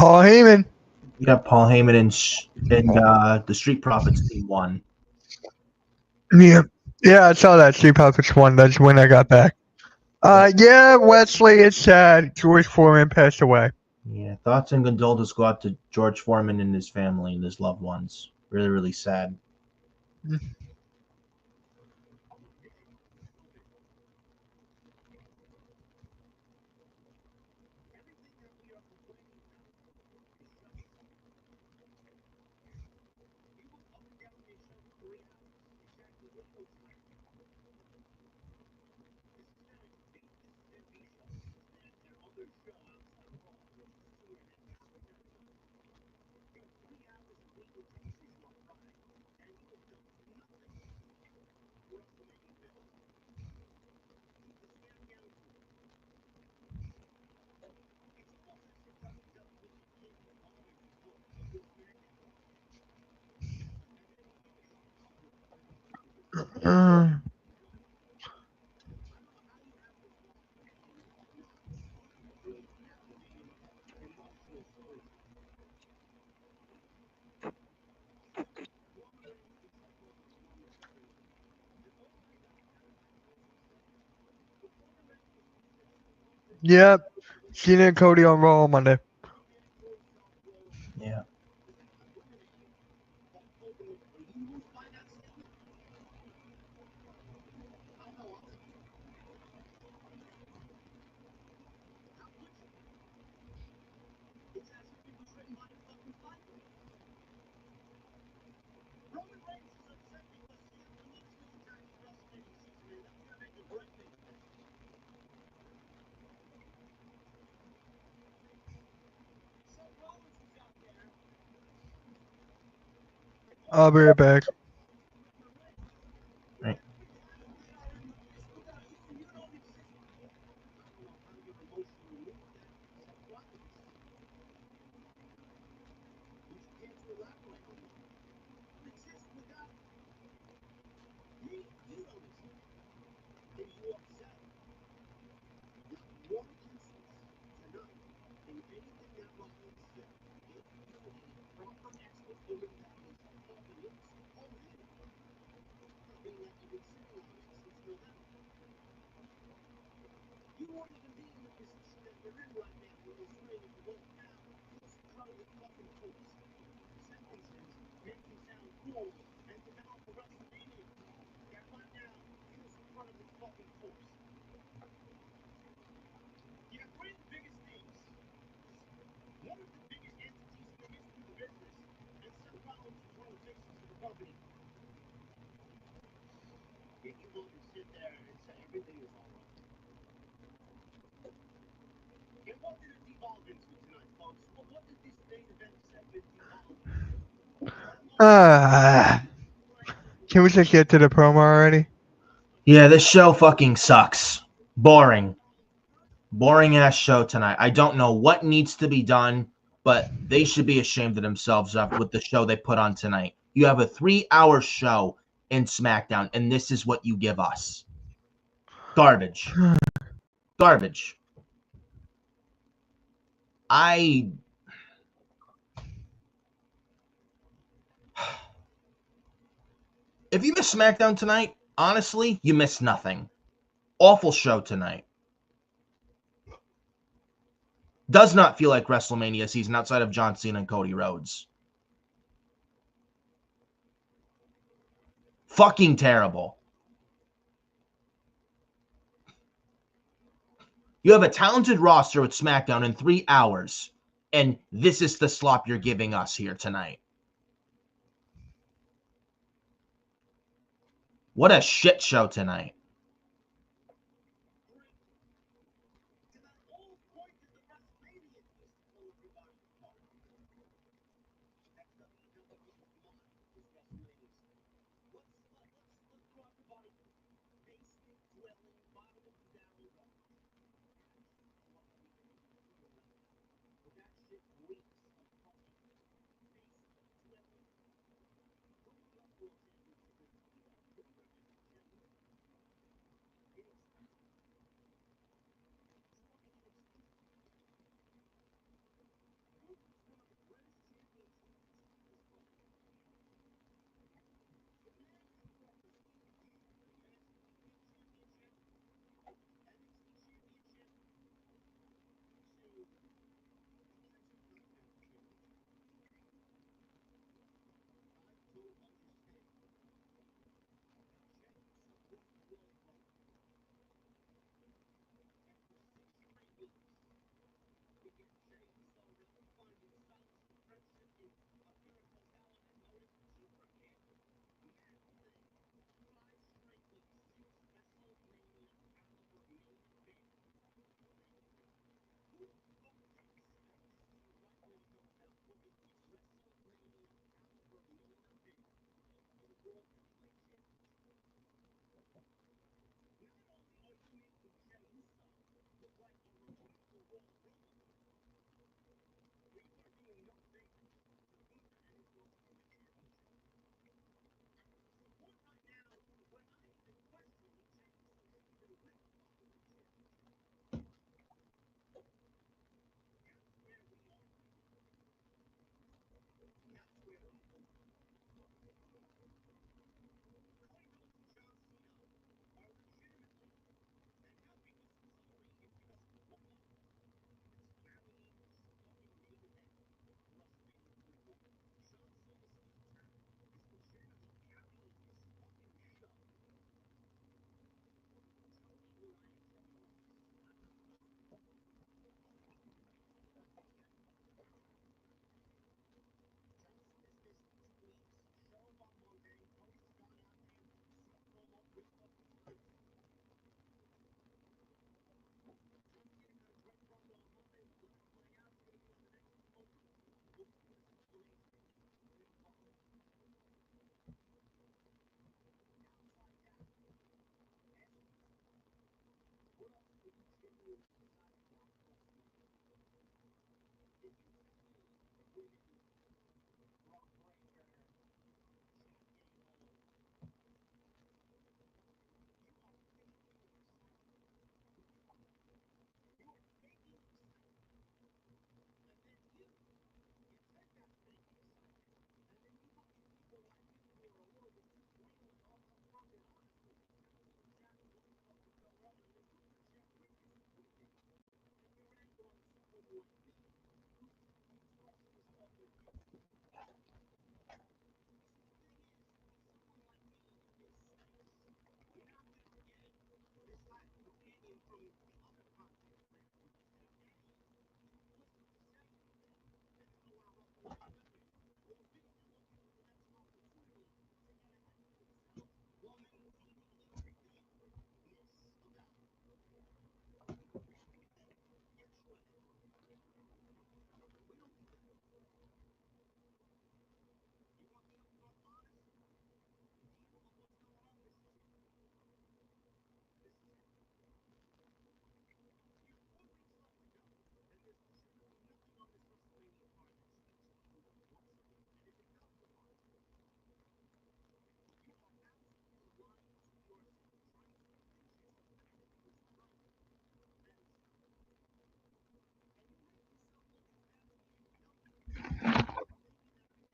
Paul Heyman. Yeah, Paul Heyman and the Street Profits team won. Yeah. Yeah, I saw that. Street Profits won. That's when I got back. Yeah, Wesley, it's sad. George Foreman passed away. Yeah, thoughts and condolences go out to George Foreman and his family and his loved ones. Really, really sad. Mm. Yep. Cena and Cody on Raw on Monday. Yeah. I'll be right back. Right. Uh, can we just get to the promo already? Yeah, this show fucking sucks. Boring. Boring ass show tonight. I don't know what needs to be done, but they should be ashamed of themselves with the show they put on tonight. You have a 3-hour show in SmackDown, and this is what you give us. Garbage. Garbage. If you miss SmackDown tonight, honestly, you missed nothing. Awful show tonight. Does not feel like WrestleMania season outside of John Cena and Cody Rhodes. Fucking terrible. You have a talented roster with SmackDown in 3 hours, and this is the slop you're giving us here tonight. What a shit show tonight.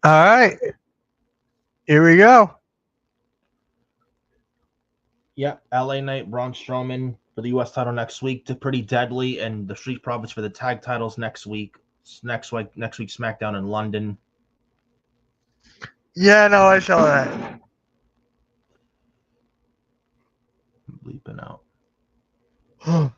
All right, here we go. Yep, LA Knight, Braun Strowman for the U.S. title next week. To Pretty Deadly and the Street Profits for the tag titles next week. Next week, SmackDown in London. Yeah, no, I saw that. Bleeping out. Yeah.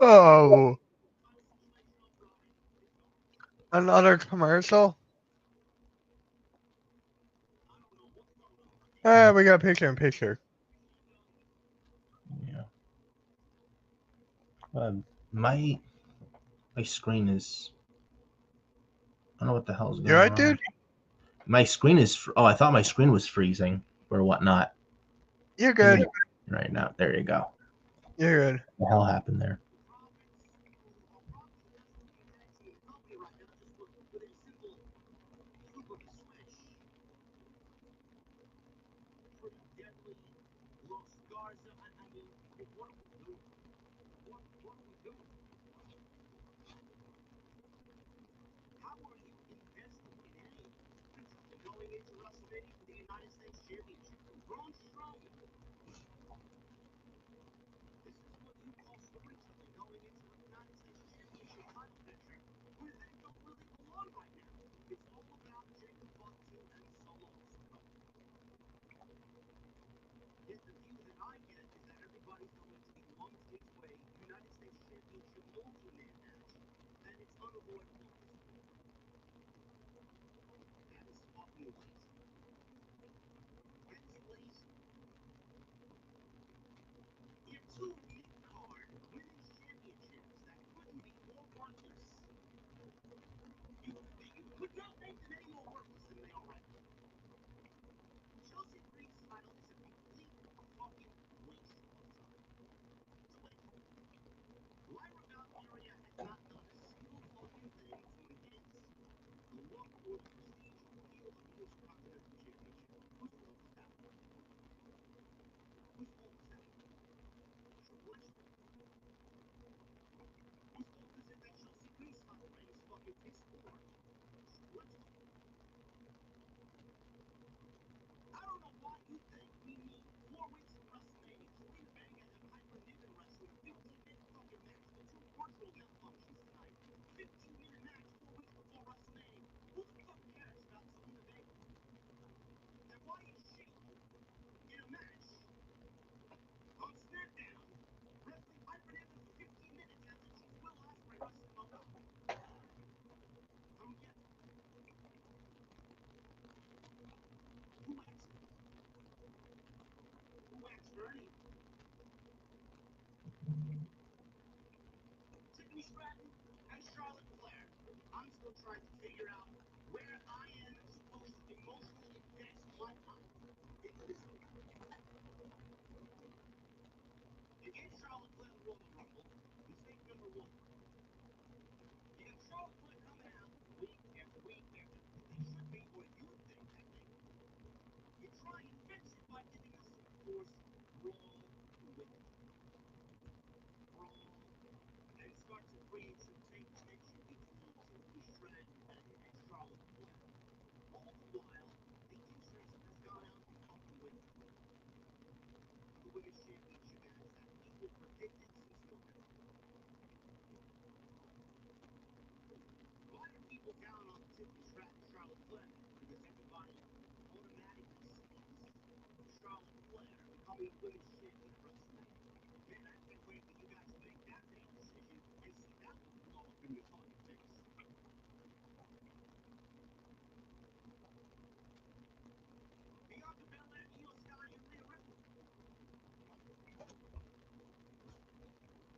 Oh, another commercial. We got picture in picture. Yeah. My screen is. I don't know what the hell is You going right, on. dude? My screen is. Oh, I thought my screen was freezing or whatnot. You're good. Right now, there you go. You're good. What the hell happened there?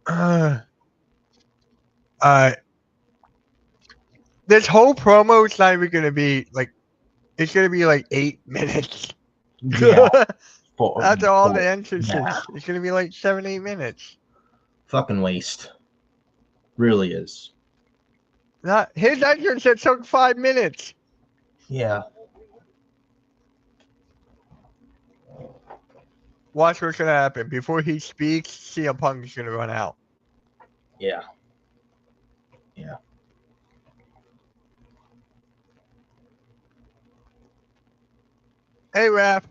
Uh, uh, this whole promo is not even gonna be like. It's gonna be like 8 minutes. Yeah. After all the entrances, Yeah. it's gonna be like 7-8 minutes. Fucking waste. Really is. Not his entrance. It took 5 minutes. Yeah. Watch what's gonna happen before he speaks. CM Punk is gonna run out. Yeah. Yeah. Hey, Raph.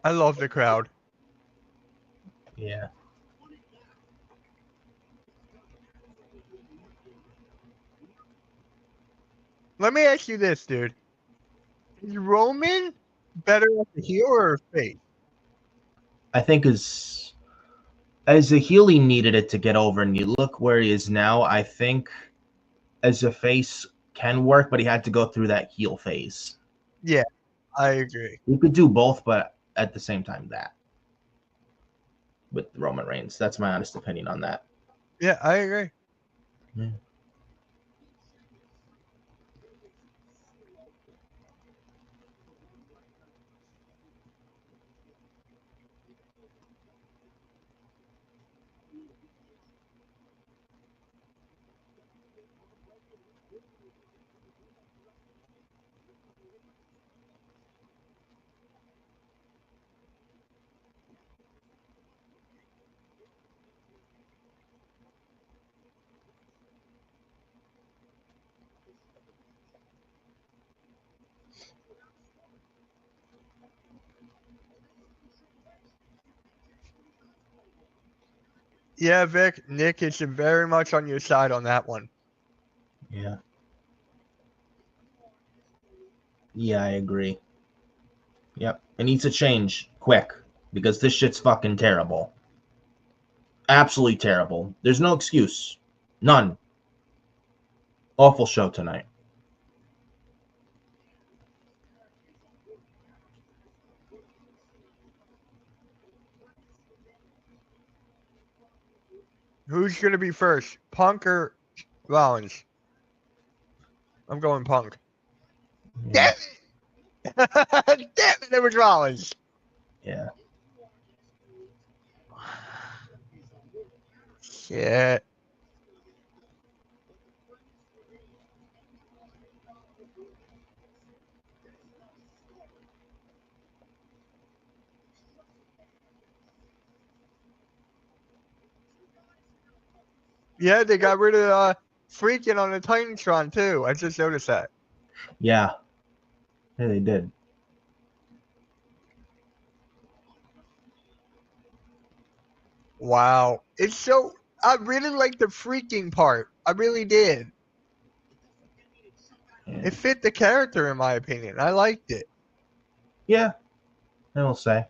I love the crowd. Yeah. Let me ask you this, dude. Is Roman better as a heel or a face? I think as a heel, he needed it to get over, and you look where he is now. I think as a face can work, but he had to go through that heel phase. Yeah, I agree. You could do both, but at the same time, that with Roman Reigns, that's my honest opinion on that. Yeah, I agree. Yeah. Yeah, Vic. Nick is very much on your side on that one. Yeah. Yeah, I agree. Yep. It needs to change quick because this shit's fucking terrible. Absolutely terrible. There's no excuse. None. Awful show tonight. Who's gonna be first, Punk or Rollins? I'm going Punk. Yeah. Damn it! Damn it! It was Rollins. Yeah. Shit. Yeah, they got rid of Freaking on the Titantron too. I just noticed that. Yeah. Yeah, they did. Wow. It's so. I really like the freaking part. I really did. Yeah. It fit the character, in my opinion. I liked it. Yeah. I will say.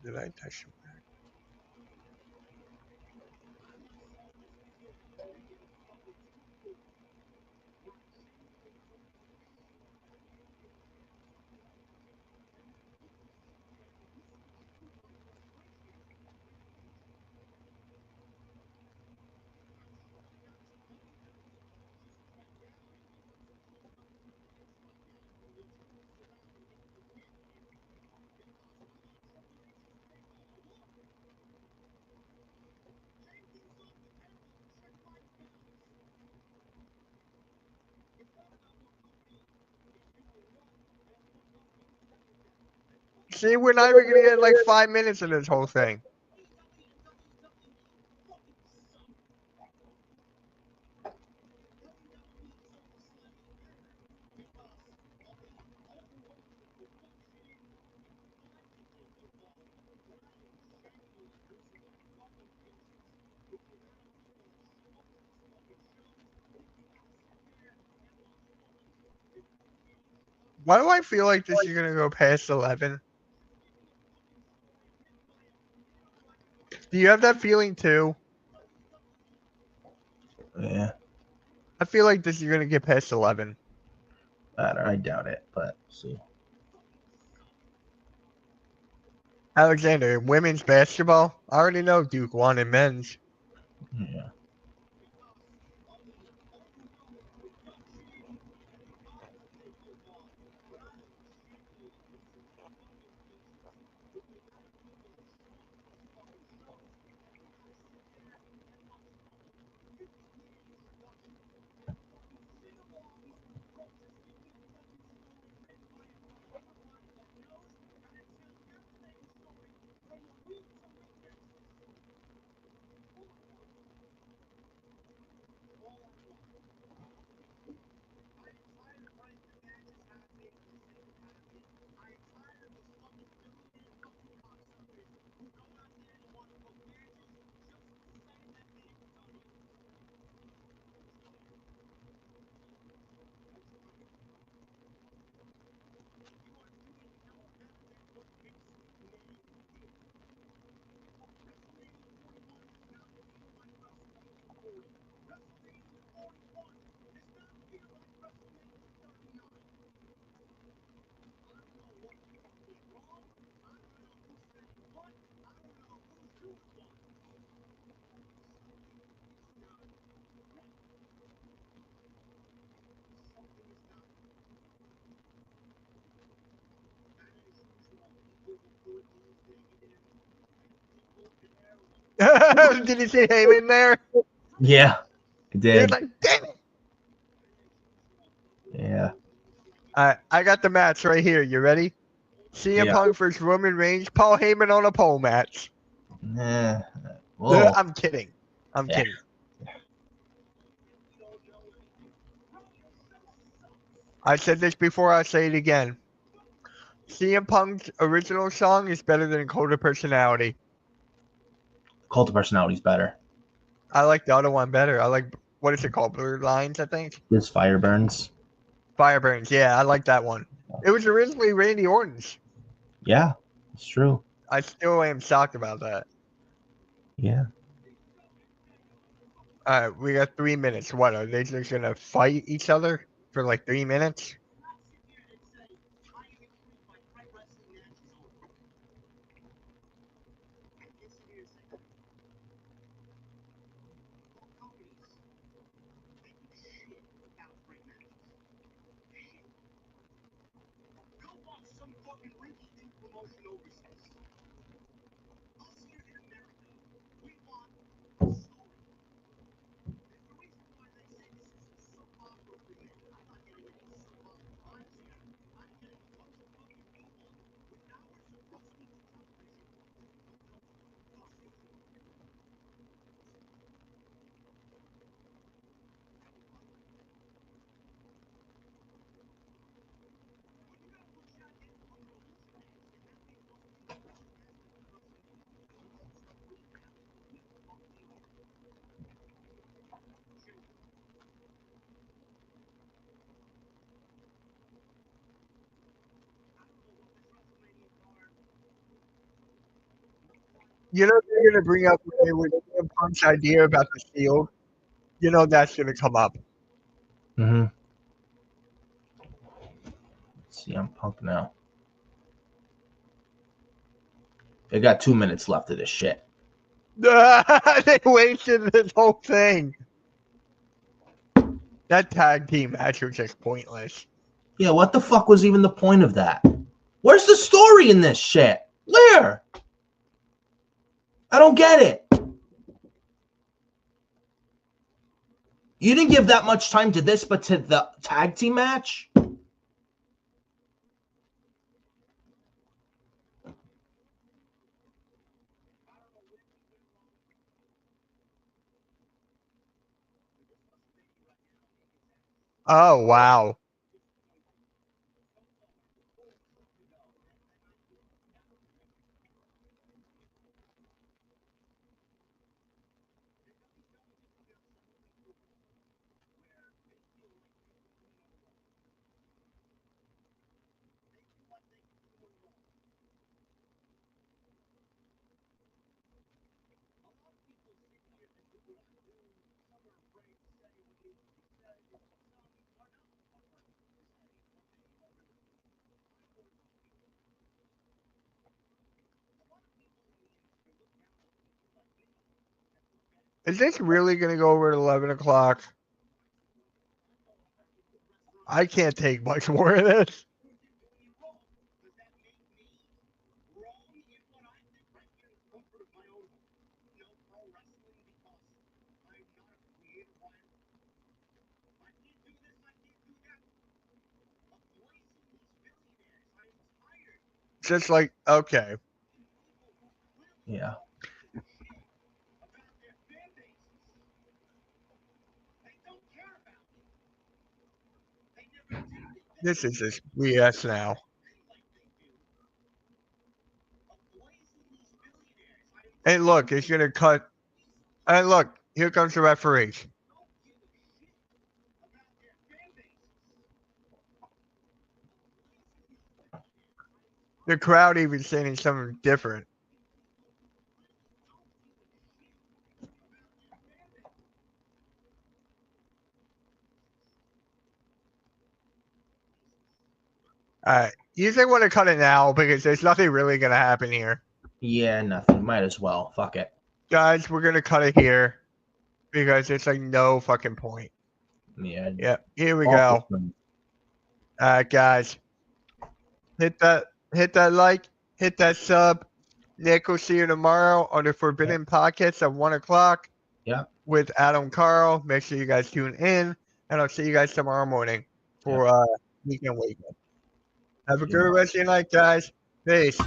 Did I touch him? See, we're not even gonna get like 5 minutes of this whole thing. Why do I feel like this is gonna go past 11? Do you have that feeling too? Yeah, I feel like this is gonna get past 11. I doubt it, but see. Alexander, women's basketball. I already know Duke won in men's. Yeah. Did you see Heyman there? Yeah, I He was did. like, damn it. Yeah. I got the match right here. You ready? CM Yeah. Punk versus Roman Reigns. Paul Heyman on a pole match. Whoa. I'm kidding. I'm Yeah. kidding. I said this before. I'll say it again. CM Punk's original song is better than Cult of Personality. Cult of Personality's better. I like the other one better. I like, what is it called? Blue Lines, I think. This Fire Burns. Fireburns. Yeah, I like that one. It was originally Randy Orton's. Yeah, it's true. I still am shocked about that. Yeah. All right, we got 3 minutes. What, are they just going to fight each other for like 3 minutes? You know they're going to bring up with CM Punk's idea about the Shield. You know that's going to come up. Mm-hmm. Let's see, I'm Punk now. They got 2 minutes left of this shit. They wasted this whole thing. That tag team match was just pointless. Yeah, what the fuck was even the point of that? Where's the story in this shit? Where? I don't get it. You didn't give that much time to this, but to the tag team match? Oh, wow. Is this really going to go over at 11 o'clock? I can't take much more of this. Just like, okay. Yeah. This is just BS now. And look, it's going to cut. And look, here comes the referees. The crowd even saying something different. All right. You think want to cut it now because there's nothing really going to happen here. Yeah, nothing. Might as well. Fuck it. Guys, we're going to cut it here because it's like no fucking point. Yeah. Yeah, here we go. All right, guys. Hit that like, hit that sub. Nick will see you tomorrow on the Forbidden Podcast at 1 o'clock. Yeah. With Adam Carl. Make sure you guys tune in, and I'll see you guys tomorrow morning for Weekend Weekend. Have a good rest of your night, guys. Peace.